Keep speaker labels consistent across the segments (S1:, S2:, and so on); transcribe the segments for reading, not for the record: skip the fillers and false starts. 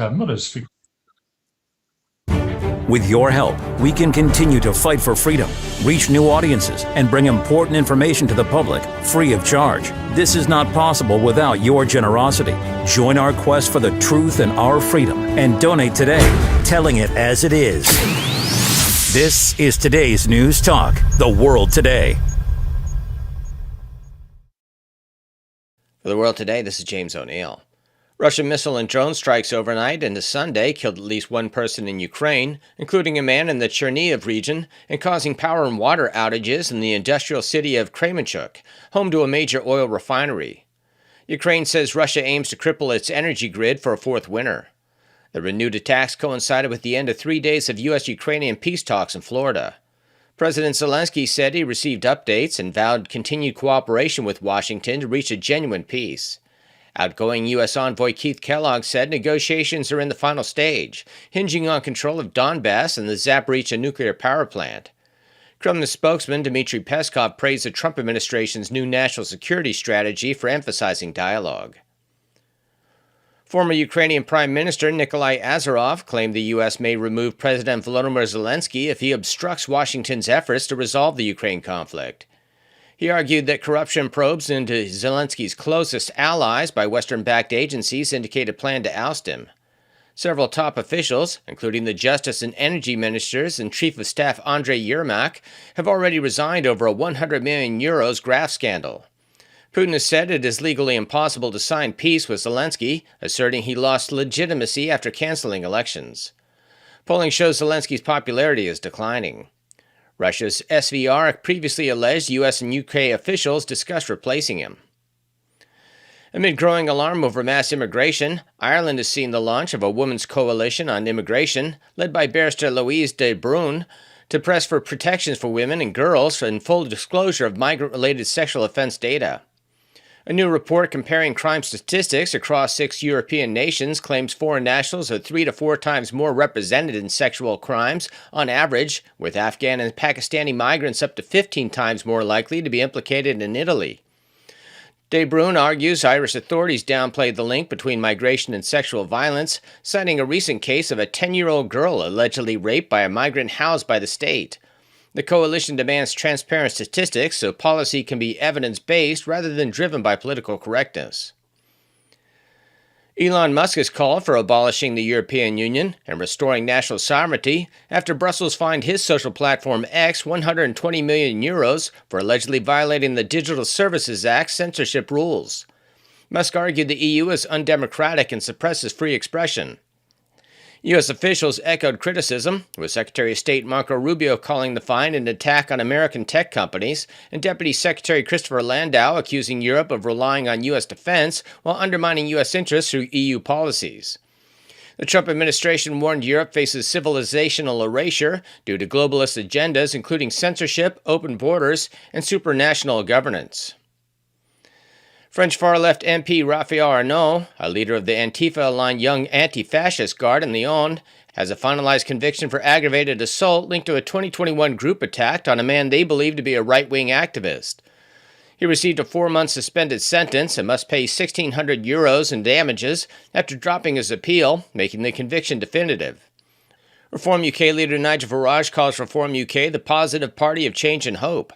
S1: Mueller's.
S2: With your help, we can continue to fight for freedom, reach new audiences, and bring important information to the public free of charge. This is not possible without your generosity. Join our quest for the truth and our freedom and donate today, telling it as it is. This is today's News Talk, The World Today.
S3: For The World Today, this is James O'Neill. Russian missile and drone strikes overnight into Sunday killed at least one person in Ukraine, including a man in the Chernihiv region, and causing power and water outages in the industrial city of Kremenchuk, home to a major oil refinery. Ukraine says Russia aims to cripple its energy grid for a fourth winter. The renewed attacks coincided with the end of 3 days of U.S.-Ukrainian peace talks in Florida. President Zelensky said he received updates and vowed continued cooperation with Washington to reach a genuine peace. Outgoing U.S. envoy Keith Kellogg said negotiations are in the final stage, hinging on control of Donbass and the Zaporizhzhia nuclear power plant. Kremlin spokesman Dmitry Peskov praised the Trump administration's new national security strategy for emphasizing dialogue. Former Ukrainian Prime Minister Nikolic Azarov claimed the U.S. may remove President Volodymyr Zelensky if he obstructs Washington's efforts to resolve the Ukraine conflict. He argued that corruption probes into Zelensky's closest allies by Western-backed agencies indicate a plan to oust him. Several top officials, including the Justice and Energy Ministers and Chief of Staff Andrei Yermak, have already resigned over a 100 million euros graft scandal. Putin has said it is legally impossible to sign peace with Zelensky, asserting he lost legitimacy after canceling elections. Polling shows Zelensky's popularity is declining. Russia's SVR previously alleged U.S. and UK officials discussed replacing him. Amid growing alarm over mass immigration, Ireland has seen the launch of a women's coalition on immigration, led by barrister Louise de Bruyn, to press for protections for women and girls and full disclosure of migrant-related sexual offense data. A new report comparing crime statistics across 6 European nations claims foreign nationals are 3 to 4 times more represented in sexual crimes on average, with Afghan and Pakistani migrants up to 15 times more likely to be implicated in Italy. De Bruyn argues Irish authorities downplayed the link between migration and sexual violence, citing a recent case of a 10-year-old girl allegedly raped by a migrant housed by the state. The coalition demands transparent statistics so policy can be evidence-based rather than driven by political correctness. Elon Musk has called for abolishing the European Union and restoring national sovereignty after Brussels fined his social platform X 120 million euros for allegedly violating the Digital Services Act censorship rules. Musk argued the EU is undemocratic and suppresses free expression. U.S. officials echoed criticism, with Secretary of State Marco Rubio calling the fine an attack on American tech companies, and Deputy Secretary Christopher Landau accusing Europe of relying on U.S. defense while undermining U.S. interests through EU policies. The Trump administration warned Europe faces civilizational erasure due to globalist agendas including censorship, open borders, and supranational governance. French far-left MP Raphael Arnault, a leader of the Antifa-aligned Young Anti-Fascist Guard in Lyon, has a finalized conviction for aggravated assault linked to a 2021 group attack on a man they believe to be a right-wing activist. He received a 4-month suspended sentence and must pay 1,600 euros in damages after dropping his appeal, making the conviction definitive. Reform UK leader Nigel Farage calls Reform UK the positive party of change and hope.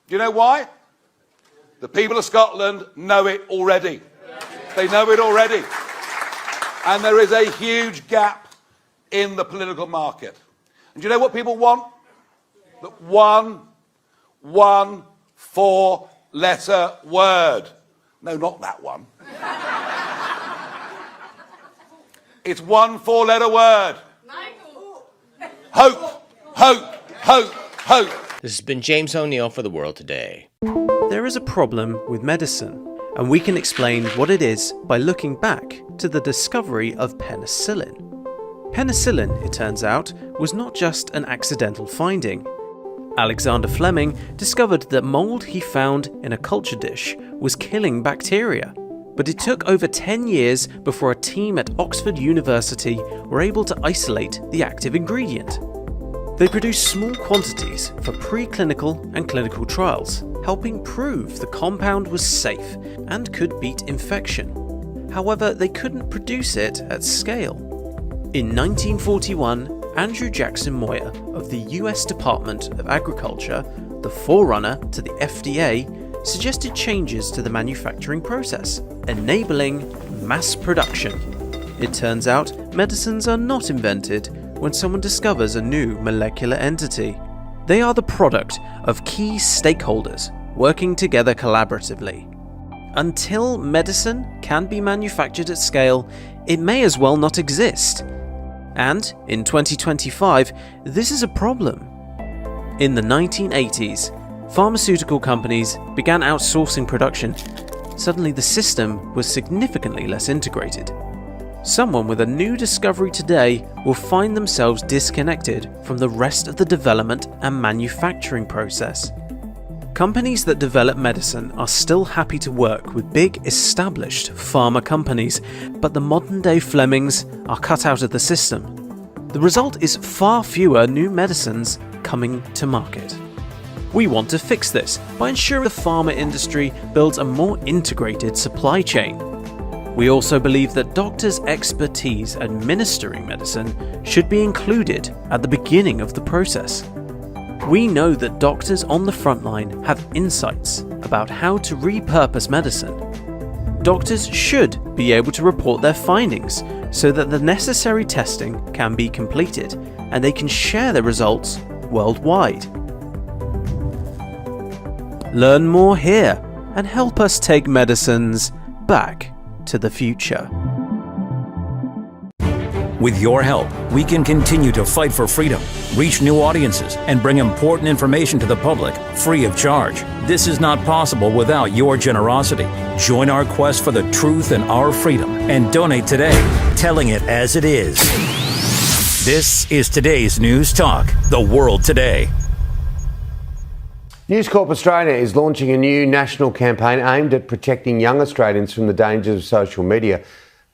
S4: Do you know why? The people of Scotland know it already. They know it already. And there is a huge gap in the political market. And do you know what people want? That one 4-letter word. No, not that one. It's one 4-letter word. Hope, hope, hope, hope.
S3: This has been James O'Neill for The World Today.
S5: There is a problem with medicine, and we can explain what it is by looking back to the discovery of penicillin. Penicillin, it turns out, was not just an accidental finding. Alexander Fleming discovered that mold he found in a culture dish was killing bacteria, but it took over 10 years before a team at Oxford University were able to isolate the active ingredient. They produced small quantities for preclinical and clinical trials, helping prove the compound was safe and could beat infection. However, they couldn't produce it at scale. In 1941, Andrew Jackson Moyer of the US Department of Agriculture, the forerunner to the FDA, suggested changes to the manufacturing process, enabling mass production. It turns out medicines are not invented when someone discovers a new molecular entity. They are the product of key stakeholders working together collaboratively. Until medicine can be manufactured at scale, it may as well not exist. And in 2025, this is a problem. In the 1980s, pharmaceutical companies began outsourcing production. Suddenly the system was significantly less integrated. Someone with a new discovery today will find themselves disconnected from the rest of the development and manufacturing process. Companies that develop medicine are still happy to work with big established pharma companies, but the modern day Flemings are cut out of the system. The result is far fewer new medicines coming to market. We want to fix this by ensuring the pharma industry builds a more integrated supply chain. We also believe that doctors' expertise administering medicine should be included at the beginning of the process. We know that doctors on the front line have insights about how to repurpose medicine. Doctors should be able to report their findings so that the necessary testing can be completed and they can share their results worldwide. Learn more here and help us take medicines back to the future.
S2: With your help, we can continue to fight for freedom, reach new audiences, and bring important information to the public free of charge. This is not possible without your generosity. Join our quest for the truth and our freedom and donate today, telling it as it is. This is today's News Talk, The World Today.
S1: News Corp Australia is launching a new national campaign aimed at protecting young Australians from the dangers of social media.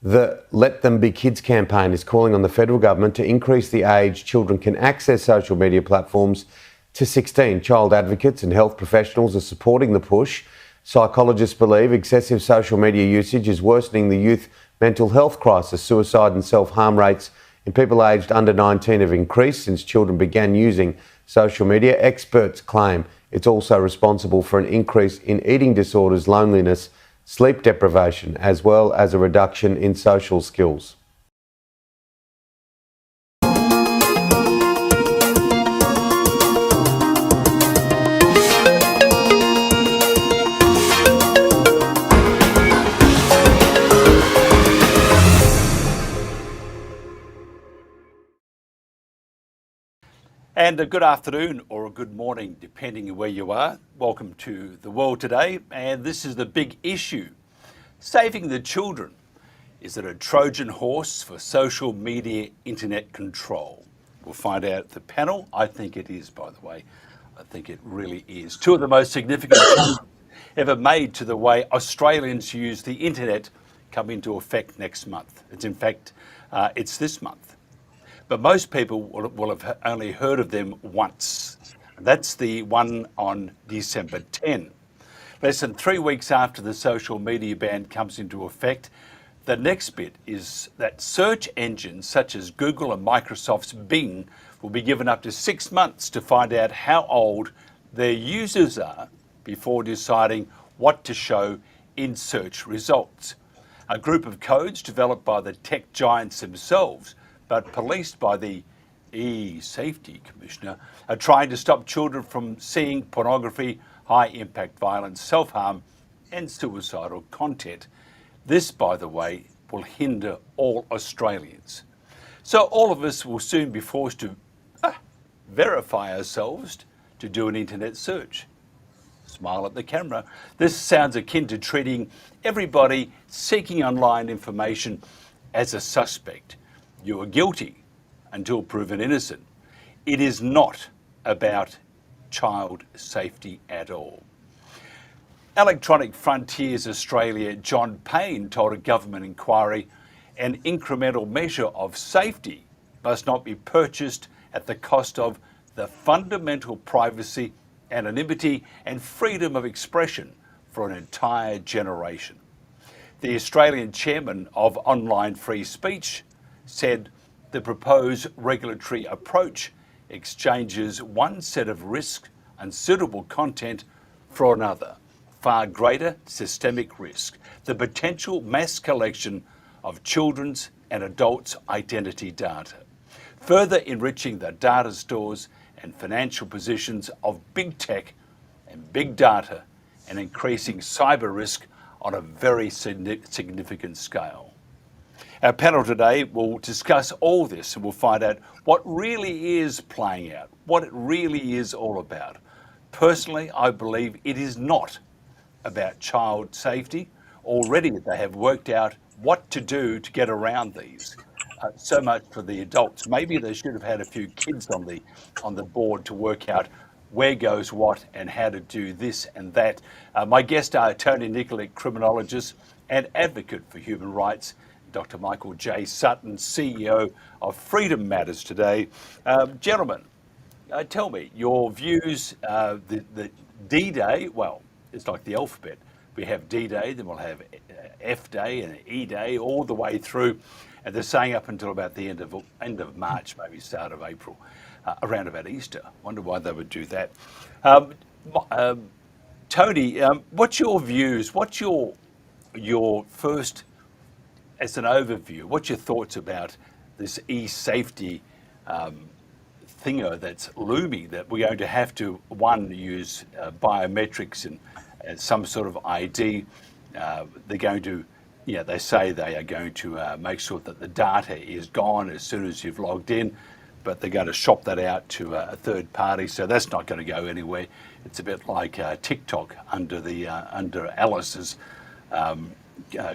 S1: The Let Them Be Kids campaign is calling on the federal government to increase the age children can access social media platforms to 16. Child advocates and health professionals are supporting the push. Psychologists believe excessive social media usage is worsening the youth mental health crisis. Suicide and self-harm rates in people aged under 19 have increased since children began using social media. Experts claim it's also responsible for an increase in eating disorders, loneliness, sleep deprivation, as well as a reduction in social skills.
S6: And a good afternoon or a good morning, depending on where you are. Welcome to The World Today, and this is the big issue. Saving the children. Is it a Trojan horse for social media internet control? We'll find out at the panel. I think it is, by the way. I think it really is. Two of the most significant changes ever made to the way Australians use the internet come into effect next month. It's this month. But most people will have only heard of them once. That's the one on December 10. Less than 3 weeks after the social media ban comes into effect, the next bit is that search engines such as Google and Microsoft's Bing will be given up to 6 months to find out how old their users are before deciding what to show in search results. A group of codes developed by the tech giants themselves but policed by the E-Safety Commissioner, are trying to stop children from seeing pornography, high-impact violence, self-harm and suicidal content. This, by the way, will hinder all Australians. So all of us will soon be forced to verify ourselves to do an internet search. Smile at the camera. This sounds akin to treating everybody seeking online information as a suspect. You are guilty until proven innocent. It is not about child safety at all. Electronic Frontiers Australia John Payne told a government inquiry an incremental measure of safety must not be purchased at the cost of the fundamental privacy, anonymity and freedom of expression for an entire generation. The Australian chairman of Online Free Speech said the proposed regulatory approach exchanges one set of risk and suitable content for another, far greater systemic risk, the potential mass collection of children's and adults' identity data, further enriching the data stores and financial positions of big tech and big data, and increasing cyber risk on a very significant scale. Our panel today will discuss all this and we'll find out what really is playing out, what it really is all about. Personally, I believe it is not about child safety. Already they have worked out what to do to get around these. So much for the adults. Maybe they should have had a few kids on the board to work out where goes what and how to do this and that. My guests are Tony Nikolic, criminologist and advocate for human rights, Dr. Michael J. Sutton, CEO of Freedom Matters today. Gentlemen, tell me your views. The D-Day, well, it's like the alphabet. We have D-Day, then we'll have F-Day and E-Day all the way through. And they're saying up until about the end of March, maybe start of April, around about Easter. Wonder why they would do that. Tony, what's your views? What's your first, as an overview, what's your thoughts about this e-safety thingo that's looming, that we're going to have to, one, use biometrics and some sort of ID. They're going to, they say they are going to make sure that the data is gone as soon as you've logged in, but they're going to shop that out to a third party, so that's not going to go anywhere. It's a bit like TikTok under Alice's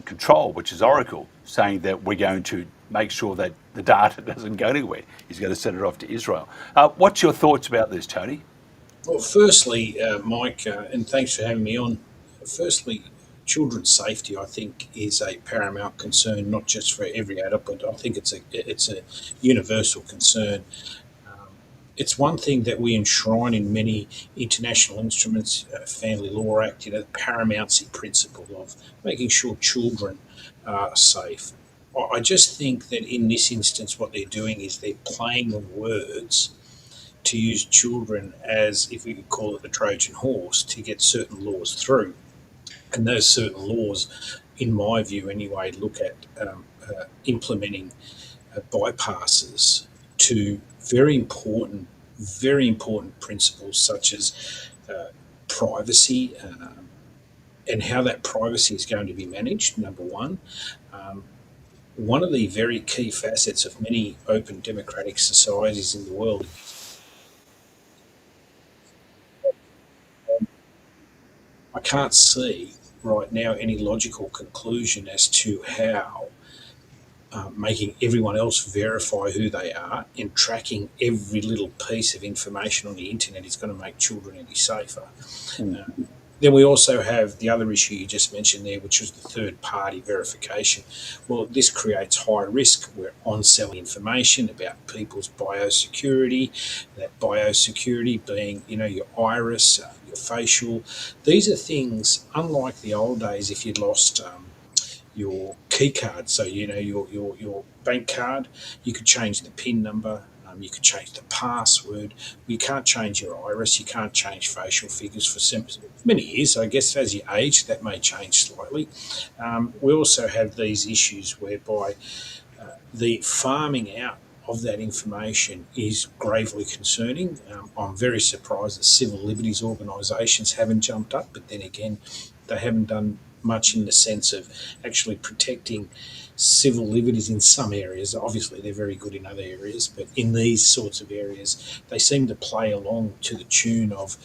S6: control, which is Oracle, saying that we're going to make sure that the data doesn't go anywhere. He's going to send it off to Israel. What's your thoughts about this, Tony?
S7: Well, firstly, Mike, and thanks for having me on. Firstly, children's safety, I think, is a paramount concern, not just for every adult, but I think it's a universal concern. It's one thing that we enshrine in many international instruments, Family Law Act, the paramountcy principle of making sure children are safe. I just think that in this instance, what they're doing is they're playing on words to use children as, if we could call it the Trojan horse, to get certain laws through. And those certain laws, in my view anyway, look at implementing bypasses to very important principles such as privacy and how that privacy is going to be managed, number one. One of the very key facets of many open democratic societies in the world, I can't see right now any logical conclusion as to how making everyone else verify who they are and tracking every little piece of information on the internet is going to make children any safer. Then we also have the other issue you just mentioned there, which was the third-party verification. Well, this creates high risk. We're on-selling information about people's biosecurity, that biosecurity being, your iris, your facial. These are things, unlike the old days, if you'd lost your key card, so, your bank card, you could change the PIN number, you could change the password. You can't change your iris. You can't change facial figures for many years. I guess as you age, that may change slightly. We also have these issues whereby the farming out of that information is gravely concerning. I'm very surprised that civil liberties organisations haven't jumped up, but then again, they haven't done much in the sense of actually protecting civil liberties in some areas. Obviously, they're very good in other areas, but in these sorts of areas, they seem to play along to the tune of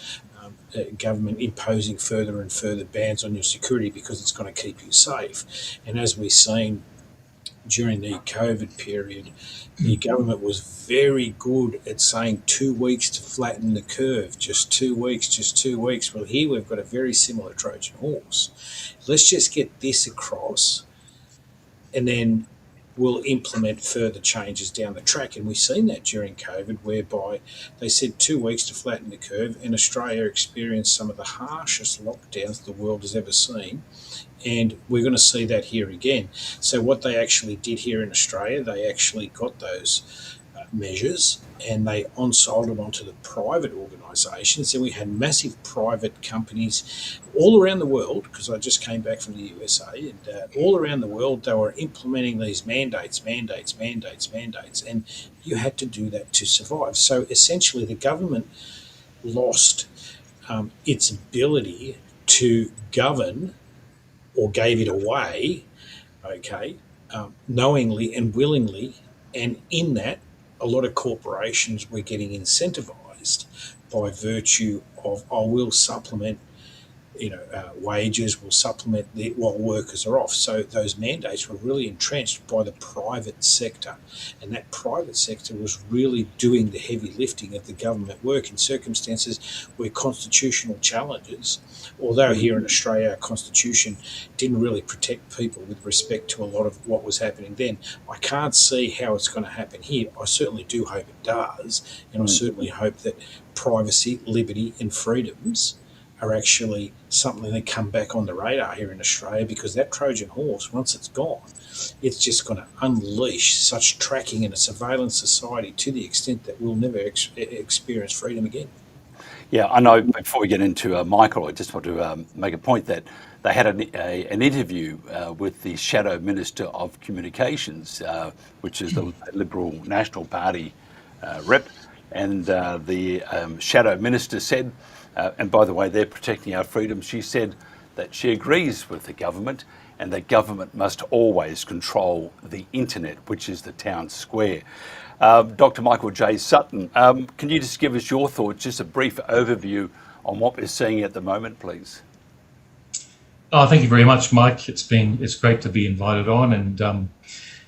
S7: government imposing further and further bans on your security because it's going to keep you safe. And as we've seen during the COVID period, the government was very good at saying 2 weeks to flatten the curve, just 2 weeks, just 2 weeks. Well, here we've got a very similar Trojan horse. Let's just get this across, and then we'll implement further changes down the track. And we've seen that during COVID, whereby they said 2 weeks to flatten the curve, and Australia experienced some of the harshest lockdowns the world has ever seen. And we're going to see that here again. So what they actually did here in Australia, they actually got those measures and they on-sold them onto the private organisations. And we had massive private companies all around the world, because I just came back from the USA, and all around the world they were implementing these mandates, and you had to do that to survive. So essentially the government lost its ability to govern, or gave it away, knowingly and willingly, and in that, a lot of corporations were getting incentivised by virtue of, I will supplement, wages, will supplement while workers are off. So those mandates were really entrenched by the private sector, and that private sector was really doing the heavy lifting of the government work in circumstances where constitutional challenges, although here in Australia our constitution didn't really protect people with respect to a lot of what was happening then, I can't see how it's going to happen here. I certainly do hope it does, and I certainly hope that privacy, liberty and freedoms are actually something that come back on the radar here in Australia, because that Trojan horse, once it's gone, it's just going to unleash such tracking in a surveillance society to the extent that we'll never experience freedom again.
S6: Yeah, I know. Before we get into Michael, I just want to make a point that they had an interview with the Shadow Minister of Communications, which is the Liberal National Party rep, and the Shadow Minister said, and by the way, they're protecting our freedom. She said that she agrees with the government and that government must always control the internet, which is the town square. Dr. Michael J. Sutton, can you just give us your thoughts, just a brief overview on what we're seeing at the moment, please?
S8: Oh, thank you very much, Mike. It's great to be invited on, and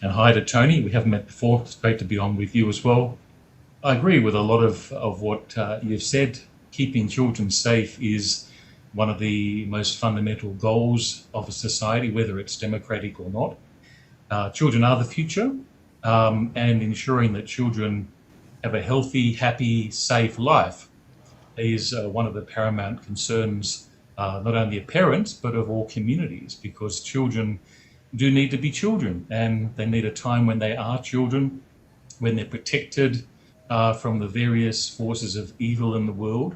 S8: hi to Tony. We haven't met before. It's great to be on with you as well. I agree with a lot of what you've said. Keeping children safe is one of the most fundamental goals of a society, whether it's democratic or not. Children are the future, and ensuring that children have a healthy, happy, safe life is one of the paramount concerns, not only of parents, but of all communities, because children do need to be children, and they need a time when they are children, when they're protected from the various forces of evil in the world.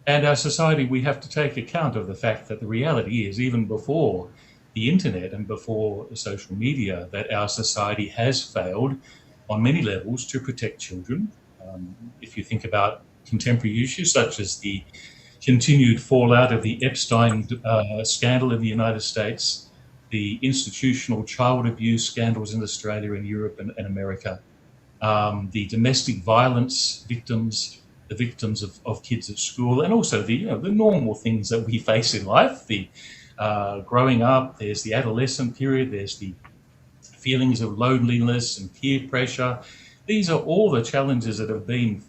S8: And our society, we have to take account of the fact that the reality is, even before the internet and before social media, that our society has failed on many levels to protect children. If you think about contemporary issues such as the continued fallout of the Epstein scandal in the United States, the institutional child abuse scandals in Australia and Europe and America, the domestic violence victims, the victims of kids at school, and also the normal things that we face in life, the growing up, there's the adolescent period, there's the feelings of loneliness and peer pressure. These are all the challenges that have been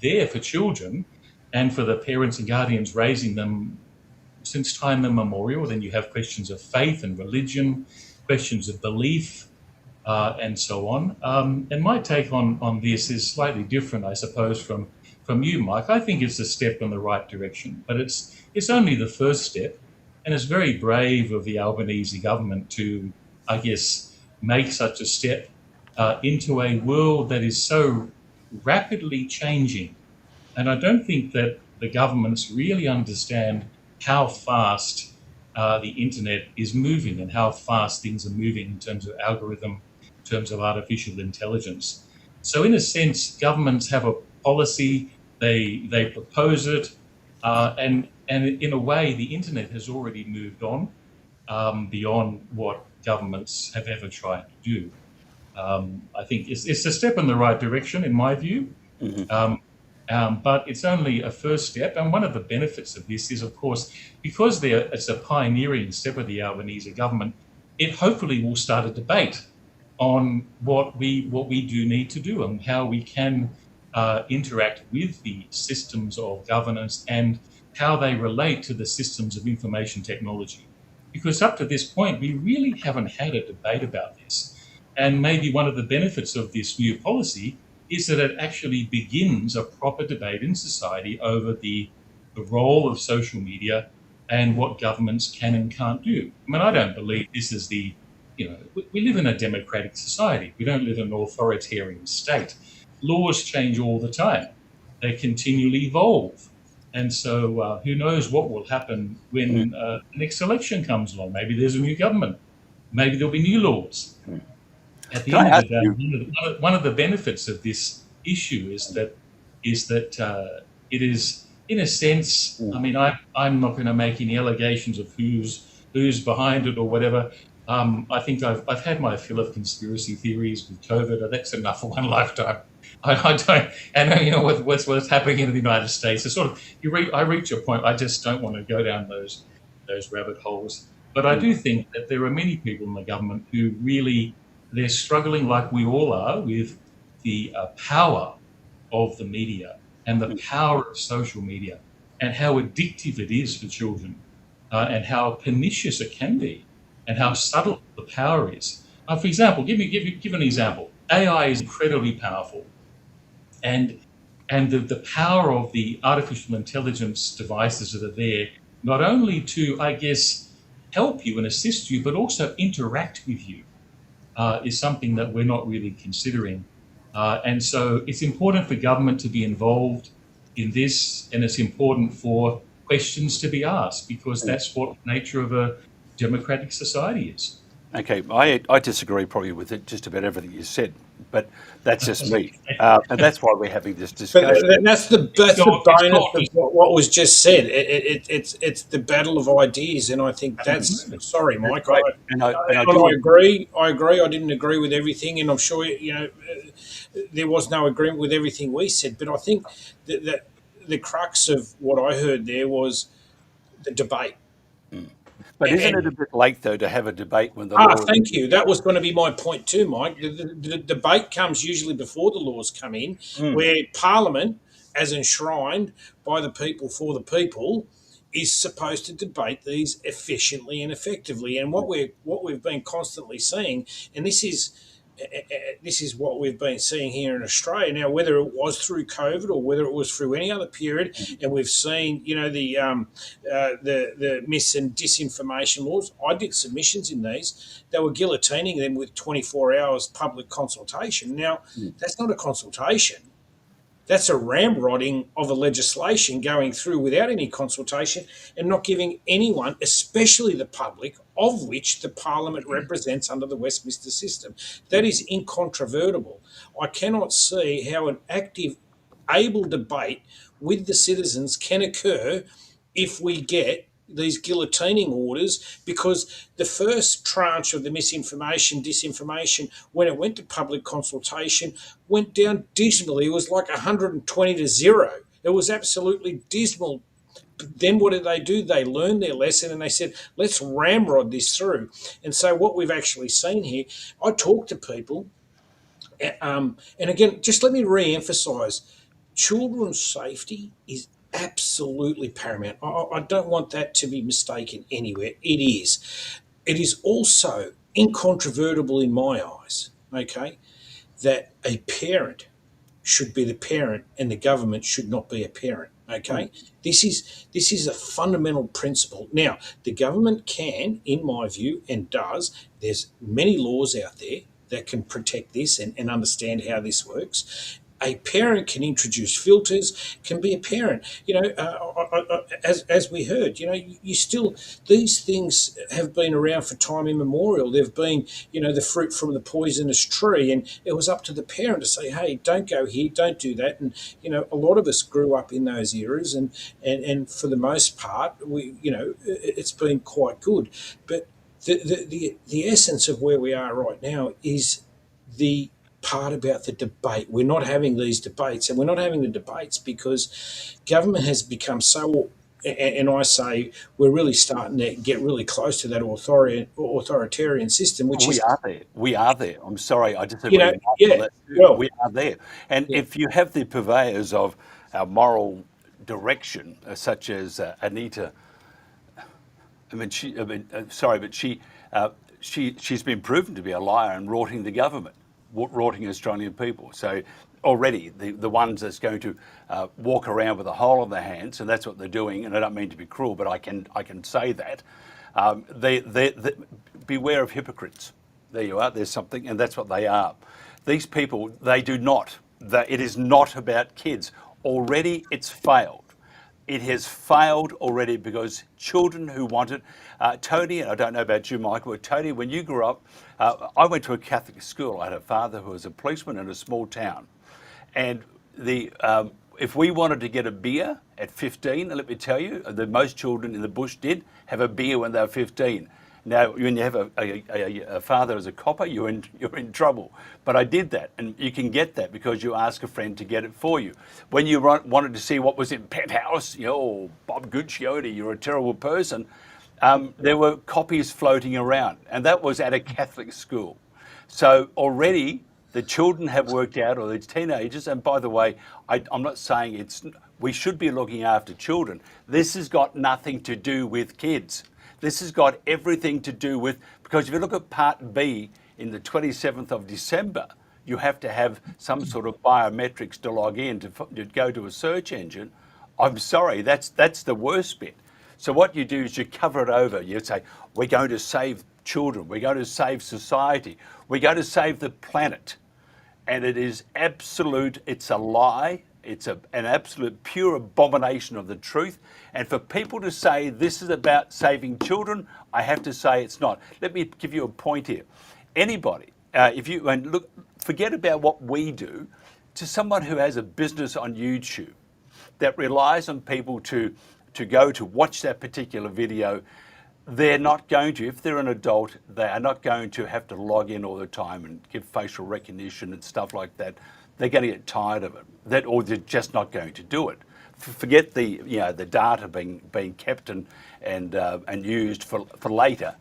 S8: there for children and for the parents and guardians raising them since time immemorial. Then you have questions of faith and religion, questions of belief, and so on. And my take on this is slightly different, I suppose, from you, Mike. I think it's a step in the right direction, but it's only the first step, and it's very brave of the Albanese government to, I guess, make such a step into a world that is so rapidly changing. And I don't think that the governments really understand how fast the internet is moving and how fast things are moving in terms of algorithm, in terms of artificial intelligence. So in a sense, governments have a policy, they propose it, and in a way, the internet has already moved on beyond what governments have ever tried to do. I think it's a step in the right direction, in my view, but it's only a first step. And one of the benefits of this is, of course, because it's a pioneering step of the Albanese government, it hopefully will start a debate on what we do need to do and how we can interact with the systems of governance and how they relate to the systems of information technology. Because up to this point, we really haven't had a debate about this. And maybe one of the benefits of this new policy is that it actually begins a proper debate in society over the role of social media and what governments can and can't do. I mean, I don't believe this is we live in a democratic society. We don't live in an authoritarian state. Laws change all the time. They continually evolve. And so who knows what will happen when the next election comes along. Maybe there's a new government. Maybe there'll be new laws. At the end of the day, one of the benefits of this issue is that it is, in a sense, I mean, I'm not going to make any allegations of who's behind it or whatever. I think I've had my fill of conspiracy theories with COVID. That's enough for one lifetime. I don't, and what's happening in the United States. It's sort of I reach a point. I just don't want to go down those rabbit holes. But I do think that there are many people in the government who really they're struggling, like we all are, with the power of the media and the power of social media and how addictive it is for children and how pernicious it can be and how subtle the power is. For example, give an example. AI is incredibly powerful, and the power of the artificial intelligence devices that are there, not only to, I guess, help you and assist you, but also interact with you, is something that we're not really considering. And so it's important for government to be involved in this, and it's important for questions to be asked, because that's what the nature of a democratic society is.
S6: Okay, I disagree probably with it, just about everything you said, but that's just me, and that's why we're having this discussion.
S7: But that's the bonus of what was just said. It's the battle of ideas, and I think that's. Sorry, Mike. I agree. I didn't agree with everything, and I'm sure there was no agreement with everything we said. But I think that the crux of what I heard there was the debate.
S6: But isn't it a bit late, though, to have a debate when the law...
S7: Thank you. That was going to be my point too, Mike. The debate comes usually before the laws come in, where Parliament, as enshrined by the people for the people, is supposed to debate these efficiently and effectively. And what we've been constantly seeing, and this is what we've been seeing here in Australia now, whether it was through COVID or whether it was through any other period, and we've seen, the mis and disinformation laws. I did submissions in these. They were guillotining them with 24 hours public consultation. Now, that's not a consultation. That's a ramrodding of a legislation going through without any consultation and not giving anyone, especially the public, of which the Parliament represents under the Westminster system. That is incontrovertible. I cannot see how an active, able debate with the citizens can occur if we get these guillotining orders, because the first tranche of the misinformation, disinformation, when it went to public consultation, went down dismally. It was like 120 to 0. It was absolutely dismal. Then what did they do? They learned their lesson and they said, let's ramrod this through. And so what we've actually seen here, I talk to people, and again, just let me re-emphasise, children's safety is absolutely paramount. I don't want that to be mistaken anywhere. It is. It is also incontrovertible in my eyes, okay, that a parent should be the parent and the government should not be a parent, okay? This is a fundamental principle. Now, the government can, in my view, and does, there's many laws out there that can protect this and understand how this works. A parent can introduce filters, can be a parent. As we heard, you still, these things have been around for time immemorial. They've been, the fruit from the poisonous tree, and it was up to the parent to say, hey, don't go here, don't do that. And, a lot of us grew up in those eras, and for the most part, it's been quite good. But the essence of where we are right now is the part about the debate. We're not having these debates, and we're not having the debates because government has become so, and I say we're really starting to get really close to that authoritarian system, which
S6: we are there. I'm sorry, I disagree. We are there. And if you have the purveyors of our moral direction, such as Anita, she's been proven to be a liar and rorting the government. rotting Australian people. So already the ones that's going to walk around with a hole in their hands, and that's what they're doing, and I don't mean to be cruel, but I can say that, beware of hypocrites. There you are, there's something, and that's what they are. These people, they do not, it is not about kids. Already it's failed. It has failed already because children who want it, Tony, and I don't know about you, Michael, but Tony, when you grew up, I went to a Catholic school. I had a father who was a policeman in a small town. And if we wanted to get a beer at 15, let me tell you, that most children in the bush did have a beer when they were 15. Now, when you have a father as a copper, you're in trouble. But I did that, and you can get that because you ask a friend to get it for you. When you wanted to see what was in Penthouse, oh, Bob Guccione, you're a terrible person, there were copies floating around, and that was at a Catholic school. So already the children have worked out, or the teenagers, and by the way, I'm not saying we should be looking after children. This has got nothing to do with kids. This has got everything to do with, because if you look at Part B in the 27th of December, you have to have some sort of biometrics to log in to go to a search engine. I'm sorry, that's the worst bit. So what you do is you cover it over. You say, we're going to save children, we're going to save society, we're going to save the planet. And it is absolute, it's a lie. It's an absolute pure abomination of the truth. And for people to say this is about saving children, I have to say it's not. Let me give you a point here. Anybody, look, forget about what we do, to someone who has a business on YouTube that relies on people to go to watch that particular video, they're not going to, if they're an adult, they are not going to have to log in all the time and give facial recognition and stuff like that. They're going to get tired of it, or they're just not going to do it. Forget the data being kept and used for later.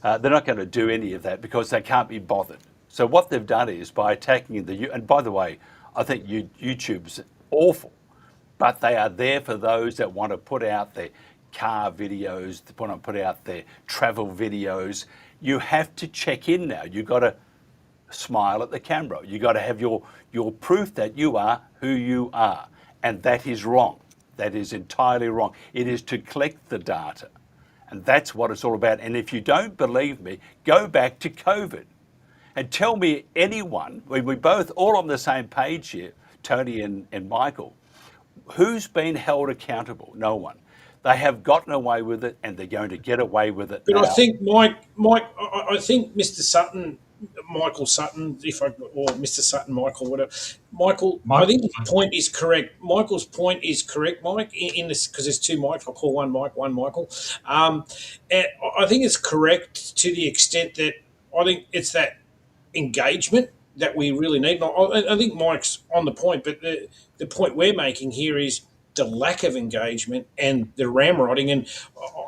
S6: They're not going to do any of that because they can't be bothered. So what they've done is by attacking and by the way, I think YouTube's awful, but they are there for those that want to put out their car videos, they want to put out their travel videos. You have to check in now. You've got to smile at the camera. You got to have your proof that you are who you are, and that is wrong. That is entirely wrong. It is to collect the data, and that's what it's all about. And if you don't believe me, go back to COVID and tell me anyone, we both all on the same page here, Tony and Michael, who's been held accountable? No one. They have gotten away with it, and they're going to get away with it.
S7: But
S6: now.
S7: I think I think Mr. Sutton, Michael Sutton, or Mr. Sutton, Michael, whatever. Michael, I think his point is correct. Michael's point is correct, Mike, in this, because there's two Mikes. I'll call one Mike, one Michael. And I think it's correct to the extent that I think it's that engagement that we really need. I think Mike's on the point, but the point we're making here is the lack of engagement and the ramrodding. And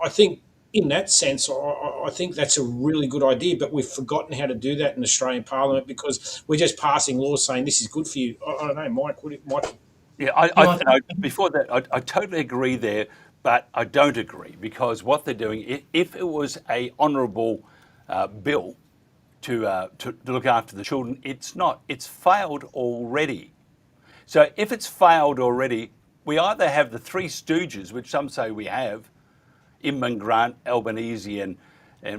S7: I think in that sense, I think that's a really good idea, but we've forgotten how to do that in Australian Parliament because we're just passing laws saying this is good for you. I don't know, Mike. Mike?
S6: Yeah, before that, I totally agree there, but I don't agree because what they're doing, if it was a honourable bill to look after the children, it's not. It's failed already. So if it's failed already, we either have the Three Stooges, which some say we have, Imran Grant, Albanese, and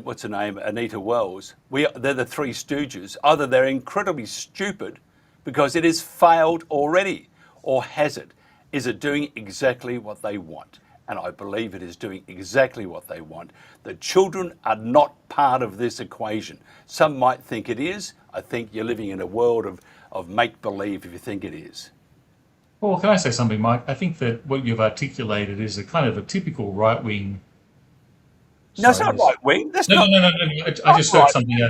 S6: what's her name, Anita Wells. They're the Three Stooges. Either they're incredibly stupid because it has failed already, or has it? Is it doing exactly what they want? And I believe it is doing exactly what they want. The children are not part of this equation. Some might think it is. I think you're living in a world of make-believe if you think it is.
S8: Well, can I say something, Mike? I think that what you've articulated is a kind of a typical right-wing.
S6: No, it's not right-wing. That's
S8: no. I just heard something. No.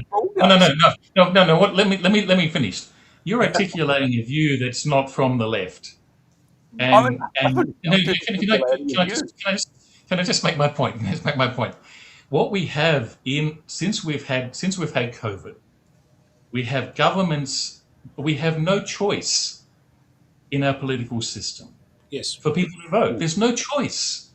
S8: What? Let me finish. You're articulating a view that's not from the left. Can I just make my point? Let's make my point. What we have since we've had COVID, we have governments. We have no choice in our political system.
S7: Yes.
S8: For people to vote, there's no choice.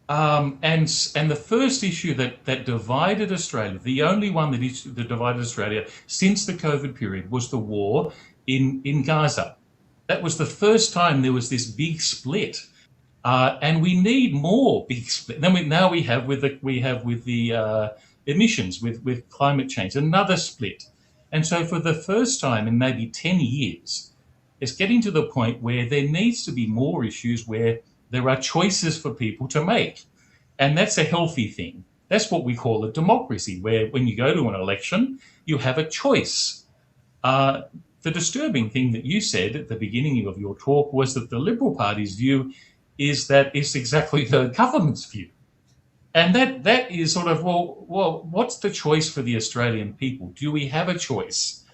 S8: And the first issue that divided Australia, the only one that divided Australia since the COVID period, was the war in Gaza. That was the first time there was this big split, and we need more big split. Now we have with the emissions, with climate change, another split. And so for the first time in maybe 10 years, it's getting to the point where there needs to be more issues where there are choices for people to make. And that's a healthy thing. That's what we call a democracy, where when you go to an election, you have a choice. The disturbing thing that you said at the beginning of your talk was that the Liberal Party's view is that it's exactly the government's view. And that is sort of, well, what's the choice for the Australian people? Do we have a choice?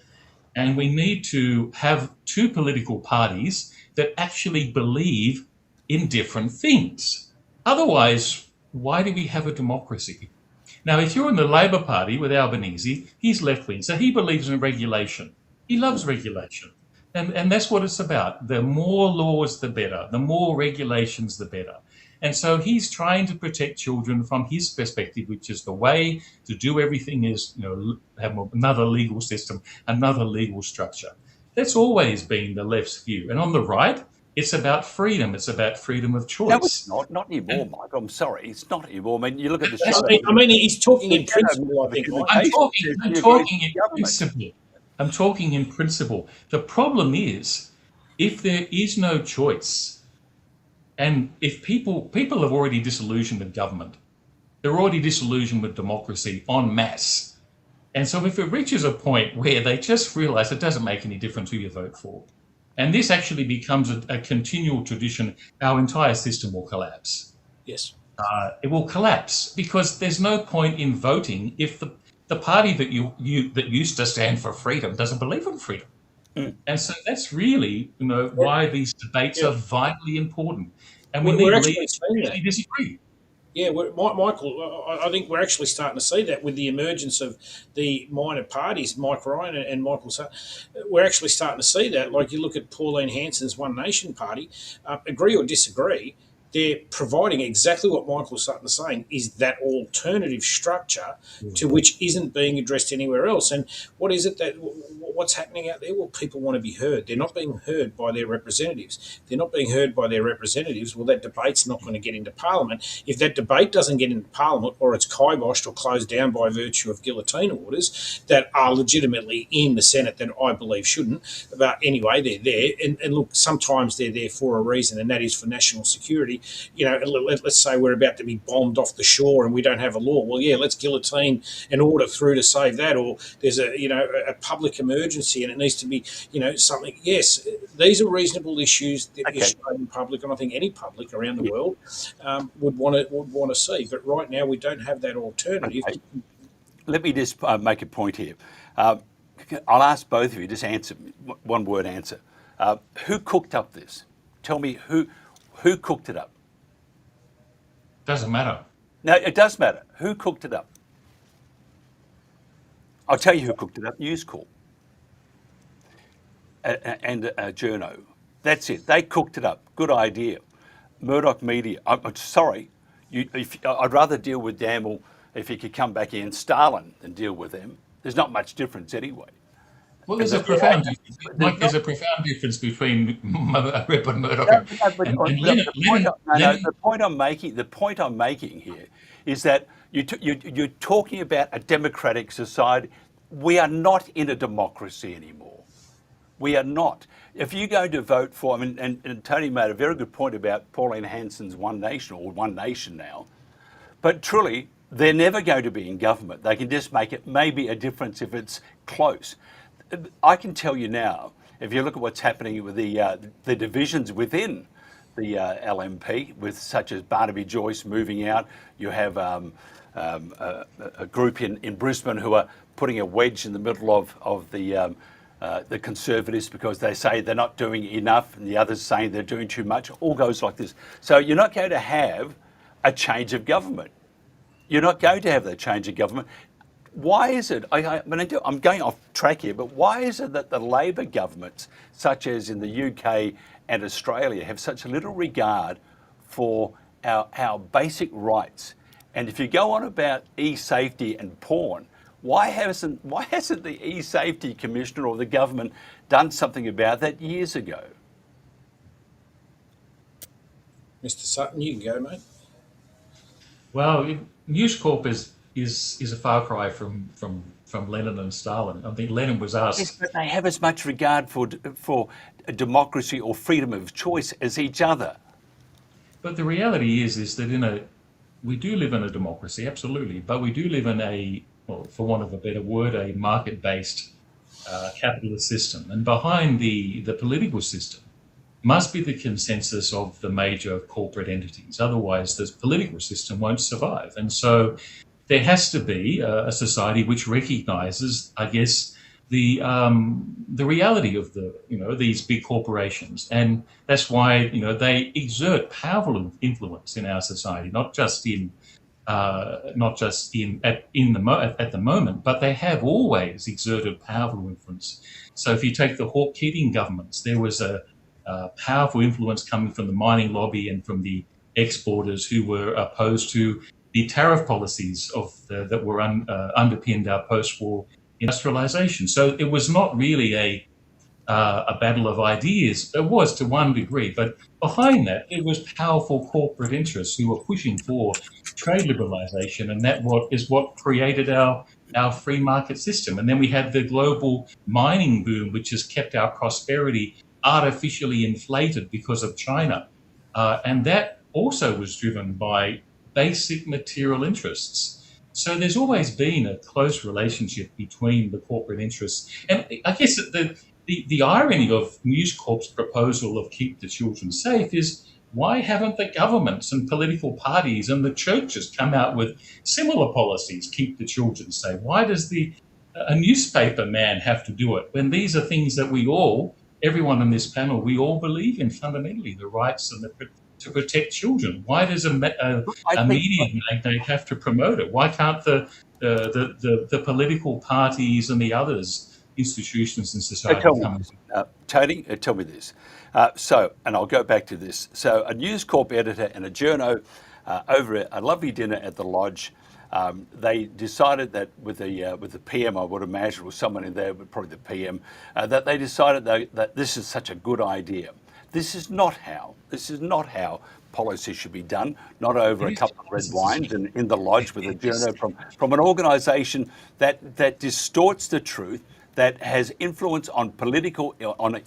S8: And we need to have two political parties that actually believe in different things. Otherwise, why do we have a democracy? Now, if you're in the Labor Party with Albanese, he's left-wing, so he believes in regulation. He loves regulation. And that's what it's about. The more laws, the better. The more regulations, the better. And so he's trying to protect children from his perspective, which is the way to do everything is, have another legal system, another legal structure. That's always been the left's view. And on the right, it's about freedom. It's about freedom of choice.
S6: No, it's not anymore, Mike. I'm sorry, it's not anymore. I mean, you look at the show.
S7: I mean, he's talking in principle, I think.
S8: I'm talking in principle. I'm talking in principle. The problem is, if there is no choice, and if people have already disillusioned with government, they're already disillusioned with democracy en masse. And so if it reaches a point where they just realise it doesn't make any difference who you vote for, and this actually becomes a continual tradition, our entire system will collapse.
S7: Yes.
S8: It will collapse because there's no point in voting if the party that that used to stand for freedom doesn't believe in freedom. Mm. And so that's really, why these debates are vitally important. And we need leaders who actually disagree.
S7: Yeah, Michael, I think we're actually starting to see that with the emergence of the minor parties, Mike Ryan and Michael Sutton. We're actually starting to see that. Like you look at Pauline Hanson's One Nation Party, agree or disagree, they're providing exactly what Michael Sutton is saying, is that alternative structure to which isn't being addressed anywhere else. And what is it what's happening out there? Well, people want to be heard. They're not being heard by their representatives. If they're not being heard by their representatives, well, that debate's not going to get into Parliament. If that debate doesn't get into Parliament, or it's kiboshed or closed down by virtue of guillotine orders that are legitimately in the Senate that I believe shouldn't, but anyway, they're there. And look, sometimes they're there for a reason, and that is for national security. Let's say we're about to be bombed off the shore and we don't have a law. Well, yeah, let's guillotine an order through to save that. Or there's a public emergency and it needs to be, something. Yes, these are reasonable issues that the Australian public, and I think any public around the world, would want to see. But right now we don't have that alternative.
S6: Okay. Let me just make a point here. I'll ask both of you, just answer, one word answer. Who cooked up this? Tell me who cooked it up?
S8: Doesn't matter.
S6: No, it does matter. Who cooked it up? I'll tell you who cooked it up. News Corp and Journo. That's it. They cooked it up. Good idea. Murdoch Media. I'm sorry. I'd rather deal with Damel if he could come back in Stalin than deal with them. There's not much difference anyway.
S8: Well, there's a profound difference. Mike, there's a profound difference between Rupert Murdoch and Leonard.
S6: The point I'm making here is that you're talking about a democratic society. We are not in a democracy anymore. We are not. If you go to vote for, and Tony made a very good point about Pauline Hanson's One Nation, or One Nation now, but truly, they're never going to be in government. They can just make it maybe a difference if it's close. I can tell you now, if you look at what's happening with the divisions within the LNP, with such as Barnaby Joyce moving out, you have a group in Brisbane who are putting a wedge in the middle of the Conservatives because they say they're not doing enough, and the others saying they're doing too much. It all goes like this. So you're not going to have a change of government. You're not going to have that change of government. Why is it, I'm going off track here, but why is it that the Labor governments, such as in the UK and Australia, have such little regard for our basic rights. And if you go on about e-safety and porn, why hasn't the e-safety commissioner or the government done something about that years ago?
S7: Mr. Sutton, you can go, mate.
S8: Well, News Corp is a far cry from Lenin and Stalin. I think Lenin was asked.
S6: Yes, but they have as much regard for democracy or freedom of choice as each other.
S8: But the reality is that we do live in a democracy, absolutely, but we do live in a, well, for want of a better word, a market-based capitalist system. And behind the political system must be the consensus of the major corporate entities. Otherwise, the political system won't survive. And so there has to be a society which recognises, I guess, the reality of these big corporations, and that's why they exert powerful influence in our society, not just at the moment, but they have always exerted powerful influence. So if you take the Hawke Keating governments, there was a powerful influence coming from the mining lobby and from the exporters who were opposed to the tariff policies that were underpinned our post-war industrialization. So it was not really a battle of ideas. It was to one degree, but behind that, there was powerful corporate interests who were pushing for trade liberalization, and that is what created our free market system. And then we had the global mining boom, which has kept our prosperity artificially inflated because of China. And that also was driven by basic material interests. So there's always been a close relationship between the corporate interests. And I guess the irony of News Corp's proposal of keep the children safe is, why haven't the governments and political parties and the churches come out with similar policies, keep the children safe? Why does a newspaper man have to do it when these are things that everyone on this panel, we all believe in fundamentally, the rights and to protect children? Why does a media magnate have to promote it? Why can't the political parties and the others, institutions in society come?
S6: Tony, tell me this. And I'll go back to this. So a News Corp editor and a journo over a lovely dinner at the Lodge, they decided that with the PM, I would imagine, or someone in there, but probably the PM, that they decided that this is such a good idea. This is not how policy should be done, not over a couple of red wines and in the Lodge with a journo from an organisation that distorts the truth, that has influence on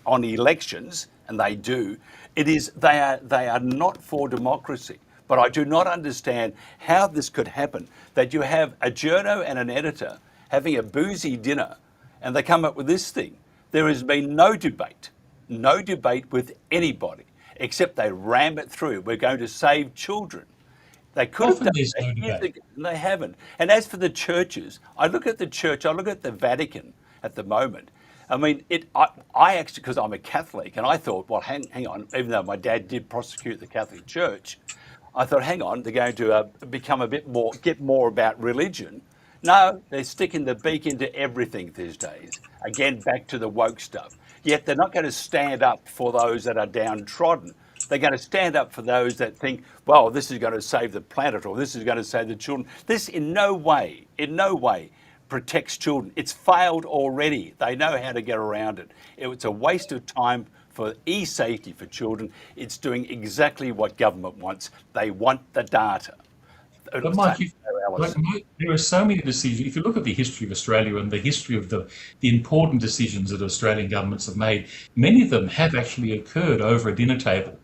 S6: on elections, and they do. They are not for democracy. But I do not understand how this could happen, that you have a journo and an editor having a boozy dinner and they come up with this thing. There has been no debate with anybody, except they ram it through. We're going to save children. They could have done that years ago, and they haven't. And as for the churches, I look at the Vatican at the moment. I mean, I actually, because I'm a Catholic, and I thought, well, hang on, even though my dad did prosecute the Catholic Church, I thought, hang on, they're going to become get more about religion. No, they're sticking the beak into everything these days. Again, back to the woke stuff. Yet they're not going to stand up for those that are downtrodden. They're going to stand up for those that think, well, this is going to save the planet, or this is going to save the children. This in no way protects children. It's failed already. They know how to get around it. It's a waste of time for e-safety for children. It's doing exactly what government wants. They want the data.
S8: But Mike, there are so many decisions. If you look at the history of Australia and the history of the important decisions that Australian governments have made, many of them have actually occurred over a dinner table.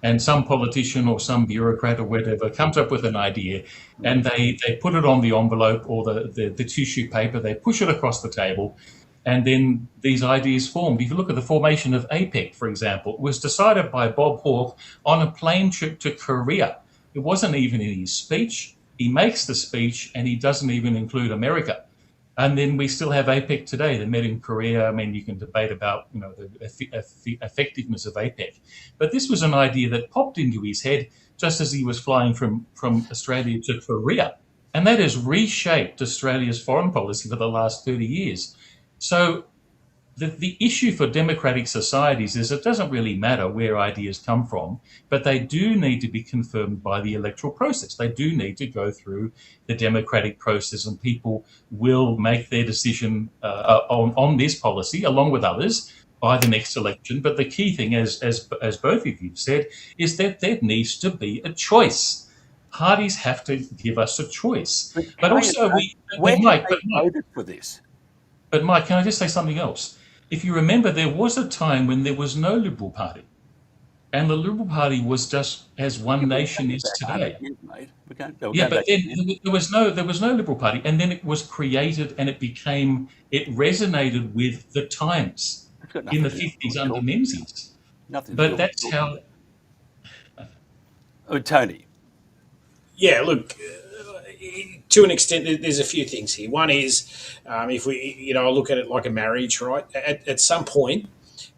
S8: And some politician or some bureaucrat or whatever comes up with an idea and they put it on the envelope or the tissue paper, they push it across the table, and then these ideas formed. If you look at the formation of APEC, for example, it was decided by Bob Hawke on a plane trip to Korea. It wasn't even in his speech. He makes the speech and he doesn't even include America. And then we still have APEC today. They met in Korea. I mean, you can debate about the effectiveness of APEC. But this was an idea that popped into his head just as he was flying from Australia to Korea. And that has reshaped Australia's foreign policy for the last 30 years. So the issue for democratic societies is it doesn't really matter where ideas come from, but they do need to be confirmed by the electoral process. They do need to go through the democratic process, and people will make their decision on this policy, along with others, by the next election. But the key thing, as both of you said, is that there needs to be a choice. Parties have to give us a choice. But also,
S6: Mike voted for this.
S8: But Mike, can I just say something else? If you remember, there was a time when there was no Liberal Party, and the Liberal Party was just as One Nation is today. Yeah, but then there was no Liberal Party, and then it was created, and it resonated with the times in the 50s under Menzies. But that's how.
S6: Tony.
S7: Yeah, look, to an extent, there's a few things here. One is, if we, I look at it like a marriage, right? At some point,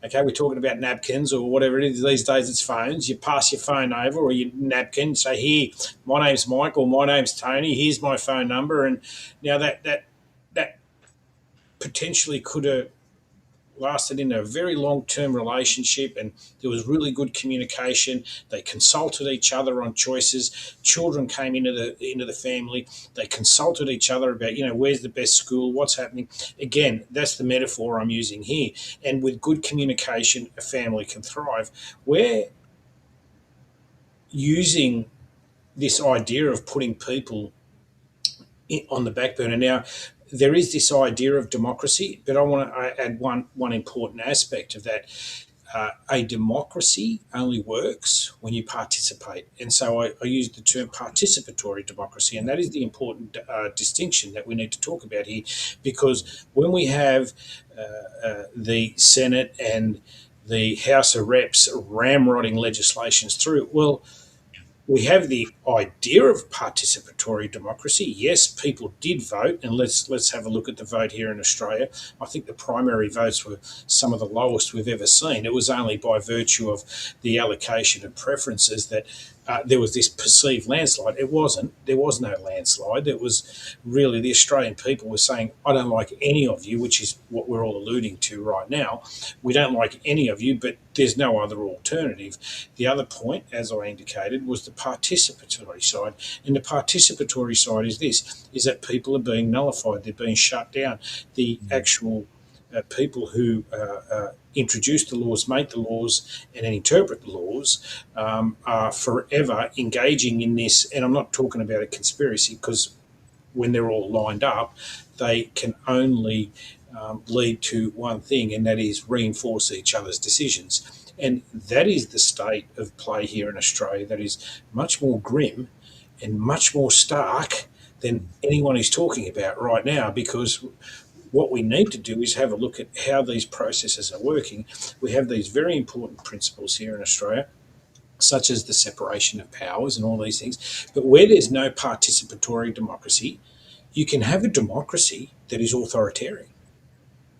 S7: okay, we're talking about napkins or whatever it is. These days it's phones. You pass your phone over or your napkin, say, here, my name's Mike or my name's Tony, here's my phone number. And now that potentially could have lasted in a very long-term relationship, and there was really good communication. They consulted each other on choices. Children came into the family. They consulted each other about, where's the best school, what's happening. Again, that's the metaphor I'm using here. And with good communication, a family can thrive. We're using this idea of putting people on the back burner. Now, there is this idea of democracy, but I want to add one important aspect of that. A democracy only works when you participate. And so I use the term participatory democracy, and that is the important distinction that we need to talk about here, because when we have the Senate and the House of Reps ramrodding legislations through, well, we have the idea of participatory democracy. Yes, people did vote, and let's have a look at the vote here in Australia. I think the primary votes were some of the lowest we've ever seen. It was only by virtue of the allocation of preferences that there was this perceived landslide. It wasn't. There was no landslide. It was really the Australian people were saying, I don't like any of you, which is what we're all alluding to right now. We don't like any of you, but there's no other alternative. The other point, as I indicated, was the participatory side. And the participatory side is this, is that people are being nullified. They're being shut down. The actual people who introduce the laws, make the laws, and then interpret the laws are forever engaging in this. And I'm not talking about a conspiracy, because when they're all lined up, they can only lead to one thing, and that is reinforce each other's decisions. And that is the state of play here in Australia that is much more grim and much more stark than anyone is talking about right now, because what we need to do is have a look at how these processes are working. We have these very important principles here in Australia, such as the separation of powers and all these things. But where there's no participatory democracy, you can have a democracy that is authoritarian.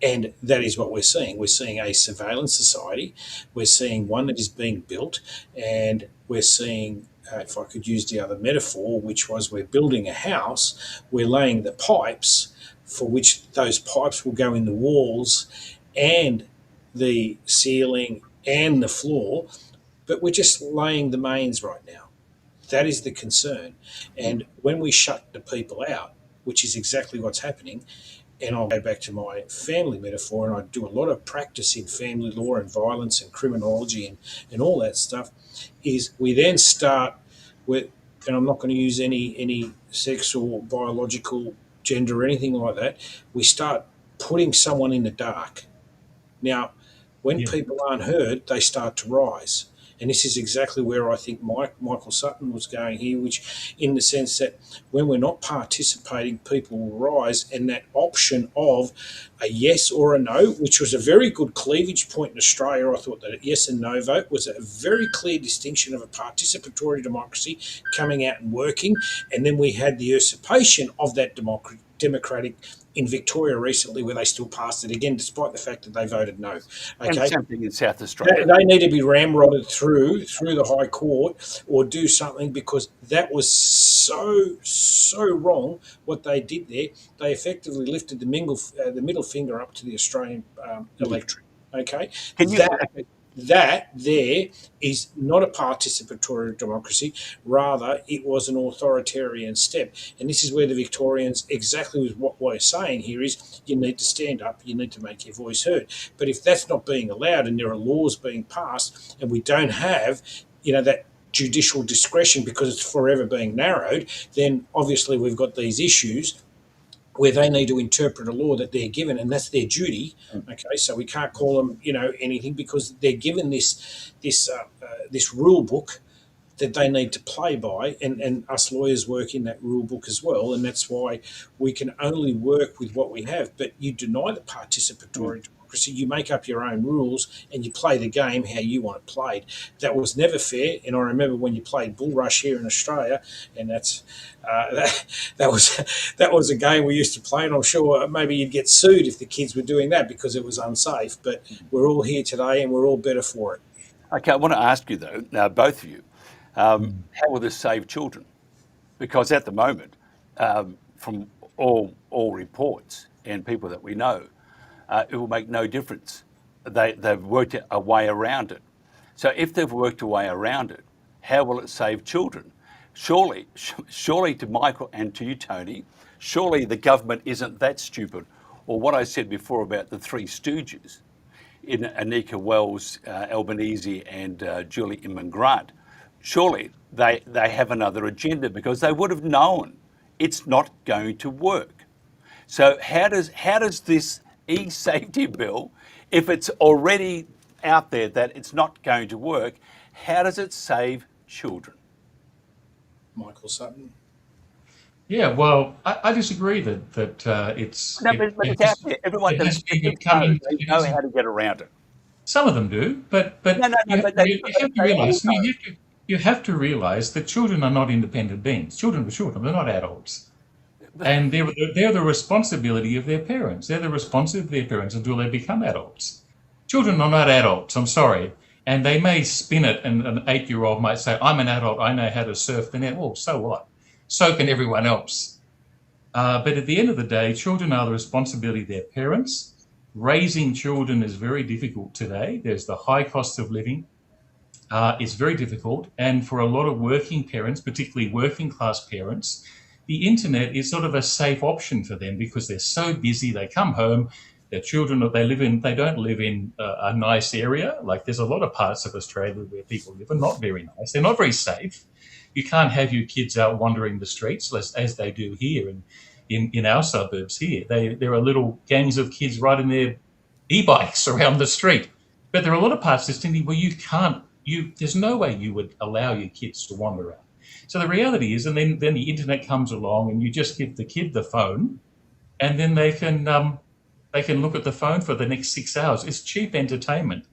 S7: And that is what we're seeing. We're seeing a surveillance society. We're seeing one that is being built, and we're seeing, if I could use the other metaphor, which was we're building a house, we're laying the pipes for which those pipes will go in the walls and the ceiling and the floor, but we're just laying the mains right now. That is the concern. And when we shut the people out, which is exactly what's happening, and I'll go back to my family metaphor, and I do a lot of practice in family law and violence and criminology and all that stuff, is we then start with, and I'm not going to use any sex or biological gender or anything like that, we start putting someone in the dark. Now, when people aren't heard, they start to rise. And this is exactly where I think Michael Sutton was going here, which in the sense that when we're not participating, people will rise. And that option of a yes or a no, which was a very good cleavage point in Australia, I thought that a yes and no vote was a very clear distinction of a participatory democracy coming out and working. And then we had the usurpation of that democratic in Victoria recently, where they still passed it again, despite the fact that they voted no.
S6: And
S7: Okay,
S6: something in South Australia.
S7: they need to be ramrodded through the High Court or do something, because that was so wrong what they did there. They effectively lifted the middle finger up to the Australian electorate. Okay, that there is not a participatory democracy. Rather, it was an authoritarian step. And this is where the Victorians, exactly with what we're saying here, is you need to stand up, you need to make your voice heard. But if that's not being allowed, and there are laws being passed, and we don't have, that judicial discretion because it's forever being narrowed, then obviously we've got these issues where they need to interpret a law that they're given, and that's their duty. Okay, so we can't call them, anything, because they're given this rule book that they need to play by, and us lawyers work in that rule book as well, and that's why we can only work with what we have. But you deny the participatory democracy, you make up your own rules, and you play the game how you want it played. That was never fair, and I remember when you played Bull Rush here in Australia, and that was a game we used to play, and I'm sure maybe you'd get sued if the kids were doing that because it was unsafe. But we're all here today, and we're all better for it.
S6: Okay, I want to ask you though, now both of you, how will this save children? Because at the moment, from all reports and people that we know, it will make no difference. They've worked a way around it. So if they've worked a way around it, how will it save children? Surely to Michael and to you, Tony, surely the government isn't that stupid. Or what I said before about the Three Stooges, in Anika Wells, Albanese and Julie Inman Grant. Surely they have another agenda, because they would have known it's not going to work. So how does this e-safety bill, if it's already out there that it's not going to work, how does it save children?
S7: Michael Sutton.
S8: Yeah, well, I disagree that it's...
S6: No, but it's out there. Everyone knows how to get around it.
S8: Some of them do, but you have to realise that children are not independent beings. Children are children; they're not adults, and they're the responsibility of their parents. They're the responsibility of their parents until they become adults. Children are not adults. I'm sorry, and they may spin it, and an 8-year-old might say, "I'm an adult. I know how to surf the net." Well, so what? So can everyone else. But at the end of the day, children are the responsibility of their parents. Raising children is very difficult today. There's the high cost of living. It's very difficult. And for a lot of working parents, particularly working class parents, the internet is sort of a safe option for them because they're so busy. They come home, their children, they don't live in a nice area. Like there's a lot of parts of Australia where people live are not very nice. They're not very safe. You can't have your kids out wandering the streets as they do here in our suburbs here. There are little gangs of kids riding their e-bikes around the street. But there are a lot of parts of Sydney where there's no way you would allow your kids to wander around. So the reality is, and then the internet comes along and you just give the kid the phone, and then they can look at the phone for the next 6 hours. It's cheap entertainment.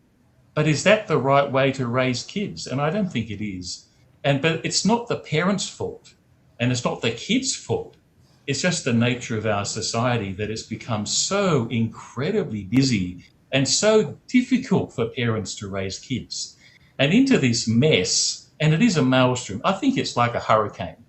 S8: But is that the right way to raise kids? And I don't think it is. But it's not the parents' fault, and it's not the kids' fault. It's just the nature of our society that it's become so incredibly busy and so difficult for parents to raise kids. And into this mess, and it is a maelstrom. I think it's like a hurricane.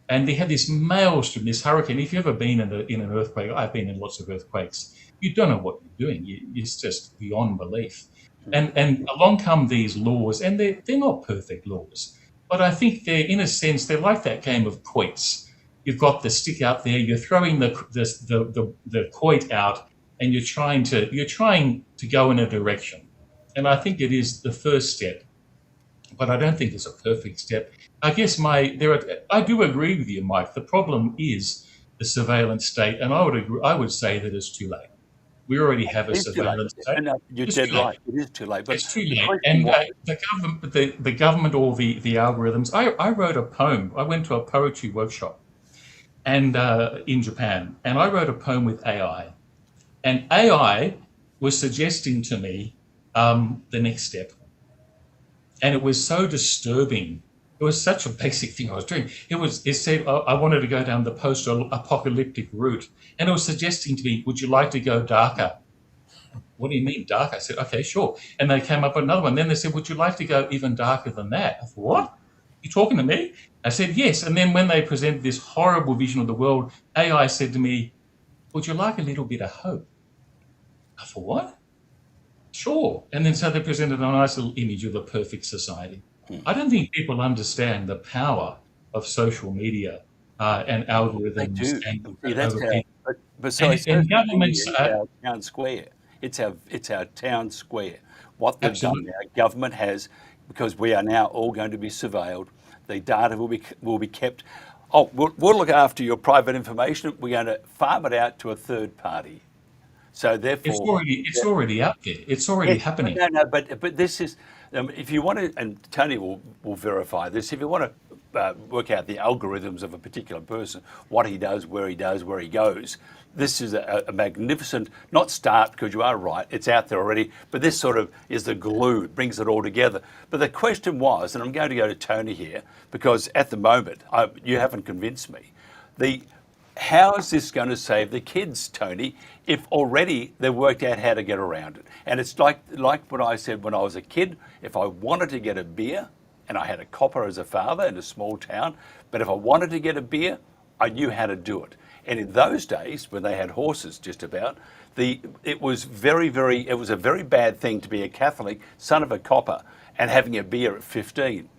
S8: And they have this maelstrom, this hurricane. If you've ever been in an earthquake, I've been in lots of earthquakes, you don't know what you're doing. It's just beyond belief. And along come these laws, and they're not perfect laws. But I think in a sense, they're like that game of quoits. You've got the stick out there, you're throwing the quoit out, and you're trying to go in a direction. And I think it is the first step, but I don't think it's a perfect step. I guess I do agree with you, Mike. The problem is the surveillance state, and I would say that it's too late. We already have a surveillance state.
S6: No, you're dead right. It is too late. But
S8: it's too late. And the government, all the algorithms. I wrote a poem. I went to a poetry workshop, and in Japan, and I wrote a poem with AI, and AI was suggesting to me the next step, and it was so disturbing It was such a basic thing I was doing. It said I wanted to go down the post-apocalyptic route, and it was suggesting to me, would you like to go darker? What do you mean dark? I said, okay, sure. And they came up with another one. Then they said, would you like to go even darker than that? I thought, what? You talking to me? I said, yes. And then when they presented this horrible vision of the world, AI said to me, would you like a little bit of hope? I thought, what? Sure. And then so they presented a nice little image of the perfect society. I don't think people understand the power of social media and algorithms.
S6: They do.
S8: And
S6: That's
S8: and governments
S6: it's our town square. It's our town square. What they've done now, government has, because we are now all going to be surveilled. The data will be kept. Oh, we'll look after your private information. We're going to farm it out to a third party. So therefore,
S8: it's already up there. It's already happening.
S6: No, but this is, if you want to, and Tony will verify this. If you want to work out the algorithms of a particular person, what he does, where he goes, this is a magnificent, not start, because you are right, it's out there already, but this sort of is the glue, it brings it all together. But the question was, and I'm going to go to Tony here, because at the moment, you haven't convinced me, how is this going to save the kids, Tony, if already they've worked out how to get around it? And it's like what I said when I was a kid, if I wanted to get a beer, and I had a copper as a father in a small town, but if I wanted to get a beer, I knew how to do it. And in those days, when they had horses just about, it was a very bad thing to be a Catholic, son of a copper, and having a beer at 15.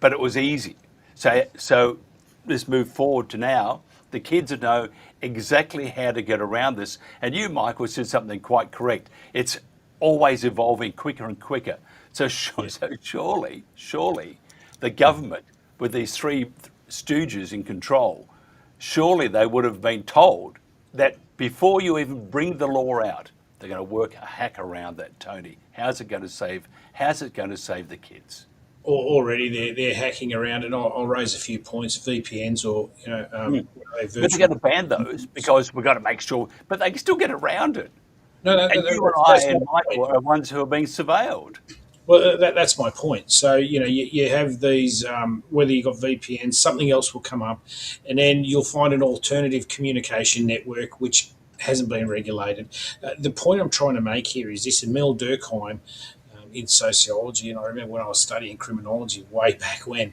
S6: But it was easy. So let's move forward to now. The kids know exactly how to get around this. And you, Michael, said something quite correct. It's always evolving quicker and quicker. So surely the government, with these three stooges in control, surely they would have been told that before you even bring the law out, they're going to work a hack around that, Tony. How's it going to save the kids?
S7: Already they're hacking around, and I'll raise a few points. VPNs or
S6: but they're going to ban those because we've got to make sure. But they can still get around it.
S7: No,
S6: and you and I and Michael are ones who are being surveilled.
S7: Well, that's my point. So, you have these, whether you've got VPNs, something else will come up, and then you'll find an alternative communication network which hasn't been regulated. The point I'm trying to make here is this, and Mel Durkheim in sociology, and I remember when I was studying criminology way back when,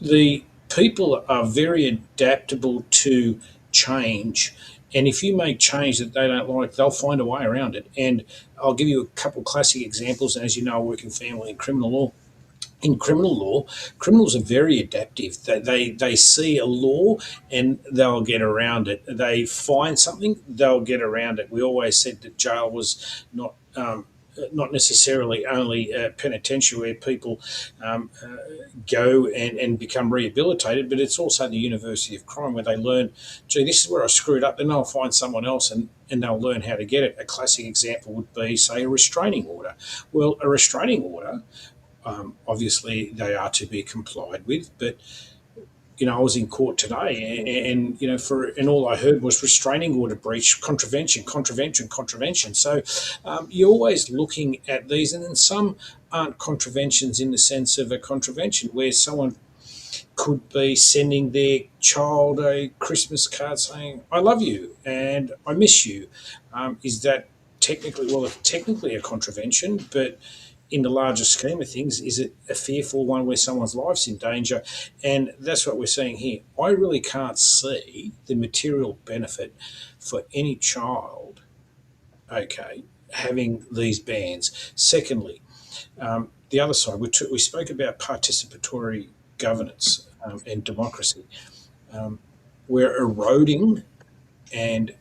S7: the people are very adaptable to change. And if you make change that they don't like, they'll find a way around it. And I'll give you a couple of classic examples. And as you know, I work in family and criminal law. In criminal law, criminals are very adaptive. They see a law and they'll get around it. They find something, they'll get around it. We always said that jail was not necessarily only a penitentiary where people go and become rehabilitated, but it's also the University of Crime where they learn, gee, this is where I screwed up, then they'll find someone else and they'll learn how to get it. A classic example would be, say, a restraining order. Well, a restraining order, obviously they are to be complied with, but I was in court today and all I heard was restraining order breach, contravention. So you're always looking at these, and then some aren't contraventions in the sense of a contravention where someone could be sending their child a Christmas card saying, I love you and I miss you. Is that technically a contravention, but in the larger scheme of things, is it a fearful one where someone's life's in danger? And that's what we're seeing here. I really can't see the material benefit for any child, having these bans. Secondly, the other side, we spoke about participatory governance and democracy. We're eroding and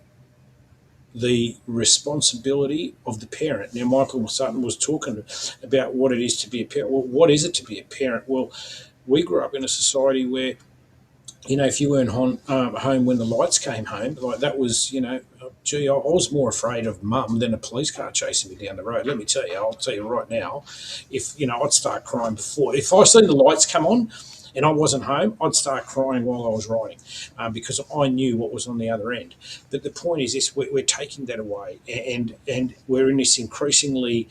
S7: the responsibility of the parent. Now, Michael Sutton was talking about what it is to be a parent. Well, what is it to be a parent? Well, we grew up in a society where, if you weren't home when the lights came home, like that was, gee, I was more afraid of mum than a police car chasing me down the road. Let me tell you, I'll tell you right now, if, I'd start crying before. If I see the lights come on and I wasn't home, I'd start crying while I was writing because I knew what was on the other end. But the point is this, we're taking that away, and we're in this increasingly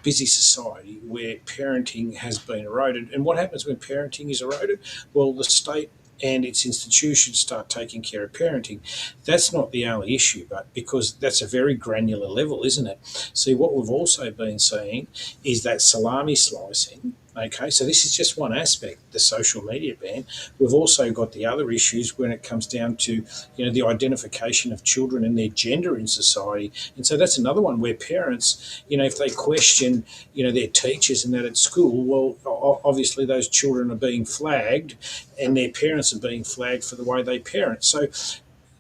S7: busy society where parenting has been eroded. And what happens when parenting is eroded? Well, the state and its institutions start taking care of parenting. That's not the only issue, but because that's a very granular level, isn't it? See, what we've also been seeing is that salami slicing. Okay, so this is just one aspect, the social media ban. We've also got the other issues when it comes down to, the identification of children and their gender in society. And so that's another one where parents, if they question, their teachers and that at school, well, obviously those children are being flagged and their parents are being flagged for the way they parent. So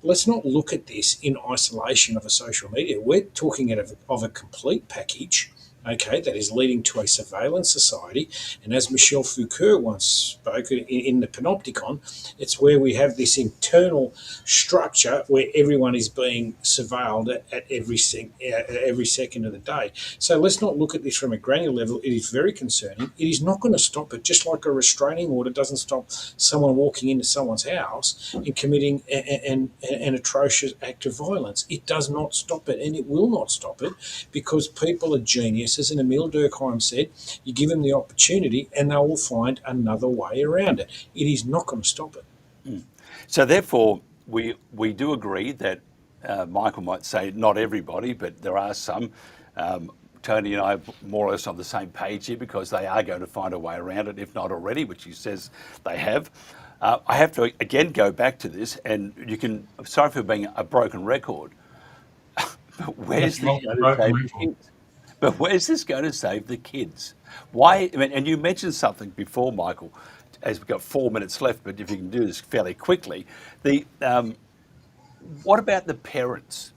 S7: let's not look at this in isolation of a social media. We're talking of a complete package, okay, that is leading to a surveillance society. And as Michel Foucault once spoke in the Panopticon, it's where we have this internal structure where everyone is being surveilled at every second of the day. So let's not look at this from a granular level. It is very concerning. It is not going to stop it, just like a restraining order doesn't stop someone walking into someone's house and committing an atrocious act of violence. It does not stop it, and it will not stop it, because people are geniuses. And Emile Durkheim said, you give them the opportunity and they will find another way around it. It is not going to stop it.
S6: So therefore, we do agree that Michael might say not everybody, but there are some. Tony and I are more or less on the same page here, because they are going to find a way around it, if not already, which he says they have. I have to again go back to this, and I'm sorry for being a broken record. Where's the kids? But where's this going to save the kids? Why? I mean, and you mentioned something before, Michael, as we've got 4 minutes left, but if you can do this fairly quickly. What about the parents?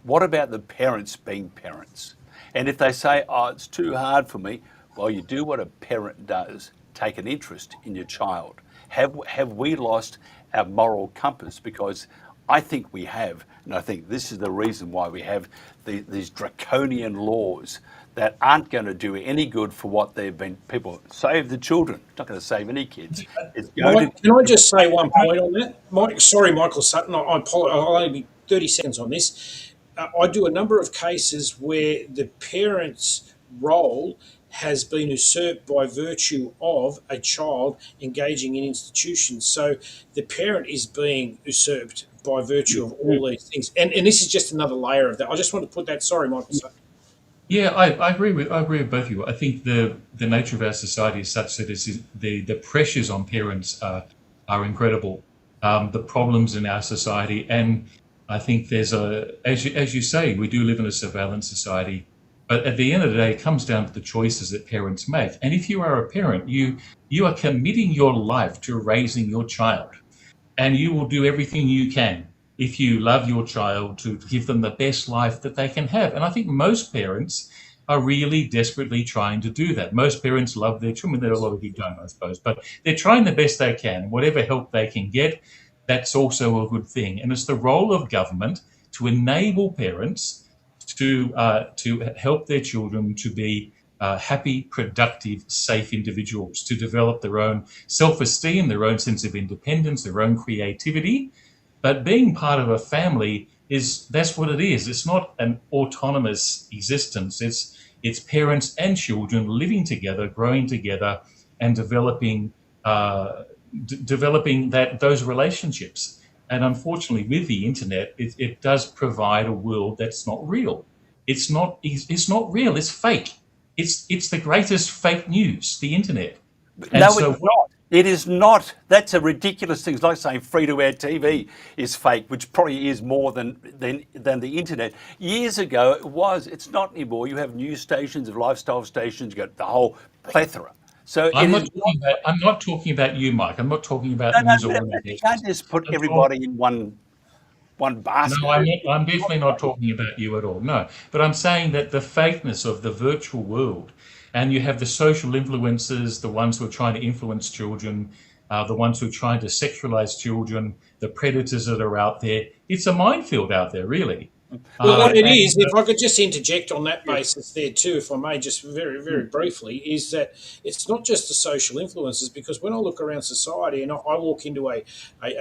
S6: What about the parents being parents? And if they say, oh, it's too hard for me, well, you do what a parent does, take an interest in your child. Have we lost our moral compass? Because I think we have, and I think this is the reason why we have these draconian laws that aren't going to do any good for what they've been. People save the children, it's not going to save any kids.
S7: Can I just say one point on that? Sorry, Michael Sutton, I apologize. I'll only be 30 seconds on this. I do a number of cases where the parent's role has been usurped by virtue of a child engaging in institutions. So the parent is being usurped by virtue of all these things. And this is just another layer of that. I just want to put that, sorry, Michael.
S8: Yeah, I agree with both of you. I think the nature of our society is such that the pressures on parents are incredible. The problems in our society, and I think there's as you say, we do live in a surveillance society. But at the end of the day, it comes down to the choices that parents make. And if you are a parent, you are committing your life to raising your child. And you will do everything you can, if you love your child, to give them the best life that they can have. And I think most parents are really desperately trying to do that. Most parents love their children. There are a lot of who don't, I suppose. But they're trying the best they can. Whatever help they can get, that's also a good thing. And it's the role of government to enable parents to help their children to be happy, productive, safe individuals, to develop their own self-esteem, their own sense of independence, their own creativity. But being part of a family that's what it is. It's not an autonomous existence. It's parents and children living together, growing together, and developing those relationships. And unfortunately, with the internet, it does provide a world that's not real. It's not real. It's fake. It's the greatest fake news, the internet. And
S6: no, so, it's not. It is not. That's a ridiculous thing. It's like saying free-to-air TV is fake, which probably is more than the internet. Years ago, it was. It's not anymore. You have news stations, lifestyle stations. You got the whole plethora. So
S8: I'm not talking about you, Mike. I'm not talking about news organizations.
S6: You can't just put everybody in one basket.
S8: No, I'm definitely not talking about you at all. No, but I'm saying that the fakeness of the virtual world. And you have the social influencers, the ones who are trying to influence children, the ones who are trying to sexualize children, the predators that are out there. It's a minefield out there, really.
S7: Well, what it
S8: And,
S7: is, if I could just interject on that basis there too, if I may, just very, very briefly, is that it's not just the social influences, because when I look around society and I walk into a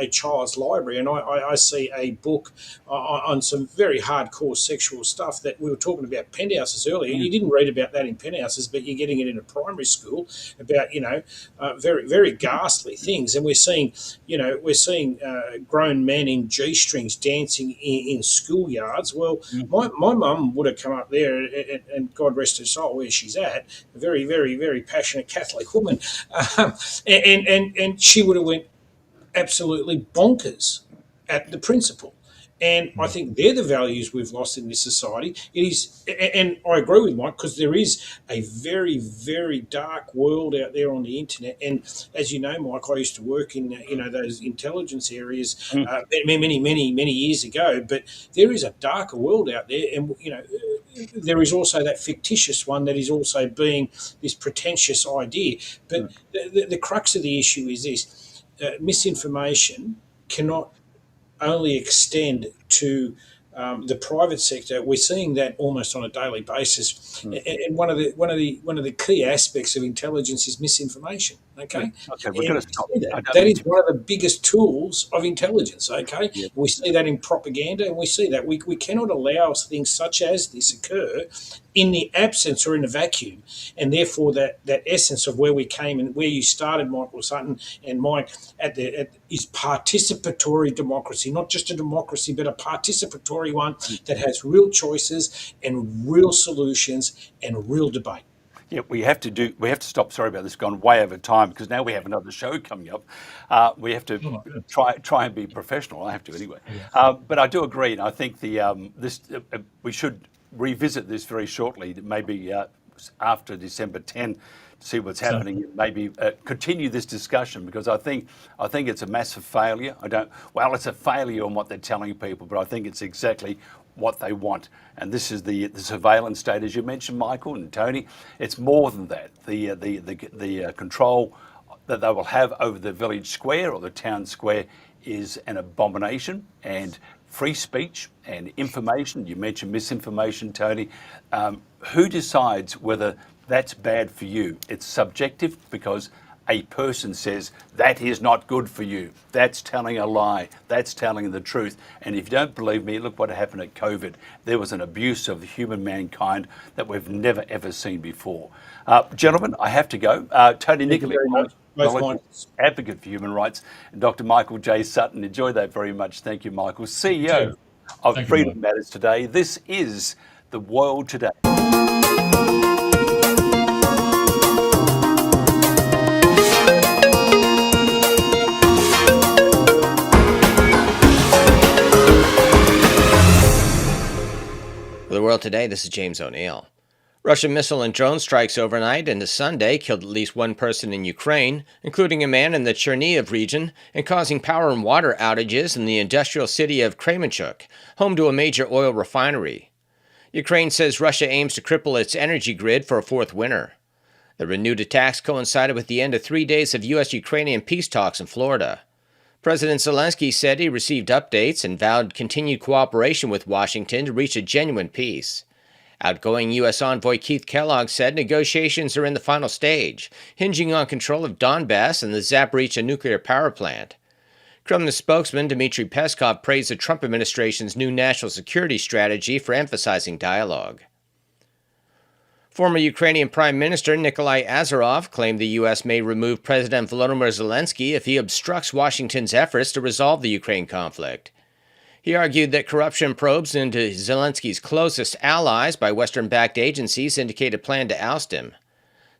S7: child's library and I see a book on some very hardcore sexual stuff, that we were talking about penthouses earlier. You didn't read about that in penthouses, but you're getting it in a primary school about, very, very ghastly things. And we're seeing grown men in G-strings dancing in schoolyards. Well, my mum would have come up there, and God rest her soul where she's at, a very, very, very passionate Catholic woman, and she would have went absolutely bonkers at the principle. And I think they're the values we've lost in this society. It is, and I agree with Mike, because there is a very, very dark world out there on the internet. And as you know, Mike, I used to work in those intelligence areas many years ago. But there is a darker world out there, and there is also that fictitious one that is also being this pretentious idea. But the crux of the issue is this: misinformation cannot only extend to the private sector. We're seeing that almost on a daily basis, and one of the key aspects of intelligence is misinformation. Okay,
S6: we're going to stop.
S7: That is one of the biggest tools of intelligence. Okay, we see that in propaganda, and we see that we cannot allow things such as this occur in the absence or in a vacuum, and therefore that essence of where we came and where you started, Michael Sutton and Mike, is participatory democracy, not just a democracy, but a participatory one that has real choices and real solutions and real debate.
S6: Yeah, we have to stop. Sorry about this, gone way over time, because now we have another show coming up. We have to try and be professional. I have to anyway. But I do agree, and I think we should revisit this very shortly, maybe after December 10, to see what's happening. Maybe continue this discussion, because I think it's a massive failure. It's a failure on what they're telling people, but I think it's exactly what they want. And this is the surveillance state, as you mentioned, Michael and Tony. It's more than that. The control that they will have over the village square or the town square is an abomination. And free speech and information, you mentioned misinformation, Tony, who decides whether that's bad for you? It's subjective, because a person says that is not good for you. That's telling a lie. That's telling the truth. And if you don't believe me, look what happened at COVID. There was an abuse of human mankind that we've never, ever seen before. Gentlemen, I have to go. Tony Nikolic, advocate for human rights, and Dr. Michael J. Sutton. Enjoy that very much. Thank you, Michael. CEO of Freedom Matters Today. This is The World Today.
S3: For The World Today, this is James O'Neill. Russian missile and drone strikes overnight into Sunday killed at least one person in Ukraine, including a man in the Chernihiv region, and causing power and water outages in the industrial city of Kremenchuk, home to a major oil refinery. Ukraine says Russia aims to cripple its energy grid for a fourth winter. The renewed attacks coincided with the end of 3 days of U.S.-Ukrainian peace talks in Florida. President Zelensky said he received updates and vowed continued cooperation with Washington to reach a genuine peace. Outgoing U.S. envoy Keith Kellogg said negotiations are in the final stage, hinging on control of Donbass and the Zaporizhzhia nuclear power plant. Kremlin spokesman Dmitry Peskov praised the Trump administration's new national security strategy for emphasizing dialogue. Former Ukrainian Prime Minister Nikolai Azarov claimed the U.S. may remove President Volodymyr Zelensky if he obstructs Washington's efforts to resolve the Ukraine conflict. He argued that corruption probes into Zelensky's closest allies by Western-backed agencies indicate a plan to oust him.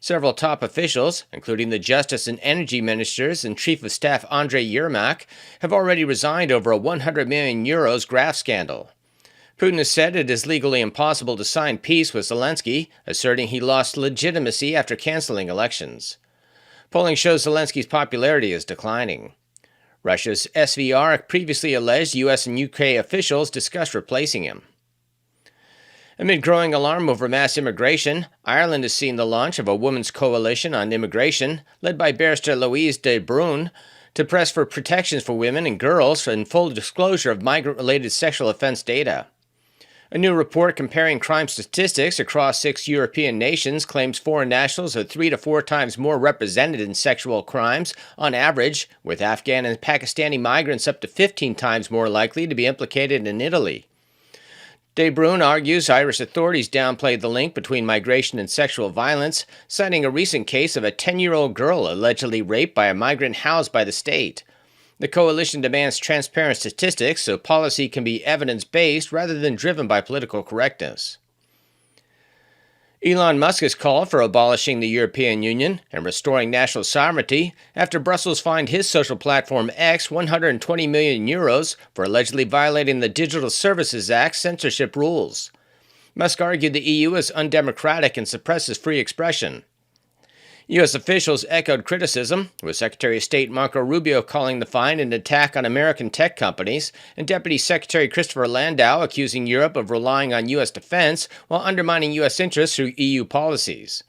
S3: Several top officials, including the Justice and Energy Ministers and Chief of Staff Andrei Yermak, have already resigned over a €100 million graft scandal. Putin has said it is legally impossible to sign peace with Zelensky, asserting he lost legitimacy after canceling elections. Polling shows Zelensky's popularity is declining. Russia's SVR previously alleged U.S. and UK officials discussed replacing him. Amid growing alarm over mass immigration, Ireland has seen the launch of a women's coalition on immigration, led by barrister Louise de Bruyne, to press for protections for women and girls and full disclosure of migrant-related sexual offense data. A new report comparing crime statistics across 6 European nations claims foreign nationals are 3 to 4 times more represented in sexual crimes on average, with Afghan and Pakistani migrants up to 15 times more likely to be implicated in Italy. De Bruyn argues Irish authorities downplayed the link between migration and sexual violence, citing a recent case of a 10-year-old girl allegedly raped by a migrant housed by the state. The coalition demands transparent statistics so policy can be evidence-based rather than driven by political correctness. Elon Musk has called for abolishing the European Union and restoring national sovereignty after Brussels fined his social platform X €120 million for allegedly violating the Digital Services Act censorship rules. Musk argued the EU is undemocratic and suppresses free expression. U.S. officials echoed criticism, with Secretary of State Marco Rubio calling the fine an attack on American tech companies, and Deputy Secretary Christopher Landau accusing Europe of relying on U.S. defense while undermining U.S. interests through EU policies.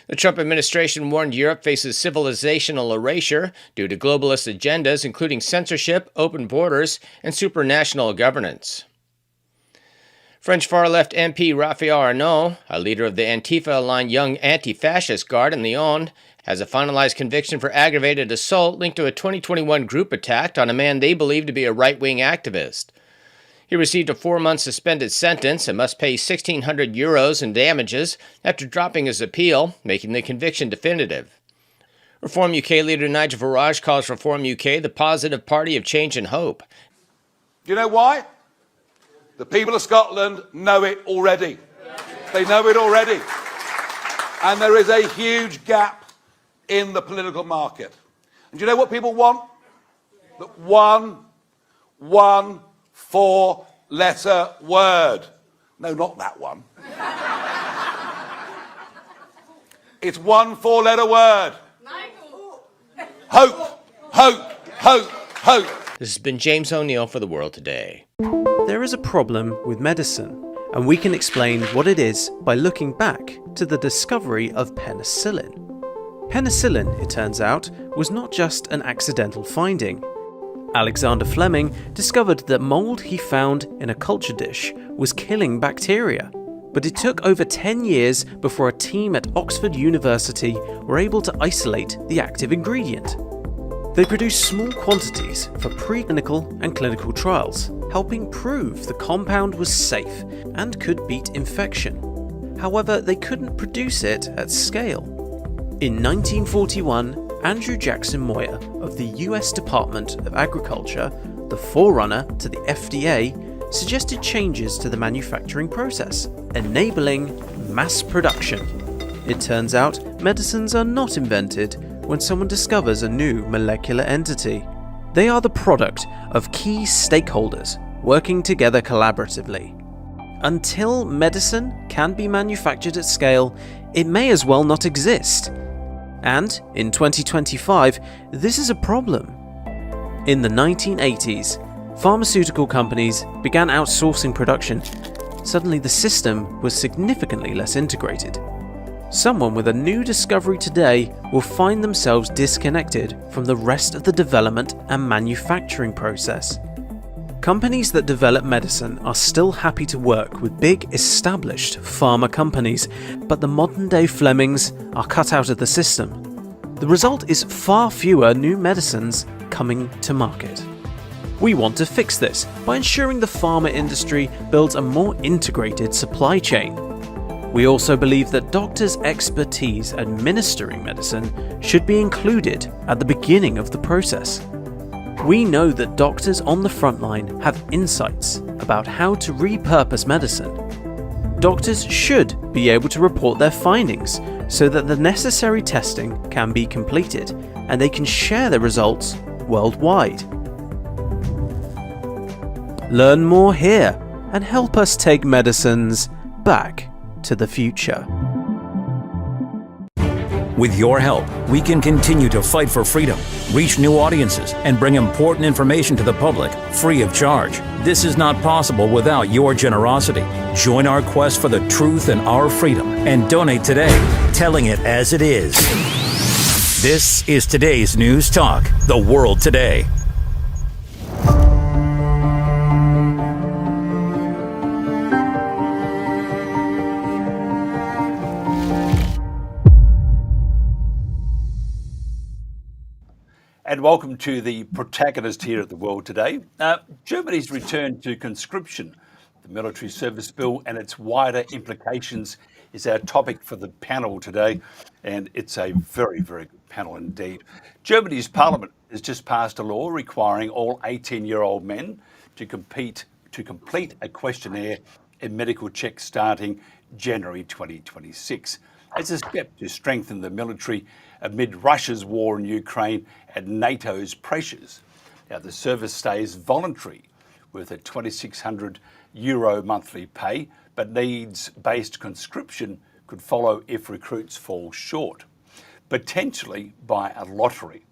S3: The Trump administration warned Europe faces civilizational erasure due to globalist agendas including censorship, open borders, and supranational governance. French far-left MP Raphael Arnault, a leader of the Antifa-aligned Young Anti-Fascist Guard in Lyon, has a finalized conviction for aggravated assault linked to a 2021 group attack on a man they believe to be a right-wing activist. He received a 4-month suspended sentence and must pay €1,600 in damages after dropping his appeal, making the conviction definitive. Reform UK leader Nigel Farage calls Reform UK the positive party of change and hope.
S4: Do you know why? The people of Scotland know it already. They know it already. And there is a huge gap in the political market. And do you know what people want? That one 4-letter word. No, not that one. It's one 4-letter word. Hope, hope, hope, hope.
S3: This has been James O'Neill for The World Today.
S5: There is a problem with medicine, and we can explain what it is by looking back to the discovery of penicillin. Penicillin, it turns out, was not just an accidental finding. Alexander Fleming discovered that mold he found in a culture dish was killing bacteria, but it took over 10 years before a team at Oxford University were able to isolate the active ingredient. They produced small quantities for preclinical and clinical trials, helping prove the compound was safe and could beat infection. However, they couldn't produce it at scale. In 1941, Andrew Jackson Moyer of the US Department of Agriculture, the forerunner to the FDA, suggested changes to the manufacturing process, enabling mass production. It turns out medicines are not invented when someone discovers a new molecular entity. They are the product of key stakeholders working together collaboratively. Until medicine can be manufactured at scale, it may as well not exist. And in 2025, this is a problem. In the 1980s, pharmaceutical companies began outsourcing production. Suddenly the system was significantly less integrated. Someone with a new discovery today will find themselves disconnected from the rest of the development and manufacturing process. Companies that develop medicine are still happy to work with big established pharma companies, but the modern day Flemings are cut out of the system. The result is far fewer new medicines coming to market. We want to fix this by ensuring the pharma industry builds a more integrated supply chain. We also believe that doctors' expertise administering medicine should be included at the beginning of the process. We know that doctors on the front line have insights about how to repurpose medicine. Doctors should be able to report their findings so that the necessary testing can be completed and they can share their results worldwide. Learn more here and help us take medicines back to the future.
S2: With your help, we can continue to fight for freedom, reach new audiences, and bring important information to the public free of charge. This is not possible without your generosity. Join our quest for the truth and our freedom and donate today, telling it as it is. This is today's News Talk, The World Today.
S6: And welcome to the protagonist here at the World Today. Germany's return to conscription, the military service bill and its wider implications is our topic for the panel today. And it's a very, very good panel indeed. Germany's parliament has just passed a law requiring all 18-year-old men to complete a questionnaire and medical checks starting January 2026 as a step to strengthen the military amid Russia's war in Ukraine and NATO's pressures. Now, the service stays voluntary with a €2,600 monthly pay, but needs-based conscription could follow if recruits fall short, potentially by a lottery.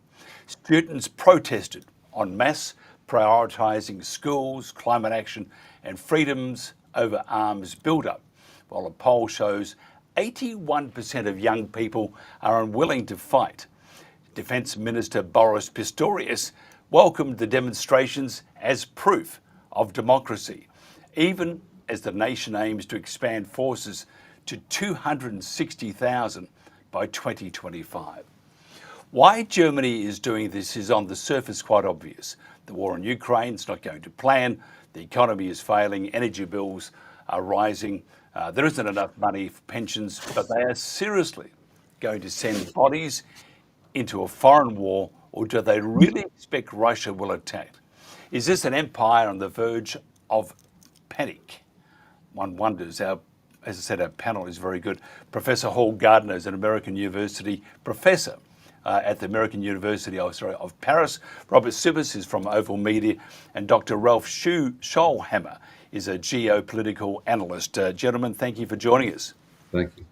S6: Students protested en masse, prioritising schools, climate action and freedoms over arms buildup, while a poll shows 81% of young people are unwilling to fight. Defence Minister Boris Pistorius welcomed the demonstrations as proof of democracy, even as the nation aims to expand forces to 260,000 by 2025. Why Germany is doing this is on the surface quite obvious. The war in Ukraine is not going to plan, the economy is failing, energy bills are rising, there isn't enough money for pensions, but they are seriously going to send bodies into a foreign war, or do they really expect Russia will attack? Is this an empire on the verge of panic? One wonders. As I said, our panel is very good. Professor Hall Gardner is an American University professor at the American University of Paris. Robert Sibis is from Oval Media, and Dr. Ralph Scholhammer is a geopolitical analyst. Gentlemen, thank you for joining us.
S9: Thank you.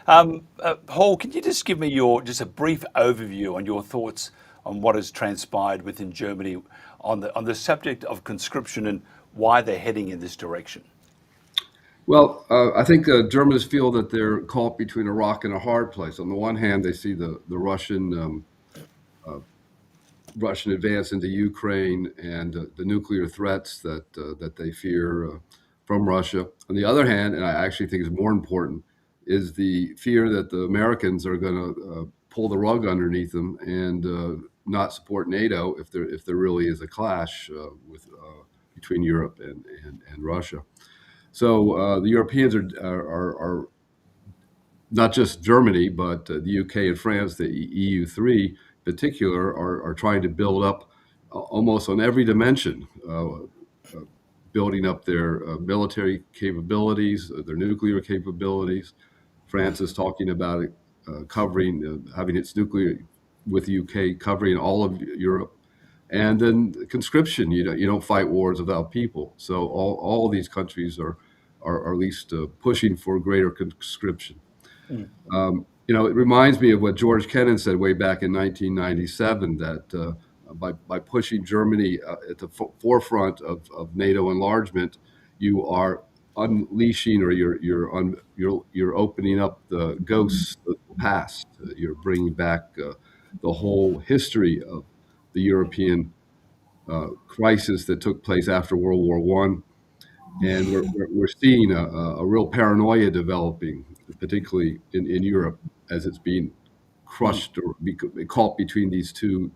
S6: Hall, can you just give me just a brief overview on your thoughts on what has transpired within Germany on the subject of conscription and why they're heading in this direction?
S9: Well, I think Germans feel that they're caught between a rock and a hard place. On the one hand, they see the Russian advance into Ukraine and the nuclear threats that they fear from Russia. On the other hand, and I actually think is more important, is the fear that the Americans are going to pull the rug underneath them and not support NATO if there really is a clash between Europe and Russia. So the Europeans are not just Germany, but the UK and France, the EU3 in particular, are trying to build up almost on every dimension, building up their military capabilities, their nuclear capabilities. France is talking about it, having its nuclear with the UK covering all of Europe. And then conscription, you don't fight wars without people. So all these countries are at least pushing for greater conscription. It reminds me of what George Kennan said way back in 1997, that by pushing Germany at the forefront of NATO enlargement, you are unleashing, or you're opening up the ghosts of the past. You're bringing back the whole history of the European crisis that took place after World War I. And we're seeing a real paranoia developing, particularly in Europe, as it's being crushed or caught between these two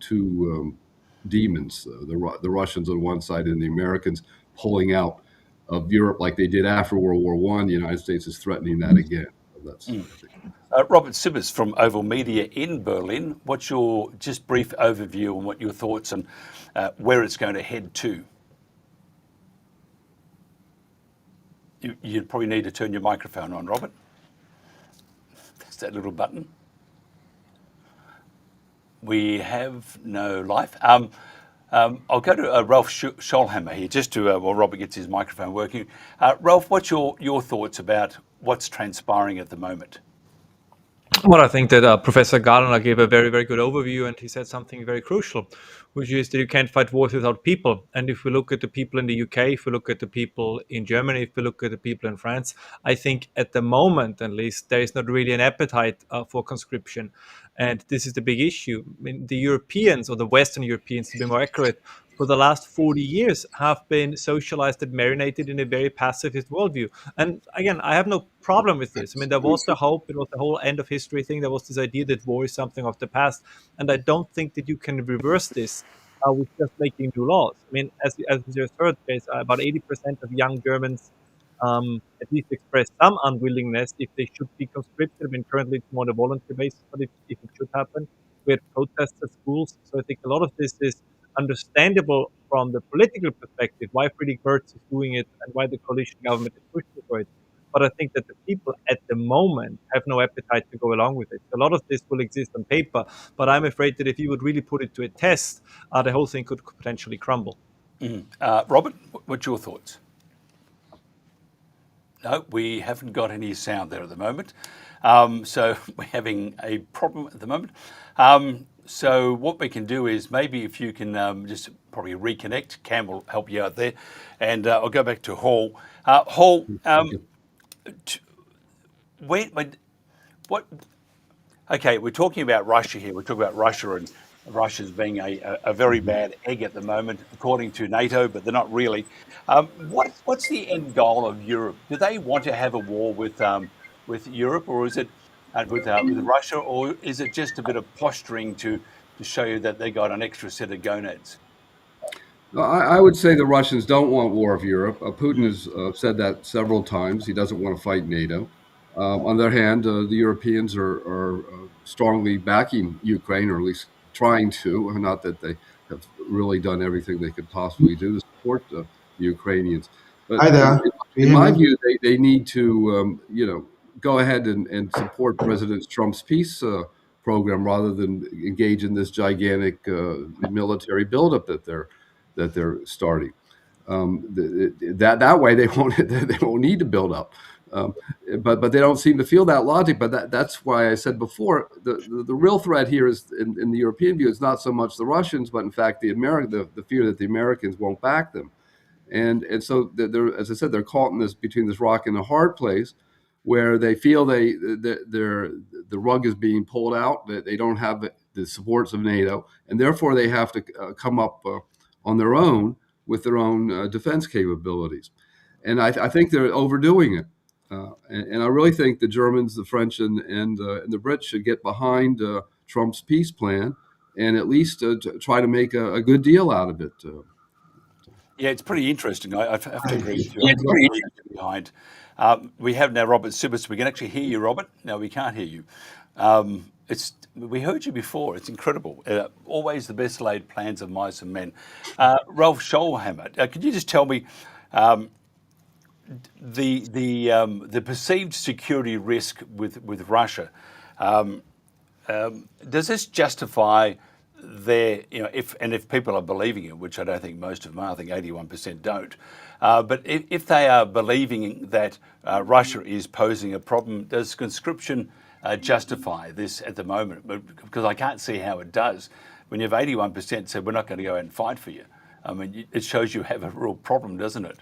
S9: demons, the Russians on one side and the Americans pulling out of Europe like they did after World War I. The United States is threatening that again.
S6: Robert Sibis from Oval Media in Berlin. What's your just brief overview on what your thoughts on where it's going to head to? You'd probably need to turn your microphone on, Robert. That's that little button. We have no life. I'll go to Ralph Scholhammer here, just to while Robert gets his microphone working. Ralph, what's your thoughts about what's transpiring at the moment?
S10: Well, I think that Professor Gardner gave a very, very good overview, and he said something very crucial, which is that you can't fight wars without people. And if we look at the people in the UK, if we look at the people in Germany, if we look at the people in France, I think at the moment, at least, there is not really an appetite for conscription. And this is the big issue. I mean, the Europeans, or the Western Europeans, to be more accurate, for the last 40 years have been socialized and marinated in a very pacifist worldview. And again, I have no problem with this. I mean, there was the hope, it was the whole end of history thing. There was this idea that war is something of the past. And I don't think that you can reverse this with just making new laws. I mean, as we just heard, there's about 80% of young Germans at least express some unwillingness if they should be conscripted. I mean, currently it's more on a voluntary basis, but if it should happen, we had protests at schools. So I think a lot of this is understandable from the political perspective, why Friedrich Merz is doing it and why the coalition government is pushing for it. But I think that the people at the moment have no appetite to go along with it. A lot of this will exist on paper, but I'm afraid that if you would really put it to a test, the whole thing could potentially crumble.
S6: Robert, what's your thoughts? No, we haven't got any sound there at the moment. So we're having a problem at the moment. So what we can do is maybe if you can just probably reconnect, Cam will help you out there. And I'll go back to Hall. Hall, okay, we're talking about Russia here. We're talking about Russia and Russia's being a very bad egg at the moment, according to NATO, but they're not really. What's the end goal of Europe? Do they want to have a war with Europe, or is it with Russia, or is it just a bit of posturing to show you that they got an extra set of gonads?
S9: I would say the Russians don't want war of Europe. Putin has said that several times. He doesn't want to fight NATO. On the other hand, the Europeans are strongly backing Ukraine, or at least trying to. Not that they have really done everything they could possibly do to support the Ukrainians. But
S11: Hi there.
S9: in my view, they need to, go ahead and support President Trump's peace program rather than engage in this gigantic military buildup that they're starting. That way they won't need to build up. But they don't seem to feel that logic. But that's why I said before the real threat here is in the European view. It's not so much the Russians, but in fact the fear that the Americans won't back them, and so they're, as I said, they're caught in between this rock and a hard place, where they feel the rug is being pulled out. That they don't have the supports of NATO, and therefore they have to come up on their own with their own defense capabilities. And I think they're overdoing it. And I really think the Germans, the French, and the Brits should get behind Trump's peace plan and at least try to make a good deal out of it.
S6: Yeah, it's pretty interesting. I have to agree with you. Yeah, it's pretty interesting. Behind. We have now Robert Sibbers. We can actually hear you, Robert. No, we can't hear you. We heard you before. It's incredible. Always the best laid plans of mice and men. Ralph Scholhammer, could you just tell me the perceived security risk with Russia? Does this justify if people are believing it, which I don't think most of them are, I think 81% don't. But if they are believing that Russia is posing a problem, does conscription justify this at the moment? Because I can't see how it does. When you have 81% said we're not going to go out and fight for you, I mean, it shows you have a real problem, doesn't it?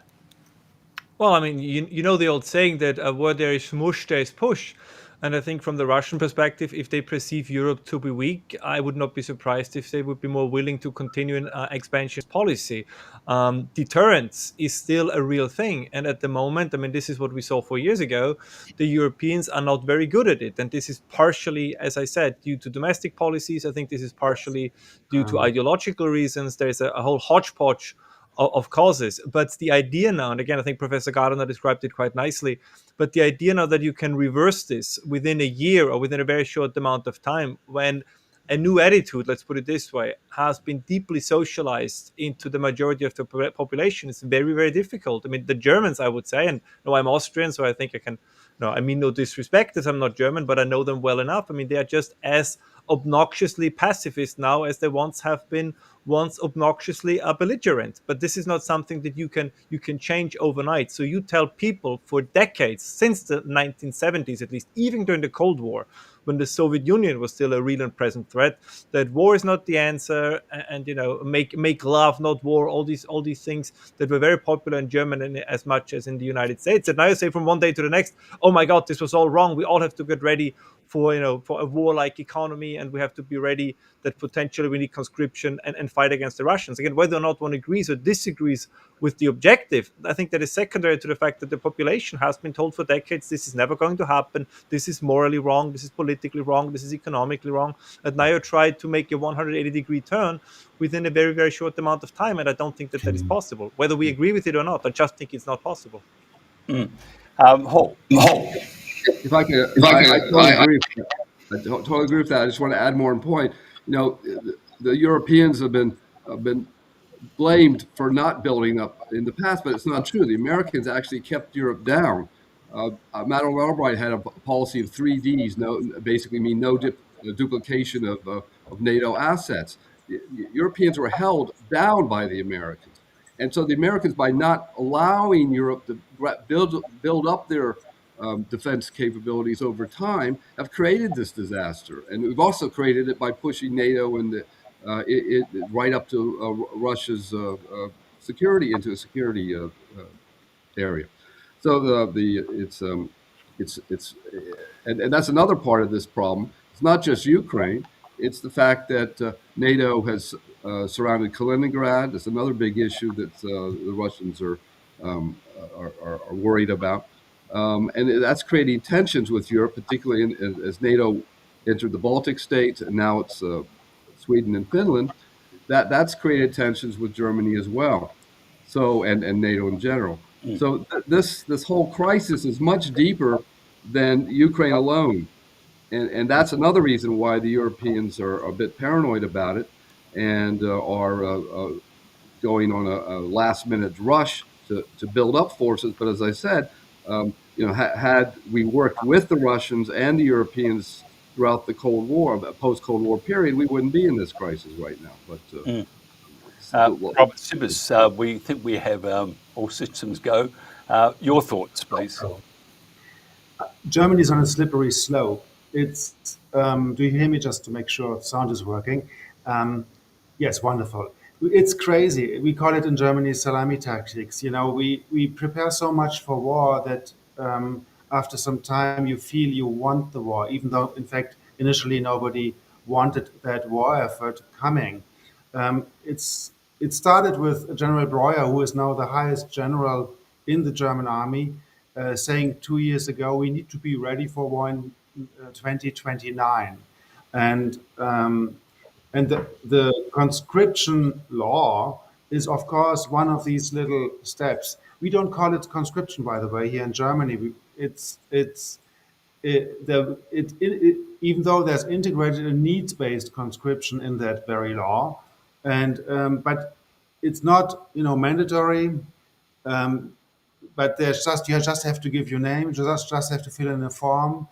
S10: Well, I mean, you know the old saying that where there is mush, there is push. And I think from the Russian perspective, if they perceive Europe to be weak, I would not be surprised if they would be more willing to continue an expansionist policy. Deterrence is still a real thing. And at the moment, I mean, this is what we saw 4 years ago. The Europeans are not very good at it. And this is partially, as I said, due to domestic policies. I think this is partially due to ideological reasons. There's a whole hodgepodge of causes. But the idea now, and again, I think Professor Gardner described it quite nicely, but the idea now that you can reverse this within a year or within a very short amount of time, when a new attitude, let's put it this way, has been deeply socialized into the majority of the population, is very, very difficult. I mean, the Germans, I would say, and I'm Austrian, so I think I can, I mean no disrespect as I'm not German, but I know them well enough. I mean, they are just as obnoxiously pacifist now as they once have been obnoxiously belligerent. But this is not something that you can change overnight. So you tell people for decades, since the 1970s at least, even during the Cold War, when the Soviet Union was still a real and present threat, that war is not the answer, and make love, not war, all these things that were very popular in Germany as much as in the United States. And now you say from one day to the next, oh my God, this was all wrong. We all have to get ready for a warlike economy, and we have to be ready that potentially we need conscription and fight against the Russians. Again, whether or not one agrees or disagrees with the objective, I think that is secondary to the fact that the population has been told for decades this is never going to happen, this is morally wrong, this is politically wrong, this is economically wrong, and now you try to make a 180-degree turn within a very, very short amount of time, and I don't think that is possible. Whether we agree with it or not, I just think it's not possible.
S6: Hall.
S9: If I could, I totally agree. I totally agree with that. I just want to add more point. The Europeans have been blamed for not building up in the past, but it's not true. The Americans actually kept Europe down. Madeleine Albright had a policy of 3 Ds, basically mean no duplication of NATO assets. The Europeans were held down by the Americans. And so the Americans, by not allowing Europe to build up their defense capabilities over time, have created this disaster. And we've also created it by pushing NATO and right up to Russia's security into a security area. So and that's another part of this problem. It's not just Ukraine. It's the fact that NATO has surrounded Kaliningrad. That's another big issue that the Russians are worried about. And that's creating tensions with Europe, particularly as NATO entered the Baltic states, and now it's Sweden and Finland. That's created tensions with Germany as well. So and NATO in general. So this whole crisis is much deeper than Ukraine alone. And that's another reason why the Europeans are a bit paranoid about it and are going on a last-minute rush to build up forces. But as I said, had we worked with the Russians and the Europeans throughout the Cold War, post-Cold War period, we wouldn't be in this crisis right now. But
S6: Robert Sibbers, we think we have all systems go. Your thoughts, please.
S11: Germany's on a slippery slope. It's. Do you hear me? Just to make sure sound is working. Yes, wonderful. It's crazy. We call it in Germany salami tactics. We prepare so much for war that after some time you feel you want the war, even though in fact initially nobody wanted that war effort coming. It started with General Breuer, who is now the highest general in the German army, saying 2 years ago we need to be ready for war in 2029, and the conscription law is of course one of these little steps. We don't call it conscription, by the way, here in Germany. Even though there's integrated a needs-based conscription in that very law, and but it's not mandatory. But there's you just have to give your name. You just have to fill in a form.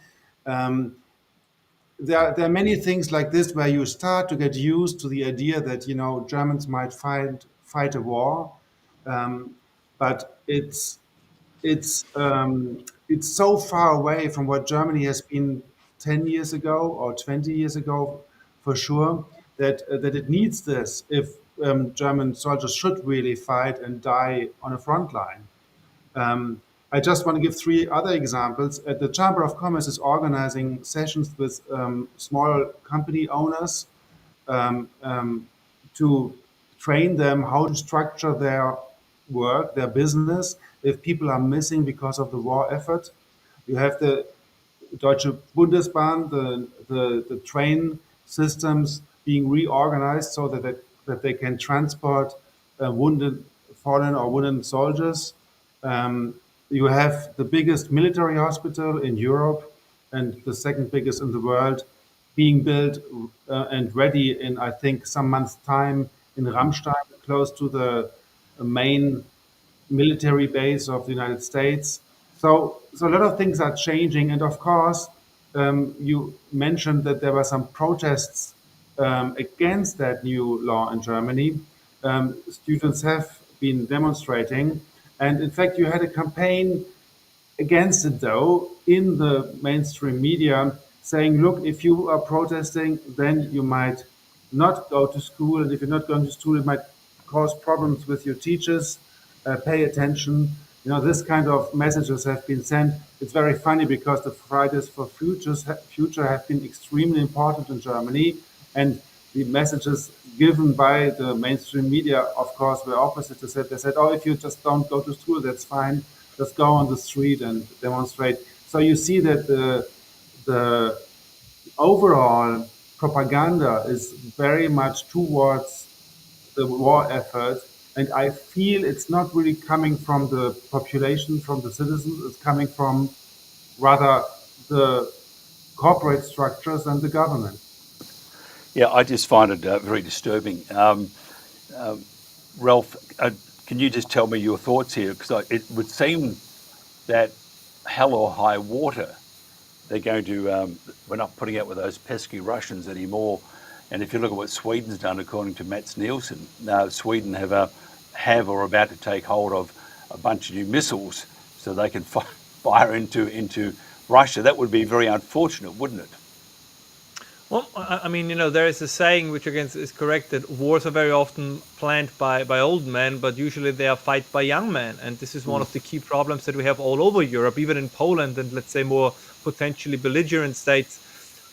S11: There are many things like this where you start to get used to the idea that Germans might fight a war, but it's so far away from what Germany has been 10 years ago or 20 years ago, for sure, that it needs this if German soldiers should really fight and die on a front line. I just want to give 3 other examples. The Chamber of Commerce is organizing sessions with small company owners to train them how to structure their work, their business, if people are missing because of the war effort. You have the Deutsche Bundesbahn, the train systems being reorganized so that they can transport fallen or wounded soldiers. You have the biggest military hospital in Europe and the second biggest in the world being built and ready in, I think, some months' time in Ramstein, close to the main military base of the United States. So a lot of things are changing. And of course, you mentioned that there were some protests against that new law in Germany. Students have been demonstrating. And in fact, you had a campaign against it, though, in the mainstream media, saying, look, if you are protesting, then you might not go to school. And if you're not going to school, it might cause problems with your teachers. Pay attention. This kind of messages have been sent. It's very funny because the Fridays for Future have been extremely important in Germany, and the messages given by the mainstream media, of course, were opposite. They said, oh, if you just don't go to school, that's fine. Just go on the street and demonstrate. So you see that the overall propaganda is very much towards the war effort. And I feel it's not really coming from the population, from the citizens. It's coming from rather the corporate structures and the government.
S6: Yeah, I just find it very disturbing. Ralph, can you just tell me your thoughts here? Because it would seem that hell or high water, they're going to, we're not putting up with those pesky Russians anymore. And if you look at what Sweden's done, according to Mats Nielsen, now Sweden have or are about to take hold of a bunch of new missiles so they can fire into Russia. That would be very unfortunate, wouldn't it?
S10: Well, I mean, there is a saying which again is correct, that wars are very often planned by old men, but usually they are fought by young men. And this is one of the key problems that we have all over Europe, even in Poland and let's say more potentially belligerent states,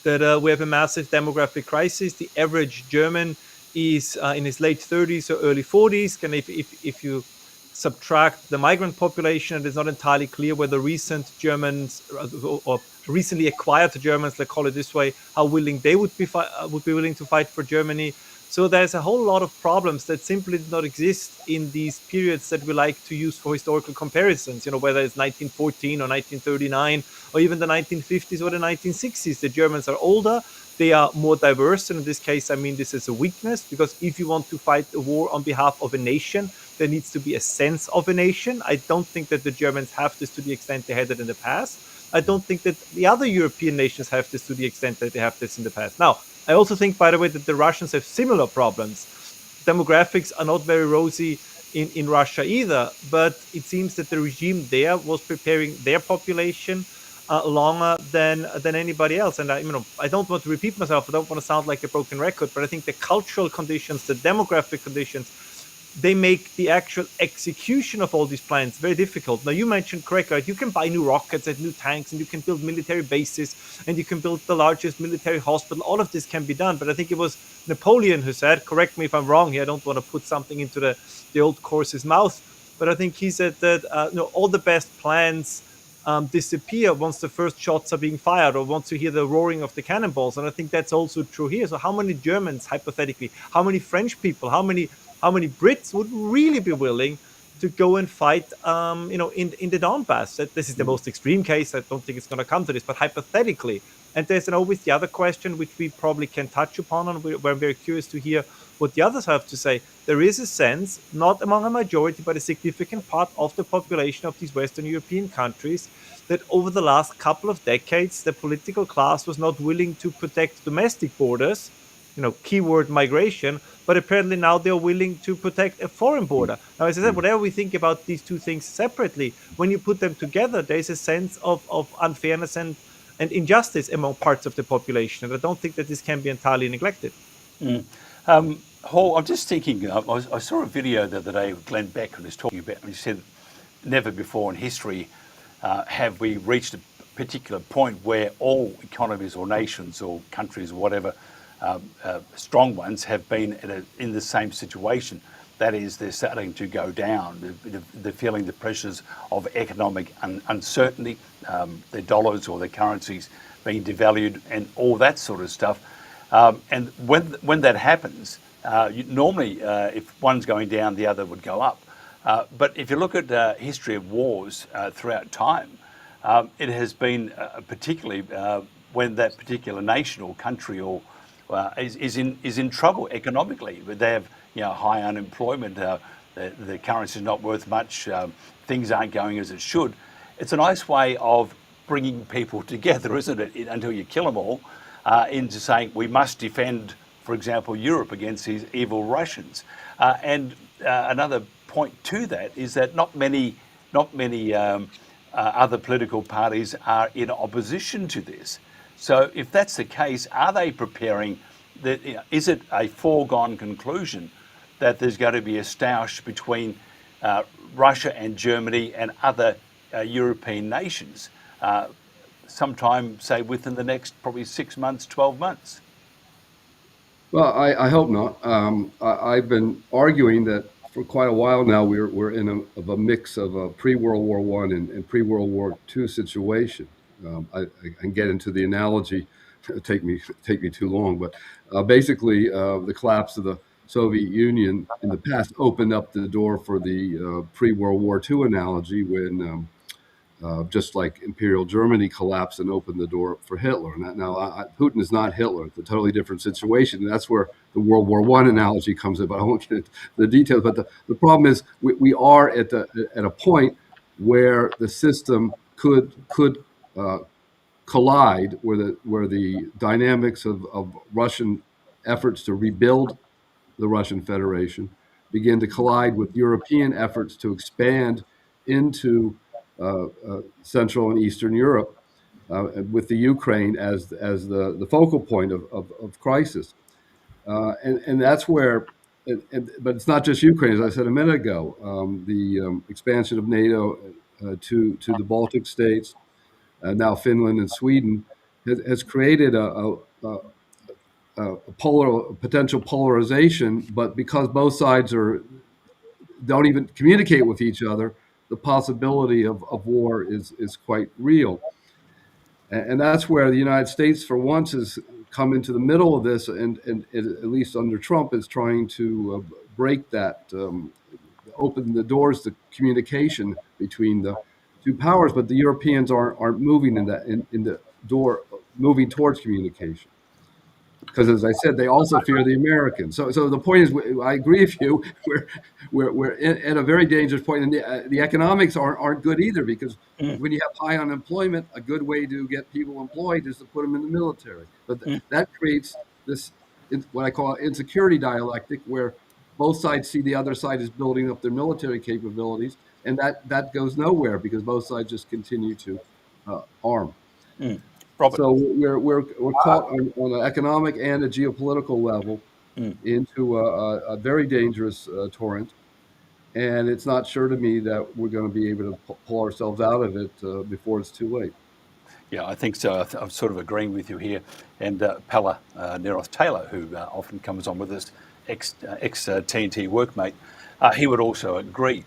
S10: that we have a massive demographic crisis. The average German is in his late 30s or early 40s. And if you subtract the migrant population, it is not entirely clear whether recent Germans or recently acquired Germans, let's call it this way, how willing they would be willing to fight for Germany. So there's a whole lot of problems that simply did not exist in these periods that we like to use for historical comparisons, whether it's 1914 or 1939 or even the 1950s or the 1960s. The Germans are older, they are more diverse, and in this case, I mean this is a weakness, because if you want to fight a war on behalf of a nation, there needs to be a sense of a nation. I don't think that the Germans have this to the extent they had it in the past. I don't think that the other European nations have this to the extent that they have this in the past. Now, I also think, by the way, that the Russians have similar problems. Demographics are not very rosy in Russia either, but it seems that the regime there was preparing their population longer than anybody else. And I don't want to repeat myself. I don't want to sound like a broken record, but I think the cultural conditions, the demographic conditions, they make the actual execution of all these plans very difficult. Now, you mentioned correctly, you can buy new rockets and new tanks, and you can build military bases, and you can build the largest military hospital. All of this can be done. But I think it was Napoleon who said, correct me if I'm wrong here, I don't want to put something into the old horse's mouth, but I think he said that all the best plans disappear once the first shots are being fired, or once you hear the roaring of the cannonballs. And I think that's also true here. So how many Germans, hypothetically, how many French people, how many Brits would really be willing to go and fight, in the Donbass? This is the most extreme case. I don't think it's going to come to this, but hypothetically. And there's always the other question, which we probably can touch upon, and we're very curious to hear what the others have to say. There is a sense, not among a majority, but a significant part of the population of these Western European countries, that over the last couple of decades, the political class was not willing to protect domestic borders, keyword migration, but apparently now they're willing to protect a foreign border. Now, as I said, whatever we think about these two things separately, when you put them together, there's a sense of unfairness and injustice among parts of the population. And I don't think that this can be entirely neglected.
S6: Hall, I'm just thinking, I saw a video the other day of Glenn Beck, who was talking about, he said, never before in history have we reached a particular point where all economies or nations or countries or whatever, strong ones, have been in the same situation. That is, they're starting to go down. They're feeling the pressures of economic uncertainty, their dollars or their currencies being devalued and all that sort of stuff. And when that happens, normally if one's going down, the other would go up. But if you look at the history of wars throughout time, it has been particularly when that particular nation or country or is in trouble economically. They have high unemployment, the currency is not worth much, things aren't going as it should. It's a nice way of bringing people together, isn't it, until you kill them all, into saying we must defend, for example, Europe against these evil Russians. And another point to that is that not many other political parties are in opposition to this. So if that's the case, are they preparing, is it a foregone conclusion that there's going to be a stoush between Russia and Germany and other European nations sometime, say, within the next probably 6 months, 12 months?
S9: Well, I hope not. I've been arguing that for quite a while now. We're in a mix of a pre-World War I and pre-World War II situation. I can get into the analogy. Take me too long, but basically, the collapse of the Soviet Union in the past opened up the door for the pre-World War II analogy when. Just like Imperial Germany collapsed and opened the door for Hitler. Now, Putin is not Hitler. It's a totally different situation. And that's where the World War I analogy comes in, but I won't get into the details. But the problem is we are at a point where the system could collide, where the dynamics of Russian efforts to rebuild the Russian Federation begin to collide with European efforts to expand into Central and Eastern Europe, with the Ukraine as the focal point of crisis, and that's where. But it's not just Ukraine, as I said a minute ago. The expansion of NATO to the Baltic states, now Finland and Sweden, has created a potential polarization. But because both sides don't even communicate with each other, the possibility of war is quite real. And that's where the United States, for once, has come into the middle of this, and at least under Trump, is trying to break that, open the doors to communication between the two powers. But the Europeans aren't moving moving towards communication. Because, as I said, they also fear the Americans. So the point is, I agree with you. We're at a very dangerous point, and the economics aren't good either. Because when you have high unemployment, a good way to get people employed is to put them in the military. But that creates this what I call insecurity dialectic, where both sides see the other side is building up their military capabilities, and that goes nowhere because both sides just continue to arm.
S6: Robert.
S9: So we're caught on an economic and a geopolitical level into a very dangerous torrent, and it's not sure to me that we're going to be able to pull ourselves out of it before it's too late.
S6: Yeah, I think so. I'm sort of agreeing with you here. And Pella Neroth Taylor, who often comes on with us, ex TNT workmate, he would also agree.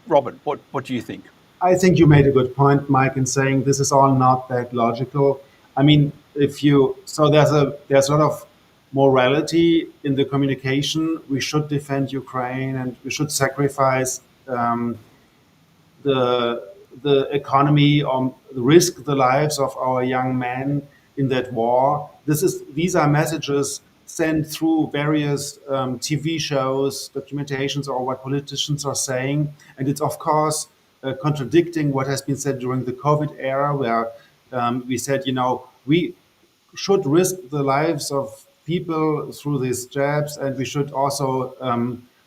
S6: Robert, what do you think?
S11: I think you made a good point, Mike, in saying this is all not that logical. I mean, there's a lot of morality in the communication. We should defend Ukraine and we should sacrifice the economy or risk the lives of our young men in that war. These are messages sent through various TV shows, documentations, or what politicians are saying, and it's of course contradicting what has been said during the COVID era, where we said, we should risk the lives of people through these jabs, and we should also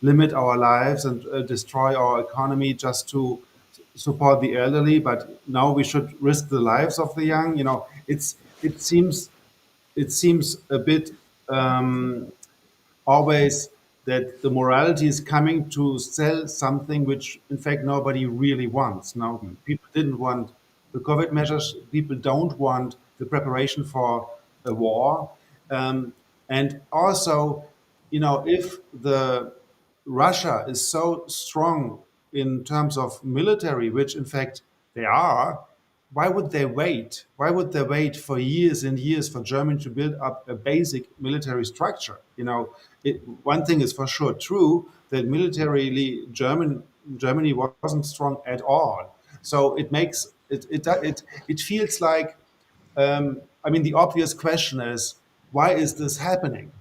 S11: limit our lives and destroy our economy just to support the elderly. But now we should risk the lives of the young. It seems a bit always that the morality is coming to sell something which, in fact, nobody really wants. Now, people didn't want the COVID measures. People don't want the preparation for a war. And also, if the Russia is so strong in terms of military, which in fact they are, why would they wait? Why would they wait for years and years for Germany to build up a basic military structure? One thing is for sure true, that militarily Germany wasn't strong at all. So it makes it feels like the obvious question is, why is this happening?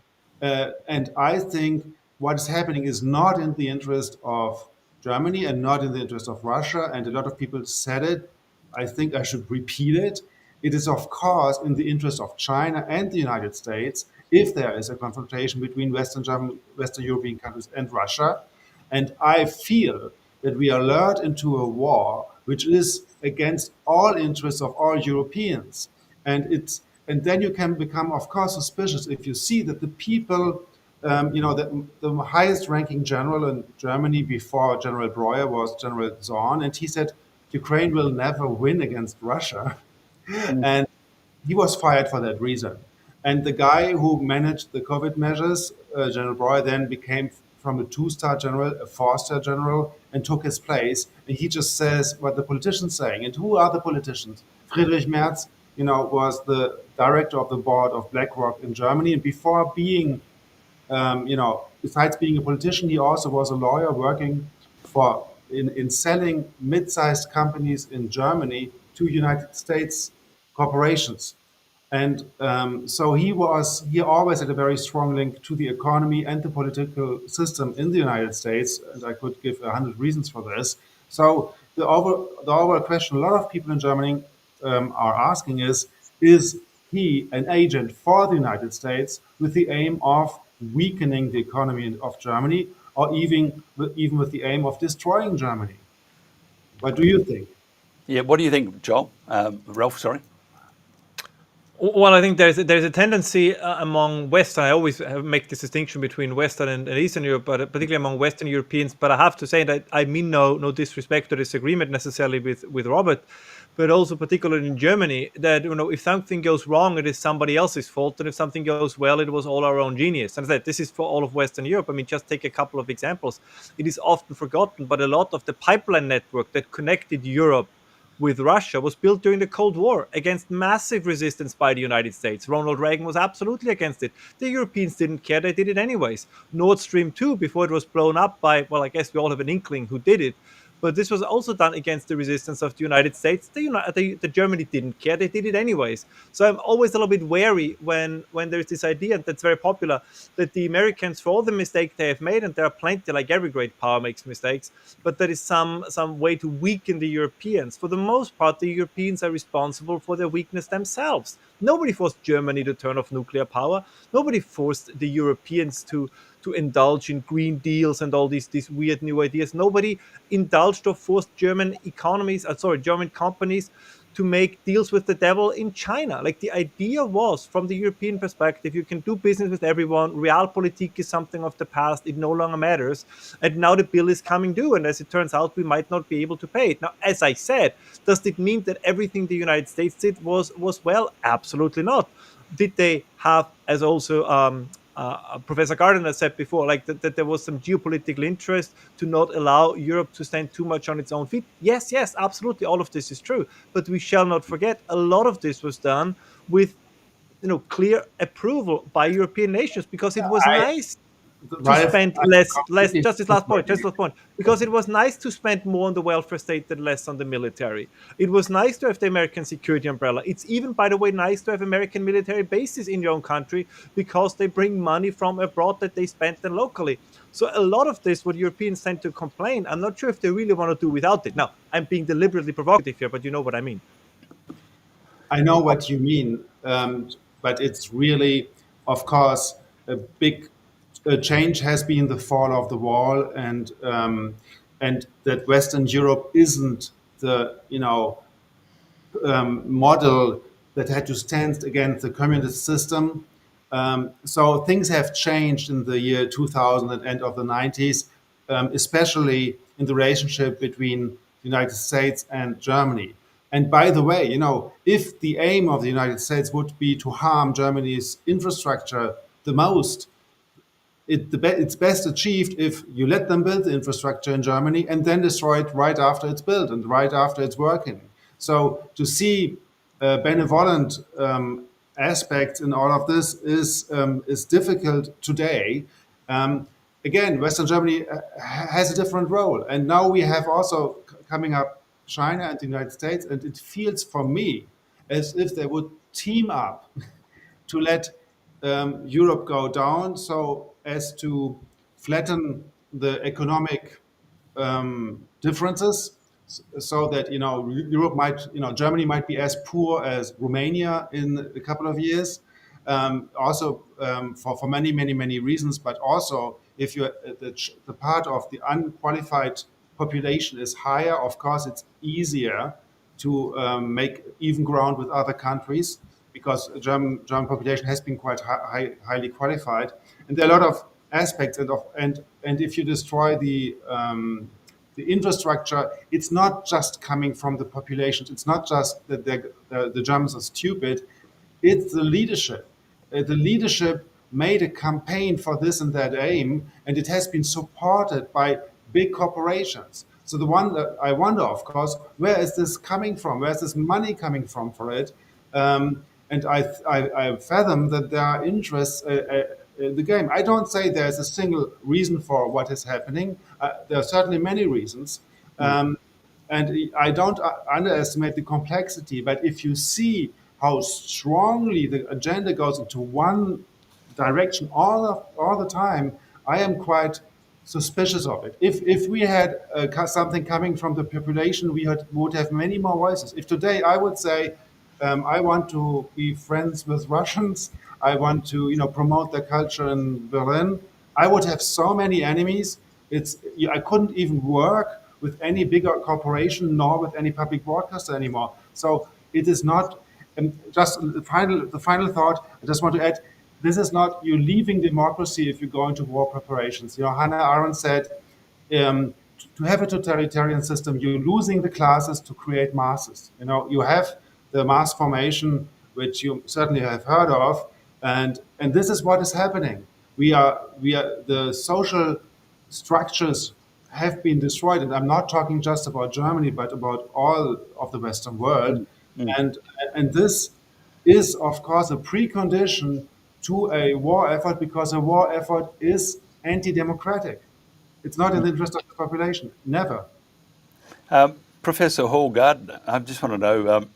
S11: And I think what is happening is not in the interest of Germany and not in the interest of Russia. And a lot of people said it. I think I should repeat it. It is, of course, in the interest of China and the United States if there is a confrontation between Western European countries and Russia. And I feel that we are lured into a war which is against all interests of all Europeans. And then you can become, of course, suspicious if you see that the people the highest ranking general in Germany before General Breuer was General Zorn, and he said Ukraine will never win against Russia. And he was fired for that reason. And the guy who managed the COVID measures, General Breuer, then became from a 2-star general, a 4-star general, and took his place. And he just says what the politicians saying. And who are the politicians? Friedrich Merz, was the director of the board of BlackRock in Germany. And before being, besides being a politician, he also was a lawyer working in selling mid-sized companies in Germany to United States corporations. And so he always had a very strong link to the economy and the political system in the United States. And I could give 100 reasons for this. So the overall question a lot of people in Germany are asking is he an agent for the United States with the aim of weakening the economy of Germany, or even with the aim of destroying Germany? What do you think?
S6: Yeah, what do you think, Joel? Ralph, sorry.
S10: Well, I think there's a tendency among Western. I always make this distinction between Western and Eastern Europe, but particularly among Western Europeans. But I have to say that I mean no disrespect or disagreement necessarily with Robert, but also particularly in Germany, that if something goes wrong, it is somebody else's fault, and if something goes well, it was all our own genius. And that this is for all of Western Europe. I mean, just take a couple of examples. It is often forgotten, but a lot of the pipeline network that connected Europe with Russia was built during the Cold War against massive resistance by the United States. Ronald Reagan was absolutely against it. The Europeans didn't care. They did it anyways. Nord Stream 2, before it was blown up by, well, I guess we all have an inkling who did it. But this was also done against the resistance of the United States. The Germany didn't care. They did it anyways. So I'm always a little bit wary when there's this idea that's very popular that the Americans, for all the mistakes they have made, and there are plenty, like every great power makes mistakes, but there is some way to weaken the Europeans. For the most part, the Europeans are responsible for their weakness themselves. Nobody forced Germany to turn off nuclear power. Nobody forced the Europeans to indulge in green deals and all these weird new ideas. Nobody indulged or forced German companies to make deals with the devil in China. Like, the idea was, from the European perspective, you can do business with everyone. Realpolitik is something of the past. It no longer matters. And now the bill is coming due. And as it turns out, we might not be able to pay it. Now, as I said, does it mean that everything the United States did was well? Absolutely not. Did they have, as also Professor Gardner said before, like that there was some geopolitical interest to not allow Europe to stand too much on its own feet? Yes, absolutely. All of this is true. But we shall not forget, a lot of this was done with clear approval by European nations, because it was nice to spend less. Just this last point. Because it was nice to spend more on the welfare state and less on the military. It was nice to have the American security umbrella. It's even, by the way, nice to have American military bases in your own country, because they bring money from abroad that they spend then locally. So a lot of this, what Europeans tend to complain, I'm not sure if they really want to do without it. Now, I'm being deliberately provocative here, but you know what I mean.
S11: I know what you mean, but it's really, of course, a big change has been the fall of the wall, and that Western Europe isn't the model that had to stand against the communist system. So things have changed in the year 2000 and end of the 90s, especially in the relationship between the United States and Germany. And by the way, if the aim of the United States would be to harm Germany's infrastructure the most, it's best achieved if you let them build the infrastructure in Germany and then destroy it right after it's built and right after it's working. So to see benevolent aspects in all of this is difficult today. Again, Western Germany has a different role. And now we have also coming up China and the United States, and it feels for me as if they would team up to let Europe go down, so as to flatten the economic differences, so that Europe might, Germany might be as poor as Romania in a couple of years. Also for many reasons, but also if the part of the unqualified population is higher, of course it's easier to make even ground with other countries. because the German population has been quite highly qualified, and there are a lot of aspects. And if you destroy the infrastructure, it's not just coming from the populations. It's not just that the Germans are stupid. It's the leadership. The leadership made a campaign for this and that aim, and it has been supported by big corporations. So the one that I wonder, of course, where is this coming from? Where is this money coming from for it? And I fathom that there are interests in the game. I don't say there's a single reason for what is happening. There are certainly many reasons. And I don't underestimate the complexity, but if you see how strongly the agenda goes into one direction all the time, I am quite suspicious of it. If we had something coming from the population, we would have many more voices. If today I would say, I want to be friends with Russians, I want to promote their culture in Berlin, I would have so many enemies. I couldn't even work with any bigger corporation nor with any public broadcaster anymore. So it is not. Just the final thought. I just want to add: this is not you leaving democracy if you go into war preparations. Hannah Arendt said, to have a totalitarian system, you're losing the classes to create masses. You have the mass formation, which you certainly have heard of, and this is what is happening. The social structures have been destroyed, and I'm not talking just about Germany, but about all of the Western world. And this is, of course, a precondition to a war effort, because a war effort is anti-democratic. It's not in the interest of the population, never.
S6: Professor Hall Gardner, I just want to know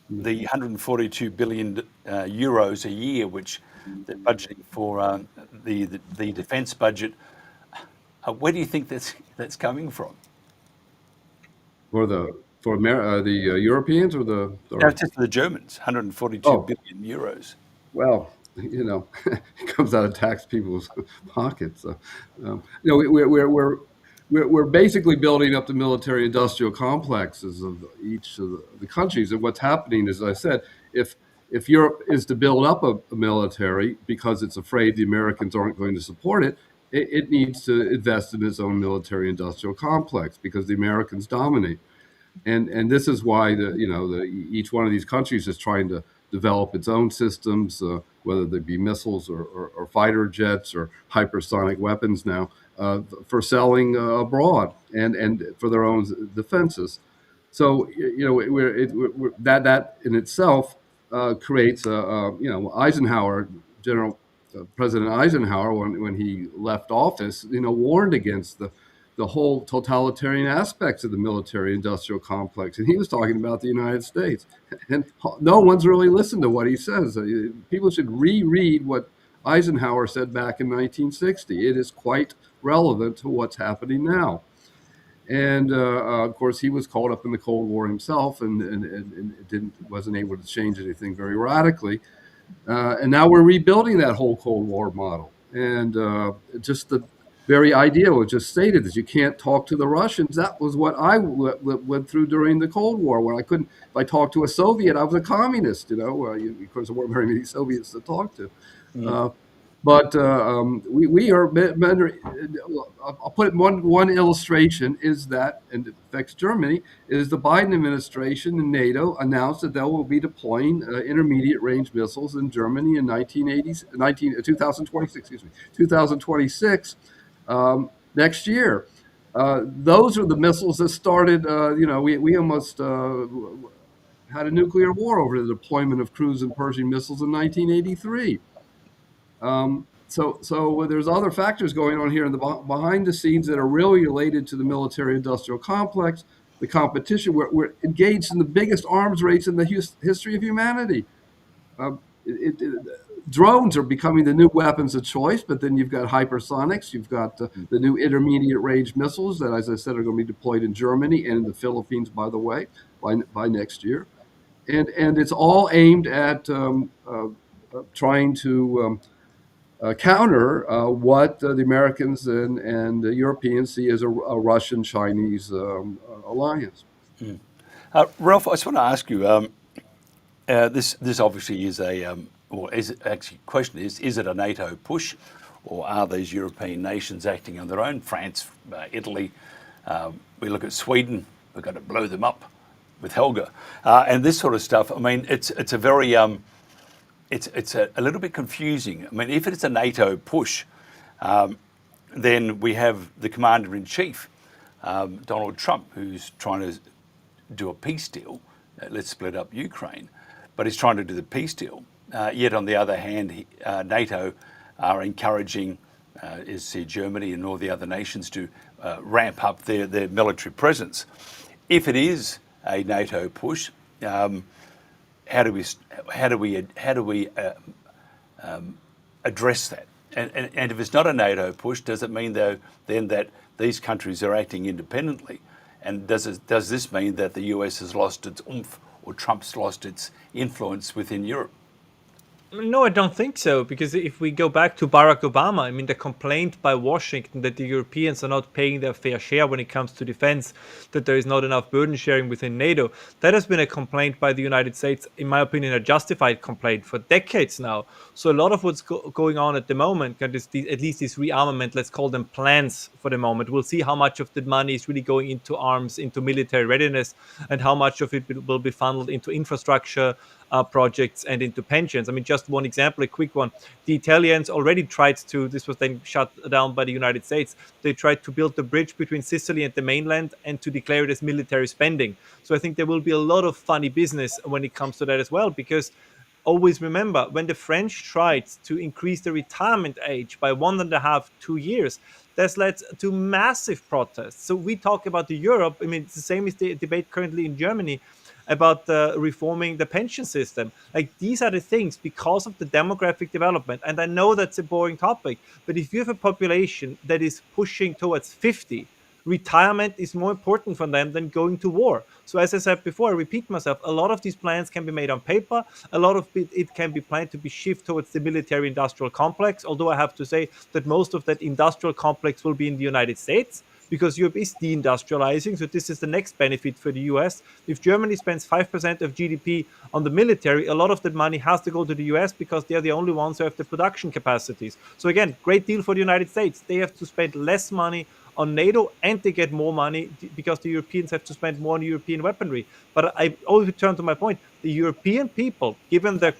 S6: the 142 billion euros a year, which they're budgeting for the defence budget. Where do you think that's coming from?
S9: For the Europeans or the?
S6: No, just the Germans. 142 billion euros.
S9: Well, it comes out of tax people's pockets. We're basically building up the military-industrial complexes of each of the countries. And what's happening, as I said, if Europe is to build up a military because it's afraid the Americans aren't going to support it, it needs to invest in its own military-industrial complex because the Americans dominate. And this is why each one of these countries is trying to develop its own systems, whether they be missiles or fighter jets or hypersonic weapons now, for selling abroad and for their own defenses. So that in itself creates Eisenhower, President Eisenhower, when he left office, warned against the whole totalitarian aspects of the military-industrial complex. And he was talking about the United States. And no one's really listened to what he says. People should reread what Eisenhower said back in 1960. It is quite relevant to what's happening now. And, of course, he was caught up in the Cold War himself and wasn't able to change anything very radically. And now we're rebuilding that whole Cold War model. And just the very idea was just stated that you can't talk to the Russians. That was what I went through during the Cold War, when I couldn't. If I talked to a Soviet, I was a communist. Of course, there weren't very many Soviets to talk to. But we are. I'll put it one illustration is that, and it affects Germany, is the Biden administration and NATO announced that they will be deploying intermediate range missiles in Germany in 2026. Next year. Those are the missiles that started, we almost had a nuclear war over the deployment of cruise and Pershing missiles in 1983. So there's other factors going on here in the behind the scenes that are really related to the military-industrial complex, the competition. We're engaged in the biggest arms race in the history of humanity. Drones are becoming the new weapons of choice, but then you've got hypersonics, you've got the new intermediate range missiles that, as I said, are going to be deployed in Germany and in the Philippines, by the way, by next year. And it's all aimed at trying to counter what the Americans and the Europeans see as a Russian-Chinese alliance.
S6: Ralph, I just want to ask you, this obviously is question is it a NATO push, or are these European nations acting on their own? France, Italy, we look at Sweden, we're going to blow them up with Helga, and this sort of stuff. I mean, it's a very it's a little bit confusing. I mean, if it's a NATO push, then we have the Commander-in-Chief, Donald Trump, who's trying to do a peace deal. Let's split up Ukraine, but he's trying to do the peace deal. Yet on the other hand, NATO are encouraging, Germany and all the other nations to ramp up their military presence. If it is a NATO push, how do we address that? And if it's not a NATO push, does it mean then that these countries are acting independently? And does this mean that the US has lost its oomph, or Trump's lost its influence within Europe?
S10: No, I don't think so, because if we go back to Barack Obama, I mean, the complaint by Washington that the Europeans are not paying their fair share when it comes to defense, that there is not enough burden sharing within NATO, that has been a complaint by the United States, in my opinion, a justified complaint for decades now. So a lot of what's going on at the moment, at least this rearmament, let's call them plans for the moment. We'll see how much of the money is really going into arms, into military readiness, and how much of it will be funneled into infrastructure projects and into pensions. I mean, just one example, a quick one. The Italians already tried to, this was then shut down by the United States, they tried to build the bridge between Sicily and the mainland and to declare it as military spending. So I think there will be a lot of funny business when it comes to that as well, because always remember, when the French tried to increase the retirement age by 1.5, 2 years, that's led to massive protests. So we talk about Europe, I mean, it's the same as the debate currently in Germany about reforming the pension system. Like, these are the things because of the demographic development. And I know that's a boring topic, but if you have a population that is pushing towards 50, retirement is more important for them than going to war. So as I said before, I repeat myself, a lot of these plans can be made on paper. A lot of it can be planned to be shifted towards the military industrial complex. Although I have to say that most of that industrial complex will be in the United States, because Europe is deindustrializing. So this is the next benefit for the US. If Germany spends 5% of GDP on the military, a lot of that money has to go to the US because they're the only ones who have the production capacities. So again, great deal for the United States. They have to spend less money on NATO and they get more money because the Europeans have to spend more on European weaponry. But I always return to my point. The European people, given their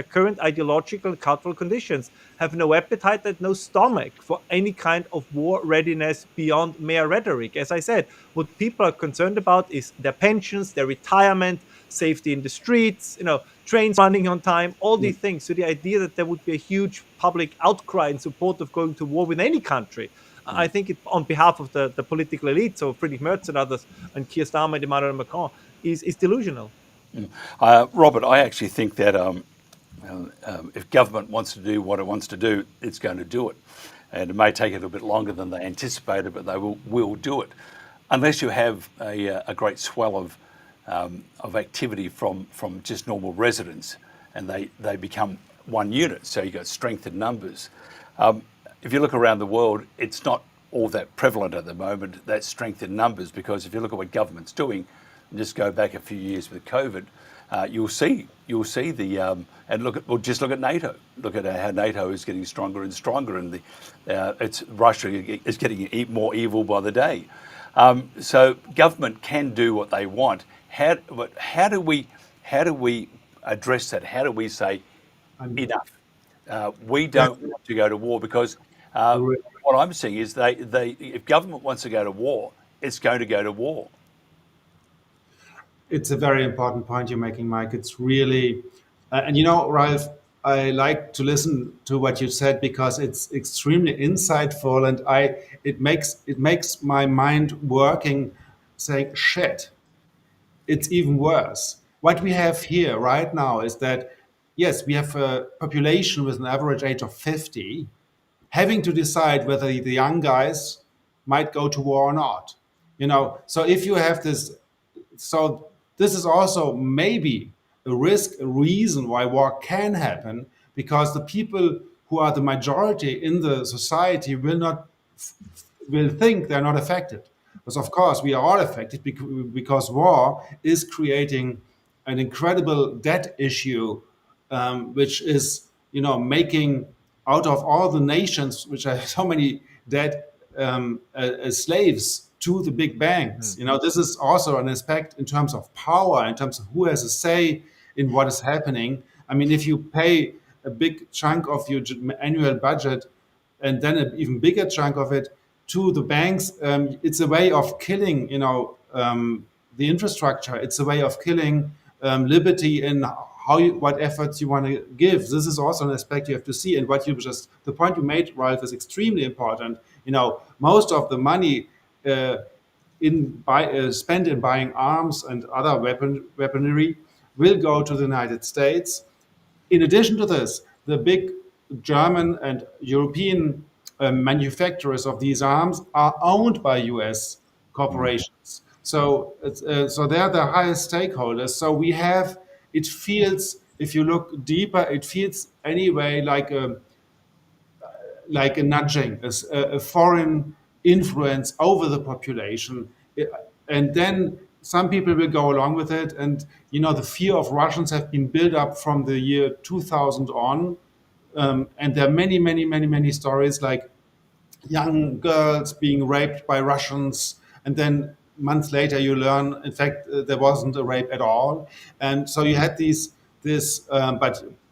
S10: current ideological and cultural conditions, have no appetite and no stomach for any kind of war readiness beyond mere rhetoric. As I said, what people are concerned about is their pensions, their retirement, safety in the streets, trains running on time, all these things. So the idea that there would be a huge public outcry in support of going to war with any country, I think it, on behalf of the political elite, so Friedrich Merz and others, and Keir Starmer and Emmanuel Macron, is delusional.
S6: Robert, I actually think that if government wants to do what it wants to do, it's going to do it. And it may take a little bit longer than they anticipated, but they will do it. Unless you have a great swell of activity from just normal residents, and they become one unit, so you got strength in numbers. If you look around the world, it's not all that prevalent at the moment, that strength in numbers, because if you look at what government's doing, and just go back a few years with COVID, you'll see the and just look at NATO. Look at how NATO is getting stronger and stronger, and it's Russia is getting more evil by the day. So government can do what they want. How do we address that? How do we say enough? We don't want to go to war, because what I'm seeing is if government wants to go to war, it's going to go to war.
S11: It's a very important point you're making, Mike. It's really, and Ralph, I like to listen to what you said because it's extremely insightful, and it makes my mind working, saying, shit, it's even worse. What we have here right now is that, yes, we have a population with an average age of 50, having to decide whether the young guys might go to war or not. So if you have this, so this is also maybe a reason why war can happen, because the people who are the majority in the society will think they're not affected. Because of course we are all affected, because war is creating an incredible debt issue, which is, making out of all the nations which have so many debt slaves to the big banks. This is also an aspect in terms of power, in terms of who has a say in what is happening. I mean, if you pay a big chunk of your annual budget and then an even bigger chunk of it to the banks, it's a way of killing, the infrastructure. It's a way of killing liberty in what efforts you want to give. This is also an aspect you have to see. And the point you made, Ralph, is extremely important. Most of the money spent in buying arms and other weaponry will go to the United States. In addition to this, the big German and European manufacturers of these arms are owned by US corporations. So they're the highest stakeholders. So it feels, if you look deeper, it feels anyway like a nudging, a foreign influence over the population. And then some people will go along with it. And, the fear of Russians have been built up from the year 2000 on. And there are many, many, many, many stories like young girls being raped by Russians. And then months later, you learn, in fact, there wasn't a rape at all. And so you had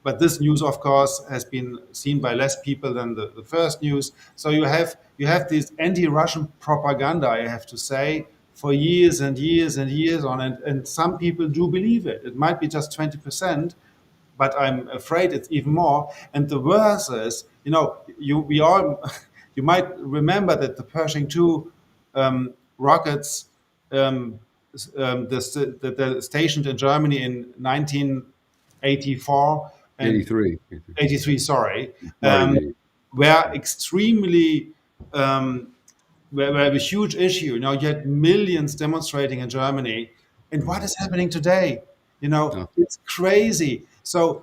S11: but this news, of course, has been seen by less people than the first news. So you have this anti-Russian propaganda, I have to say, for years and years and years on, and some people do believe it. It might be just 20%, but I'm afraid it's even more. And the worst is, you might remember that the Pershing II rockets that stationed in Germany in 1984. 83, sorry, were extremely, were a huge issue. You had millions demonstrating in Germany. And what is happening today? It's crazy. So,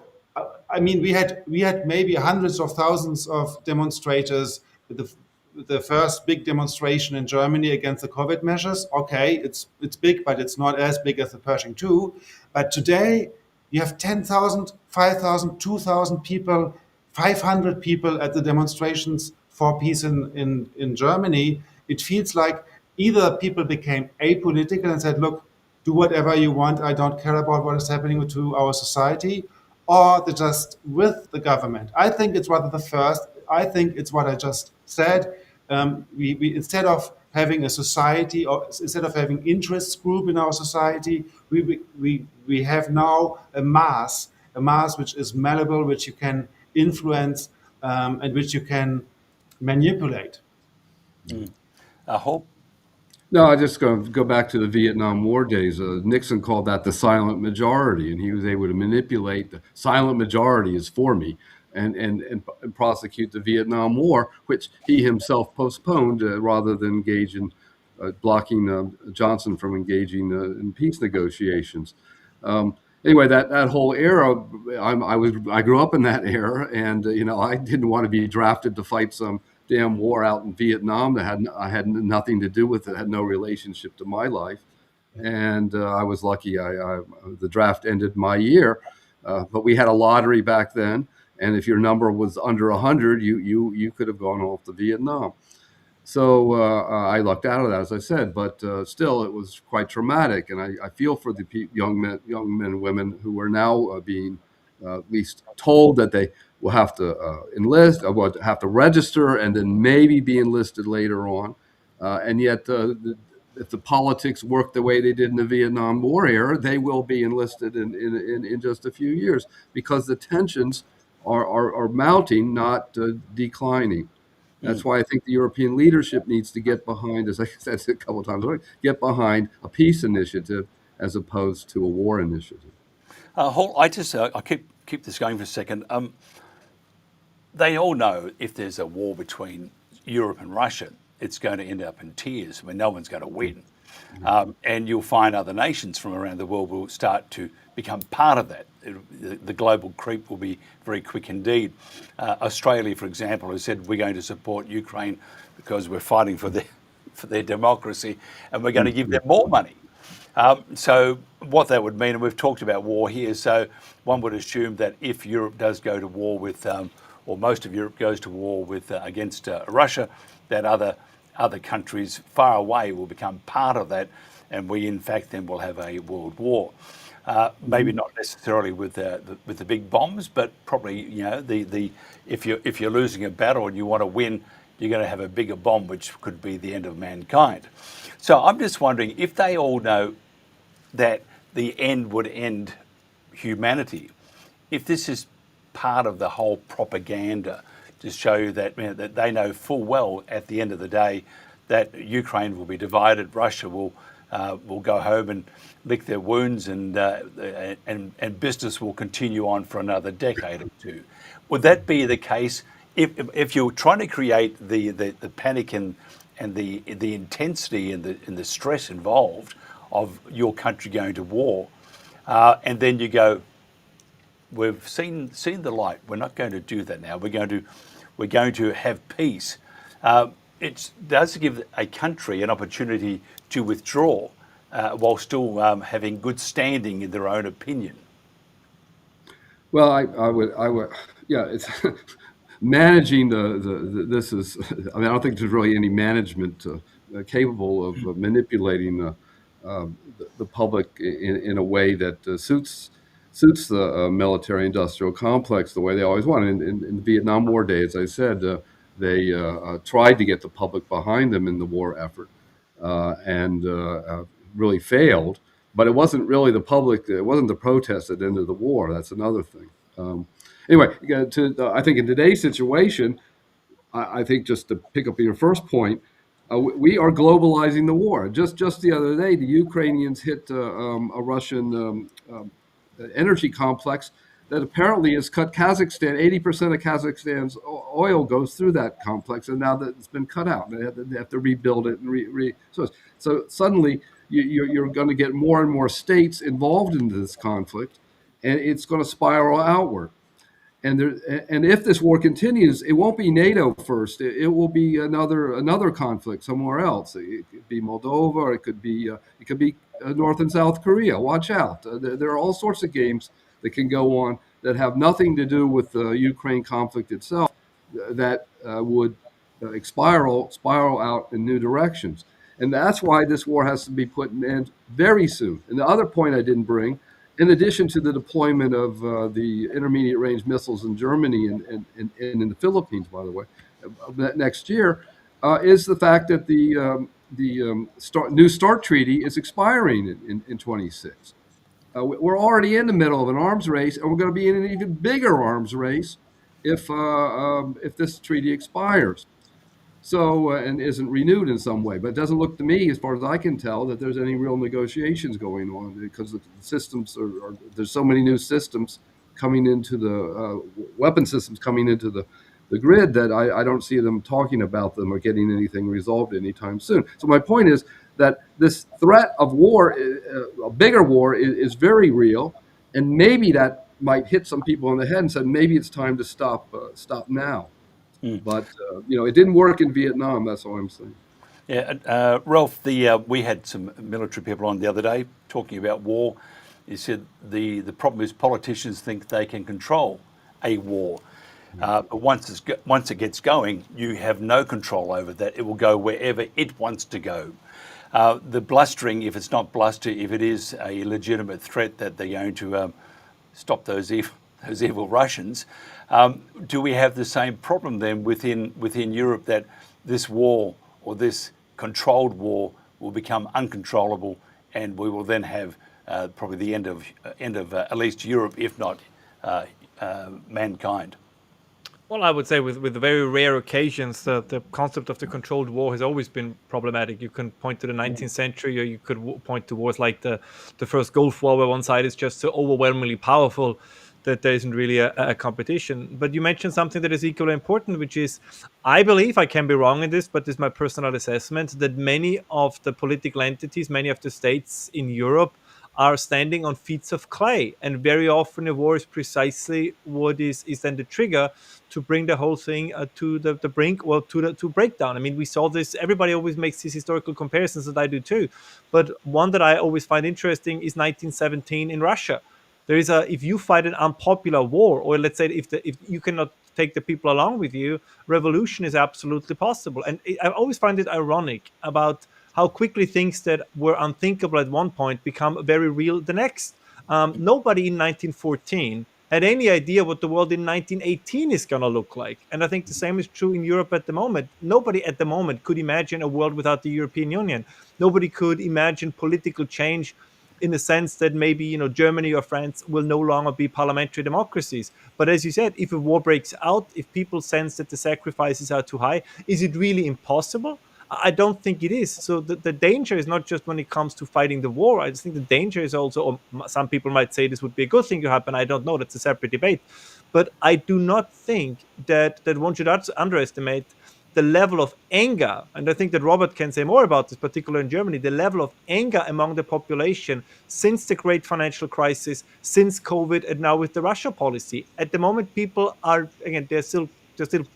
S11: I mean, we had maybe hundreds of thousands of demonstrators. The first big demonstration in Germany against the COVID measures. Okay, it's big, but it's not as big as the Pershing II. But today, you have 10,000, 5,000, 2,000 people, 500 people at the demonstrations for peace in Germany. It feels like either people became apolitical and said, look, do whatever you want, I don't care about what is happening to our society, or they're just with the government. I think it's rather the first. I think it's what I just said. We instead of having a society, or instead of having interests group in our society, we have now a mass which is malleable, which you can influence, and which you can manipulate.
S6: I hope.
S9: No, I just go back to the Vietnam War days. Nixon called that the silent majority, and he was able to manipulate the silent majority is for me. And prosecute the Vietnam War, which he himself postponed rather than engage in blocking Johnson from engaging in peace negotiations. Anyway, that whole era, I grew up in that era, and I didn't want to be drafted to fight some damn war out in Vietnam that I had nothing to do with it, had no relationship to my life, and I was lucky. The draft ended my year, but we had a lottery back then. And if your number was under 100, you could have gone off to Vietnam. So I lucked out of that, as I said, but still it was quite traumatic. And I feel for the young men and women who are now being at least told that they will have to enlist, or have to register, and then maybe be enlisted later on. And yet, if the politics work the way they did in the Vietnam War era, they will be enlisted in just a few years, because the tensions are mounting, not declining. That's why I think the European leadership needs to get behind, as I said a couple of times, get behind a peace initiative as opposed to a war initiative.
S6: I keep this going for a second. They all know if there's a war between Europe and Russia, it's going to end up in tears. I mean, no one's going to win. And you'll find other nations from around the world will start to become part of that. The global creep will be very quick indeed. Australia, for example, has said we're going to support Ukraine because we're fighting for their democracy, and we're going to give them more money. So what that would mean, and we've talked about war here, so one would assume that if Europe does go to war with, or most of Europe goes to war with against Russia, that other countries far away will become part of that, and we in fact then will have a world war. Maybe not necessarily with the big bombs, but probably if you're losing a battle and you want to win, you're going to have a bigger bomb, which could be the end of mankind. So I'm just wondering if they all know that the end would end humanity, if this is part of the whole propaganda to show you that, that they know full well at the end of the day that Ukraine will be divided, Russia will go home and lick their wounds, and business will continue on for another decade or two. Would that be the case if you're trying to create the panic and the intensity and the stress involved of your country going to war, and then you go, we've seen the light. We're not going to do that now. We're going to have peace. It does give a country an opportunity to withdraw while still having good standing in their own opinion.
S9: Well, I would, yeah. It's managing this is. I mean, I don't think there's really any management capable of manipulating the public in a way that suits the military-industrial complex the way they always want. In the Vietnam War days, as I said, they tried to get the public behind them in the war effort, and really failed. But it wasn't really the public. It wasn't the protests at the end of the war. That's another thing. Anyway, I think in today's situation, I think just to pick up your first point, we are globalizing the war. Just the other day, the Ukrainians hit a Russian energy complex that apparently has cut Kazakhstan. 80% of Kazakhstan's oil goes through that complex, and now that it's been cut out, they have to rebuild it. So suddenly, you're going to get more and more states involved in this conflict, and it's going to spiral outward. And if this war continues, it won't be NATO first. It will be another conflict somewhere else. It could be Moldova, or it could be North and South Korea. Watch out. There are all sorts of games that can go on that have nothing to do with the Ukraine conflict itself that would spiral out in new directions. And that's why this war has to be put an end very soon. And the other point I didn't bring, in addition to the deployment of the intermediate range missiles in Germany and in the Philippines, by the way, next year, is the fact that the New START treaty is expiring in 26. We're already in the middle of an arms race, and we're going to be in an even bigger arms race if this treaty expires. So, and isn't renewed in some way. But it doesn't look to me, as far as I can tell, that there's any real negotiations going on, because the systems there's so many new systems coming into the weapon systems coming into the grid that I don't see them talking about them or getting anything resolved anytime soon. So my point is that this threat of war, a bigger war, is very real, and maybe that might hit some people in the head and said maybe it's time to stop now. But it didn't work in Vietnam. That's all I'm saying.
S6: Yeah, Ralph. We had some military people on the other day talking about war. He said the problem is politicians think they can control a war, but once it gets going, you have no control over that. It will go wherever it wants to go. The blustering, if it's not bluster, if it is a legitimate threat that they're going to stop those evil Russians. Do we have the same problem then within Europe, that this war or this controlled war will become uncontrollable, and we will then have probably the end of at least Europe, if not mankind?
S10: Well, I would say with very rare occasions, the concept of the controlled war has always been problematic. You can point to the 19th century, or you could point to wars like the first Gulf War, where one side is just so overwhelmingly powerful that there isn't really a competition. But you mentioned something that is equally important, which is, I believe, I can be wrong in this, but this is my personal assessment, that many of the political entities, many of the states in Europe are standing on feet of clay. And very often a war is precisely what is then the trigger to bring the whole thing to the brink, or to breakdown. I mean, we saw this, everybody always makes these historical comparisons, that I do too. But one that I always find interesting is 1917 in Russia. There is if you fight an unpopular war, or let's say if you cannot take the people along with you, revolution is absolutely possible. And I always find it ironic about how quickly things that were unthinkable at one point become very real the next. Nobody in 1914 had any idea what the world in 1918 is going to look like. And I think the same is true in Europe at the moment. Nobody at the moment could imagine a world without the European Union. Nobody could imagine political change in the sense that maybe, Germany or France will no longer be parliamentary democracies. But as you said, if a war breaks out, if people sense that the sacrifices are too high, is it really impossible? I don't think it is. So the danger is not just when it comes to fighting the war. I just think the danger is also, or some people might say this would be a good thing to happen. I don't know. That's a separate debate. But I do not think that one should underestimate the level of anger, and I think that Robert can say more about this, particularly in Germany, the level of anger among the population since the great financial crisis, since COVID, and now with the Russia policy. At the moment, people are, again, they're still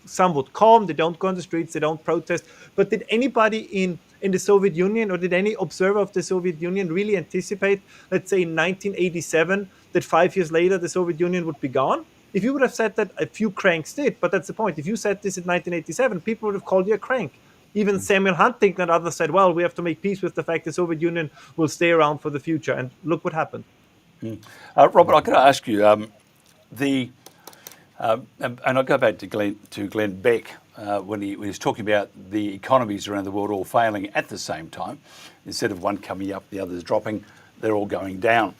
S10: somewhat calm. They don't go on the streets. They don't protest. But did anybody in the Soviet Union, or did any observer of the Soviet Union really anticipate, let's say in 1987, that 5 years later the Soviet Union would be gone? If you would have said that, a few cranks did, but that's the point. If you said this in 1987, people would have called you a crank. Even Samuel Huntington and others said, well, we have to make peace with the fact the Soviet Union will stay around for the future. And look what happened.
S6: Robert, I've got to ask you, and I'll go back to Glenn Beck when he was talking about the economies around the world all failing at the same time. Instead of one coming up, the others dropping, they're all going down.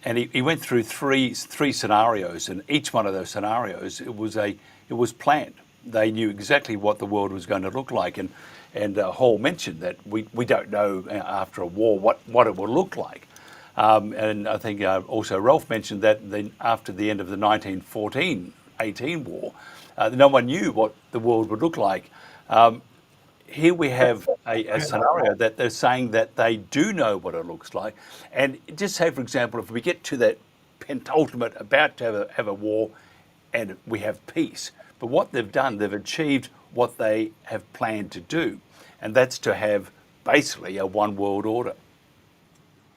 S6: And he went through three scenarios, and each one of those scenarios, it was planned. They knew exactly what the world was going to look like, and Hall mentioned that we don't know after a war what it will look like. And I think also Ralph mentioned that then after the end of the 1914-18 war, no one knew what the world would look like. Here we have a scenario that they're saying that they do know what it looks like. And just say, for example, if we get to that penultimate, about to have a war, and we have peace. But what they've done, they've achieved what they have planned to do. And that's to have basically a one world order.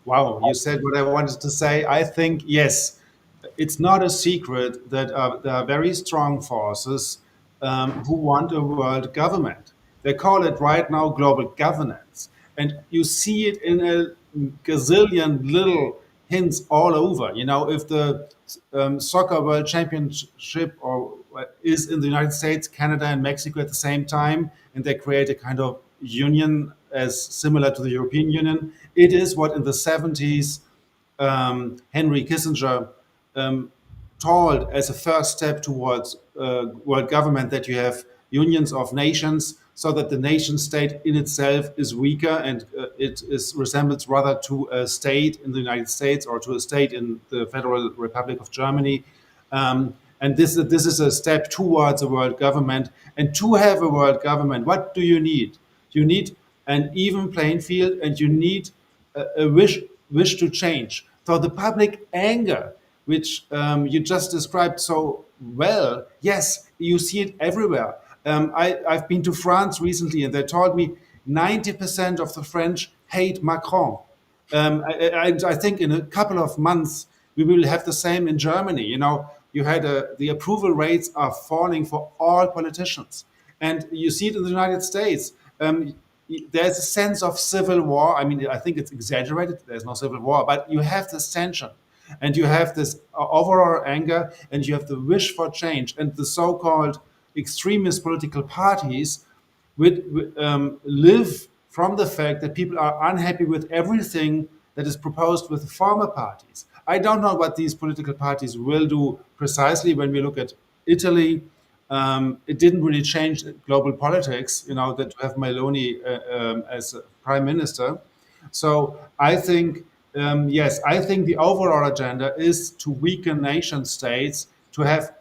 S11: Wow, you said what I wanted to say. I think, yes, it's not a secret that there are very strong forces who want a world government. They call it right now global governance. And you see it in a gazillion little hints all over. If the soccer world championship is in the United States, Canada, and Mexico at the same time, and they create a kind of union as similar to the European Union, it is what in the 70s Henry Kissinger told as a first step towards world government, that you have unions of nations, so that the nation state in itself is weaker, and resembles rather to a state in the United States or to a state in the Federal Republic of Germany. And this is a step towards a world government. And to have a world government, what do you need? You need an even playing field, and you need a wish to change. So the public anger, which you just described so well, yes, you see it everywhere. I've been to France recently, and they told me 90% of the French hate Macron. I think in a couple of months we will have the same in Germany. You had the approval rates are falling for all politicians, and you see it in the United States. There's a sense of civil war. I mean, I think it's exaggerated. There's no civil war, but you have this tension, and you have this overall anger, and you have the wish for change, and the so-called extremist political parties would live from the fact that people are unhappy with everything that is proposed with the former parties. I don't know what these political parties will do precisely. When we look at Italy, it didn't really change global politics, that to have Meloni as prime minister. So I think, yes, I think the overall agenda is to weaken nation states,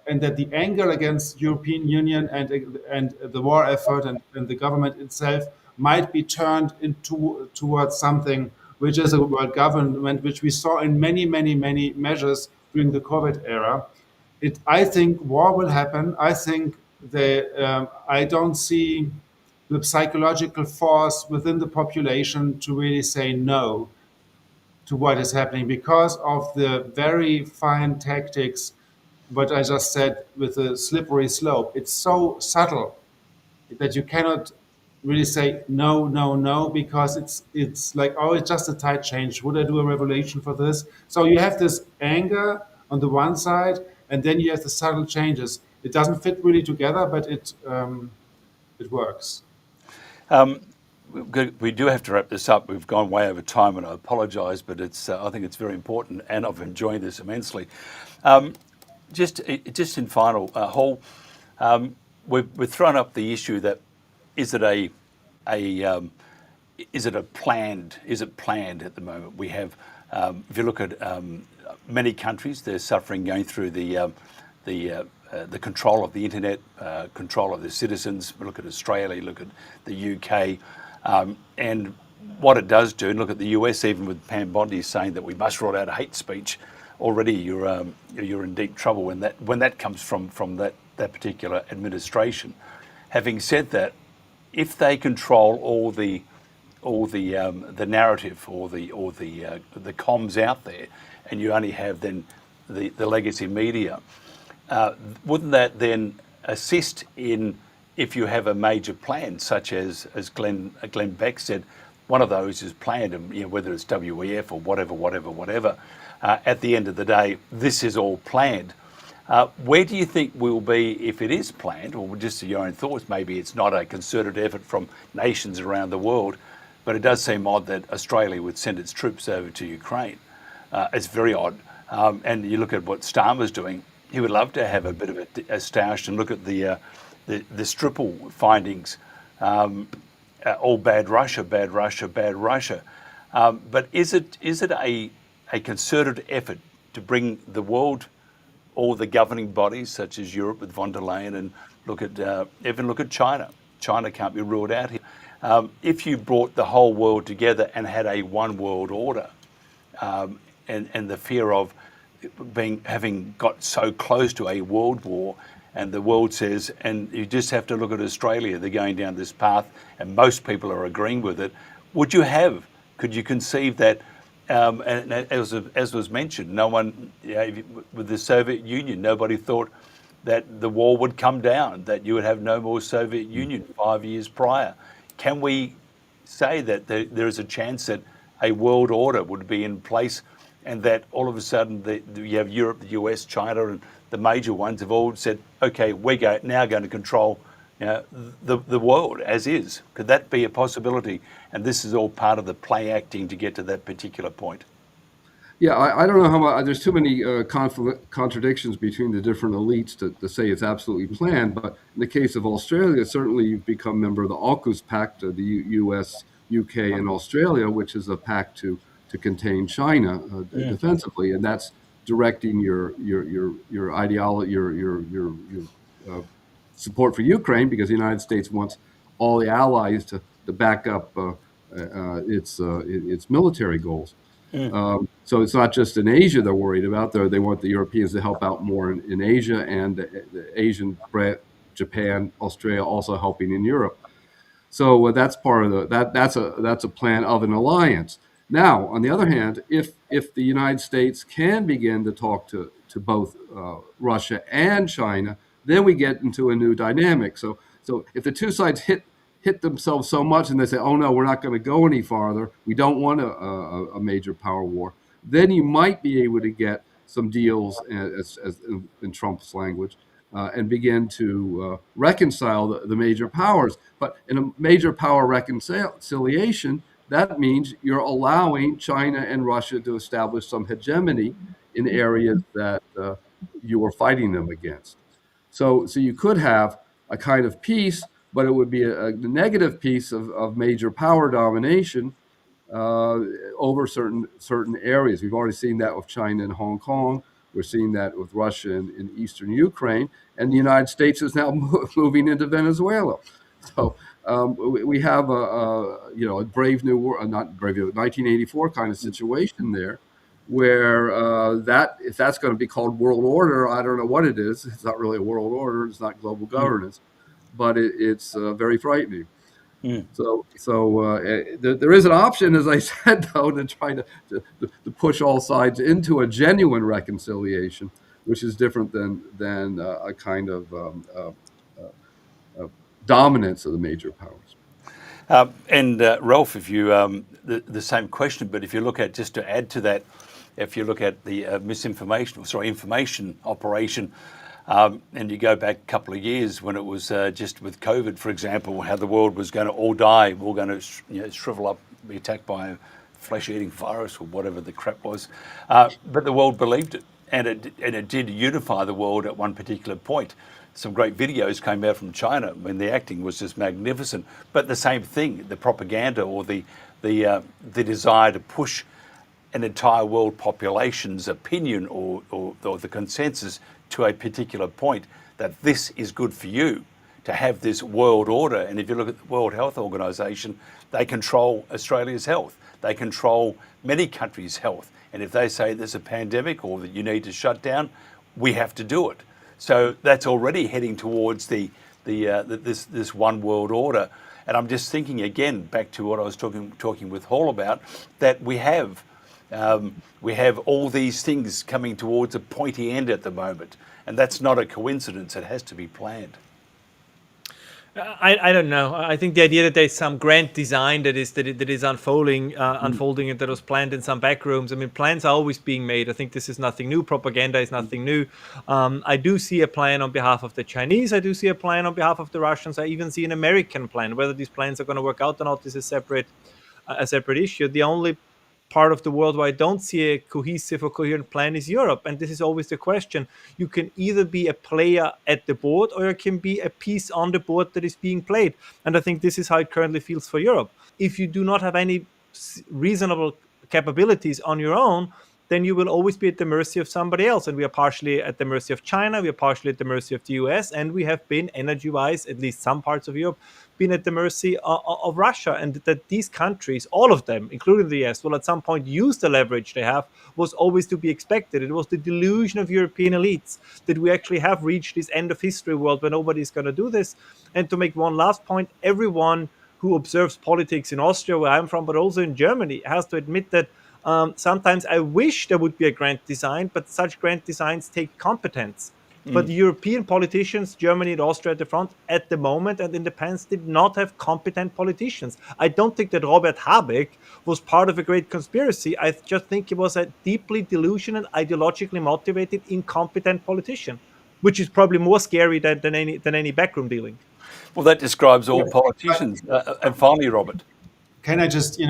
S11: and that the anger against European Union and the war effort and the government itself might be turned towards something which is a world government, which we saw in many, many, many measures during the COVID era. I think war will happen. I think I don't see the psychological force within the population to really say no to what is happening because of the very fine tactics, what I just said with the slippery slope. It's so subtle that you cannot really say no, no, no, because it's like, oh, it's just a tide change. Would I do a revelation for this? So you have this anger on the one side, and then you have the subtle changes. It doesn't fit really together, but it works.
S6: We do have to wrap this up. We've gone way over time, and I apologise, but I think it's very important, and I've enjoyed this immensely. Just in final, Hall, we've thrown up the issue that is it planned at the moment? We have, if you look at many countries, they're suffering going through the control of the internet, control of their citizens. Look at Australia, look at the UK. And what it does do, and look at the US, even with Pam Bondi saying that we must rule out hate speech, already you're in deep trouble when that comes from that particular administration. Having said that, if they control all the narrative or the comms out there, and you only have then the legacy media, wouldn't that then assist in, if you have a major plan, such as Glenn Beck said, one of those is planned, and whether it's WEF or whatever, at the end of the day, this is all planned. Where do you think we'll be if it is planned, or just your own thoughts? Maybe it's not a concerted effort from nations around the world, but it does seem odd that Australia would send its troops over to Ukraine. It's very odd. And you look at what Starmer's doing. He would love to have a bit of a stoush and look at the Stripple findings. All bad Russia. But is it a concerted effort to bring the world, all the governing bodies such as Europe with von der Leyen, and look at China. China can't be ruled out here. If you brought the whole world together and had a one world order, and the fear of having got so close to a world war, and the world says, and you just have to look at Australia, they're going down this path, and most people are agreeing with it. Could you conceive that? And as was mentioned, no one, with the Soviet Union, nobody thought that the wall would come down, that you would have no more Soviet Union 5 years prior. Can we say that there is a chance that a world order would be in place, and that all of a sudden you have Europe, the US, China, and the major ones have all said, okay, we're now going to control the world as is? Could that be a possibility? And this is all part of the play acting to get to that particular point.
S9: Yeah, I don't know how much, there's too many contradictions between the different elites to say it's absolutely planned. But in the case of Australia, certainly you've become a member of the AUKUS Pact, the US, UK, and Australia, which is a pact to contain China defensively, and that's directing your ideology, your support for Ukraine, because the United States wants all the allies to back up its military goals. So it's not just in Asia they're worried about. They want the Europeans to help out more in Asia, and the Asian, Japan, Australia also helping in Europe. So that's part of that's a plan of an alliance. Now, on the other hand, if the United States can begin to talk to both Russia and China, then we get into a new dynamic. So if the two sides hit themselves so much and they say, oh no, we're not going to go any farther, we don't want a major power war, then you might be able to get some deals, as in Trump's language, and begin to reconcile the major powers. But in a major power reconciliation, that means you're allowing China and Russia to establish some hegemony in areas that you are fighting them against. So you could have a kind of peace, but it would be a negative piece of major power domination over certain areas. We've already seen that with China and Hong Kong. We're seeing that with Russia in eastern Ukraine, and the United States is now moving into Venezuela. So we have a brave new world, not brave new, 1984 kind of situation there, where if that's going to be called world order, I don't know what it is. It's not really a world order. It's not global governance, but it's very frightening. So there is an option, as I said, though, to try to push all sides into a genuine reconciliation, which is different than a kind of dominance of the major powers.
S6: And Ralph, if you the same question, but if you look at, just to add to that, if you look at the information operation, and you go back a couple of years when it was just with COVID, for example, how the world was going to all die, we're going to shrivel up, be attacked by a flesh-eating virus or whatever the crap was, but the world believed it, and it did unify the world at one particular point. Some great videos came out from China when the acting was just magnificent. But the same thing, the propaganda or the desire to push an entire world population's opinion or the consensus to a particular point that this is good for you, to have this world order. And if you look at the World Health Organization, they control Australia's health. They control many countries' health. And if they say there's a pandemic or that you need to shut down, we have to do it. So that's already heading towards this one world order. And I'm just thinking again back to what I was talking with Hall about, that we have all these things coming towards a pointy end at the moment, and that's not a coincidence. It has to be planned.
S10: I don't know. I think the idea that there's some grand design that is unfolding and that was planned in some back rooms. I mean, plans are always being made. I think this is nothing new. Propaganda is nothing new. I do see a plan on behalf of the Chinese. I do see a plan on behalf of the Russians. I even see an American plan. Whether these plans are going to work out or not is a separate issue. The only part of the world where I don't see a cohesive or coherent plan is Europe. And this is always the question. You can either be a player at the board or you can be a piece on the board that is being played. And I think this is how it currently feels for Europe. If you do not have any reasonable capabilities on your own, then you will always be at the mercy of somebody else. And we are partially at the mercy of China, we are partially at the mercy of the US, and we have been, energy-wise, at least some parts of Europe, been at the mercy of Russia. And that these countries, all of them, including the US, will at some point use the leverage they have was always to be expected. It was the delusion of European elites that we actually have reached this end of history world where nobody's going to do this. And to make one last point, everyone who observes politics in Austria, where I'm from, but also in Germany, has to admit that sometimes I wish there would be a grand design, but such grand designs take competence. But the European politicians, Germany and Austria at the front, at the moment and in the past, did not have competent politicians. I don't think that Robert Habeck was part of a great conspiracy. I just think he was a deeply delusional, ideologically motivated, incompetent politician, which is probably more scary than any backroom dealing.
S6: Well, that describes all politicians. And finally, Robert.
S11: Can I just,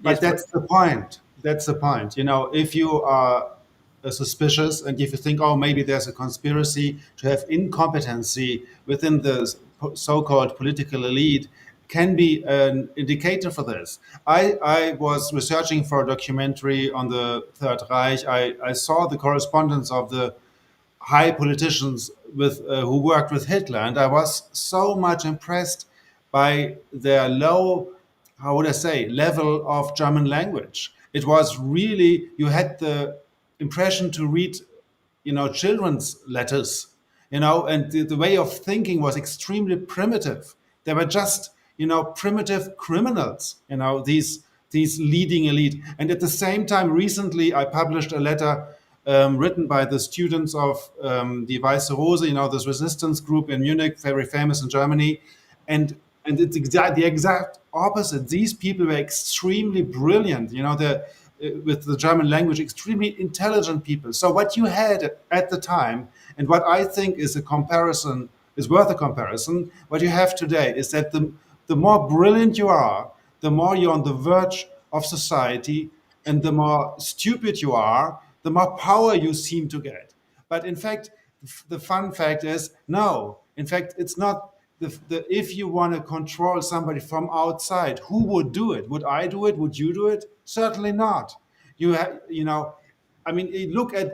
S11: but that's the point. That's the point. If you are suspicious and if you think, oh, maybe there's a conspiracy, to have incompetency within the so-called political elite can be an indicator for this. I was researching for a documentary on the Third Reich. I saw the correspondence of the high politicians who worked with Hitler, and I was so much impressed by their low, level of German language. It was really, you had the impression to read, children's letters, and the way of thinking was extremely primitive. They were just, primitive criminals, these leading elite. And at the same time, recently, I published a letter written by the students of the Weiße Rose, this resistance group in Munich, very famous in Germany. And it's the exact opposite. These people were extremely brilliant, with the German language, extremely intelligent people. So what you had at the time, and what I think is worth a comparison, what you have today is that the more brilliant you are, the more you're on the verge of society, and the more stupid you are, the more power you seem to get. But in fact, the fun fact is, no. In fact, it's not. If you want to control somebody from outside, who would do it? Would I do it? Would you do it? Certainly not. Look at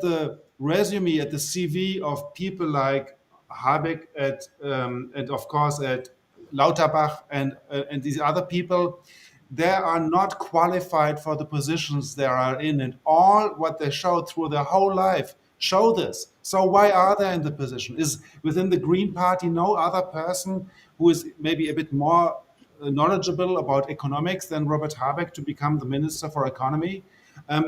S11: the resume, at the CV of people like Habeck and of course at Lauterbach and these other people, they are not qualified for the positions they are in, and all what they showed through their whole life show this. So why are they in the position? Is within the Green Party no other person who is maybe a bit more knowledgeable about economics than Robert Habeck to become the Minister for Economy?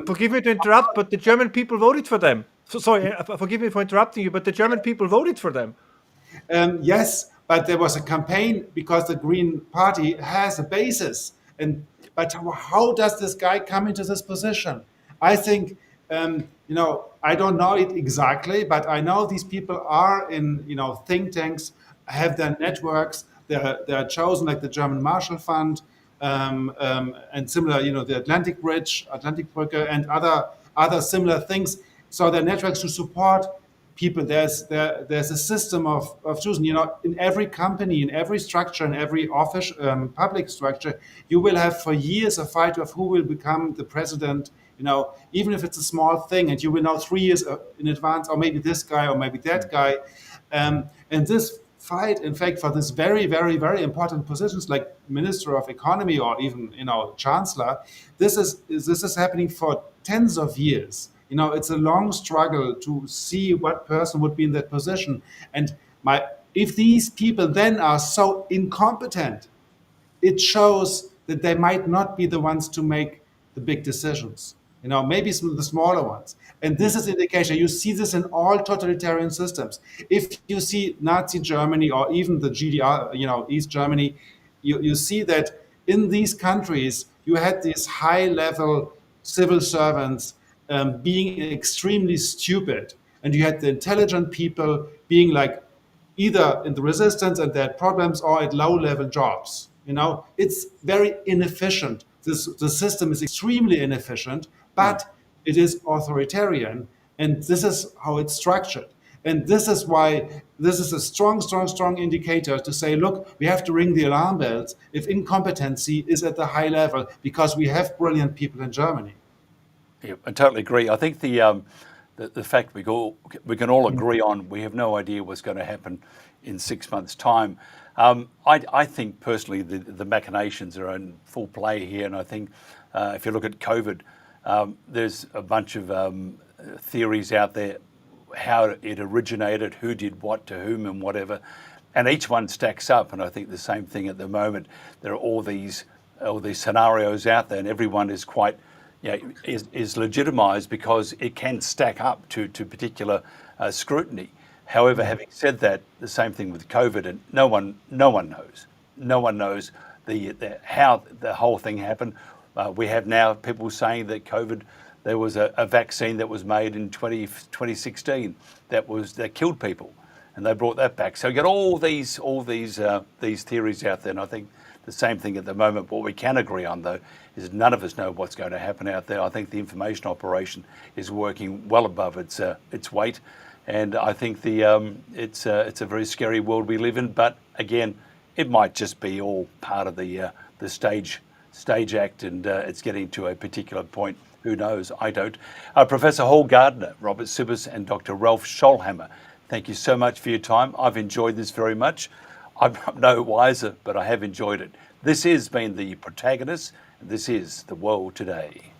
S12: Forgive me to interrupt, but the German people voted for them. So sorry, forgive me for interrupting you, but the German people voted for them.
S11: Yes, but there was a campaign because the Green Party has a basis. But how does this guy come into this position? I think, I don't know it exactly, but I know these people are in, think tanks, have their networks. They're chosen, like the German Marshall Fund, and similar, the Atlantic Bridge, Atlantic Brücke, and other similar things. So their networks to support people. There's a system of choosing. In every company, in every structure, in every office, public structure, you will have for years a fight of who will become the president. Even if it's a small thing, and you will know 3 years in advance, or maybe this guy, or maybe that guy, and this fight, in fact, for this very, very, very important positions like Minister of Economy or even Chancellor, this is happening for tens of years. It's a long struggle to see what person would be in that position. And if these people then are so incompetent, it shows that they might not be the ones to make the big decisions. Maybe some of the smaller ones. And this is indication. You see this in all totalitarian systems. If you see Nazi Germany or even the GDR, East Germany, you see that in these countries, you had these high-level civil servants being extremely stupid. And you had the intelligent people being like either in the resistance and they had problems or at low-level jobs. It's very inefficient. The system is extremely inefficient, but it is authoritarian. And this is how it's structured. And this is why this is a strong, strong, strong indicator to say, look, we have to ring the alarm bells if incompetency is at the high level, because we have brilliant people in Germany.
S6: Yeah, I totally agree. I think the fact we can all agree on, we have no idea what's going to happen in 6 months' time. I think personally the machinations are in full play here, and I think if you look at COVID, there's a bunch of theories out there how it originated, who did what to whom and whatever, and each one stacks up. And I think the same thing at the moment. There are all these scenarios out there, and everyone is quite is legitimized because it can stack up to particular scrutiny. However, having said that, the same thing with COVID, and no one knows. No one knows how the whole thing happened. We have now people saying that COVID, there was a vaccine that was made in 2016 that killed people, and they brought that back. So you got all these theories out there, and I think the same thing at the moment. What we can agree on, though, is none of us know what's going to happen out there. I think the information operation is working well above its weight, and I think it's a very scary world we live in. But again, it might just be all part of the stage act, and it's getting to a particular point. Who knows? I don't. Professor Hall Gardner, Robert Sibis, and Dr. Ralph Scholhammer, thank you so much for your time. I've enjoyed this very much. I'm no wiser, but I have enjoyed it. This has been The Protagonists. This is The World Today.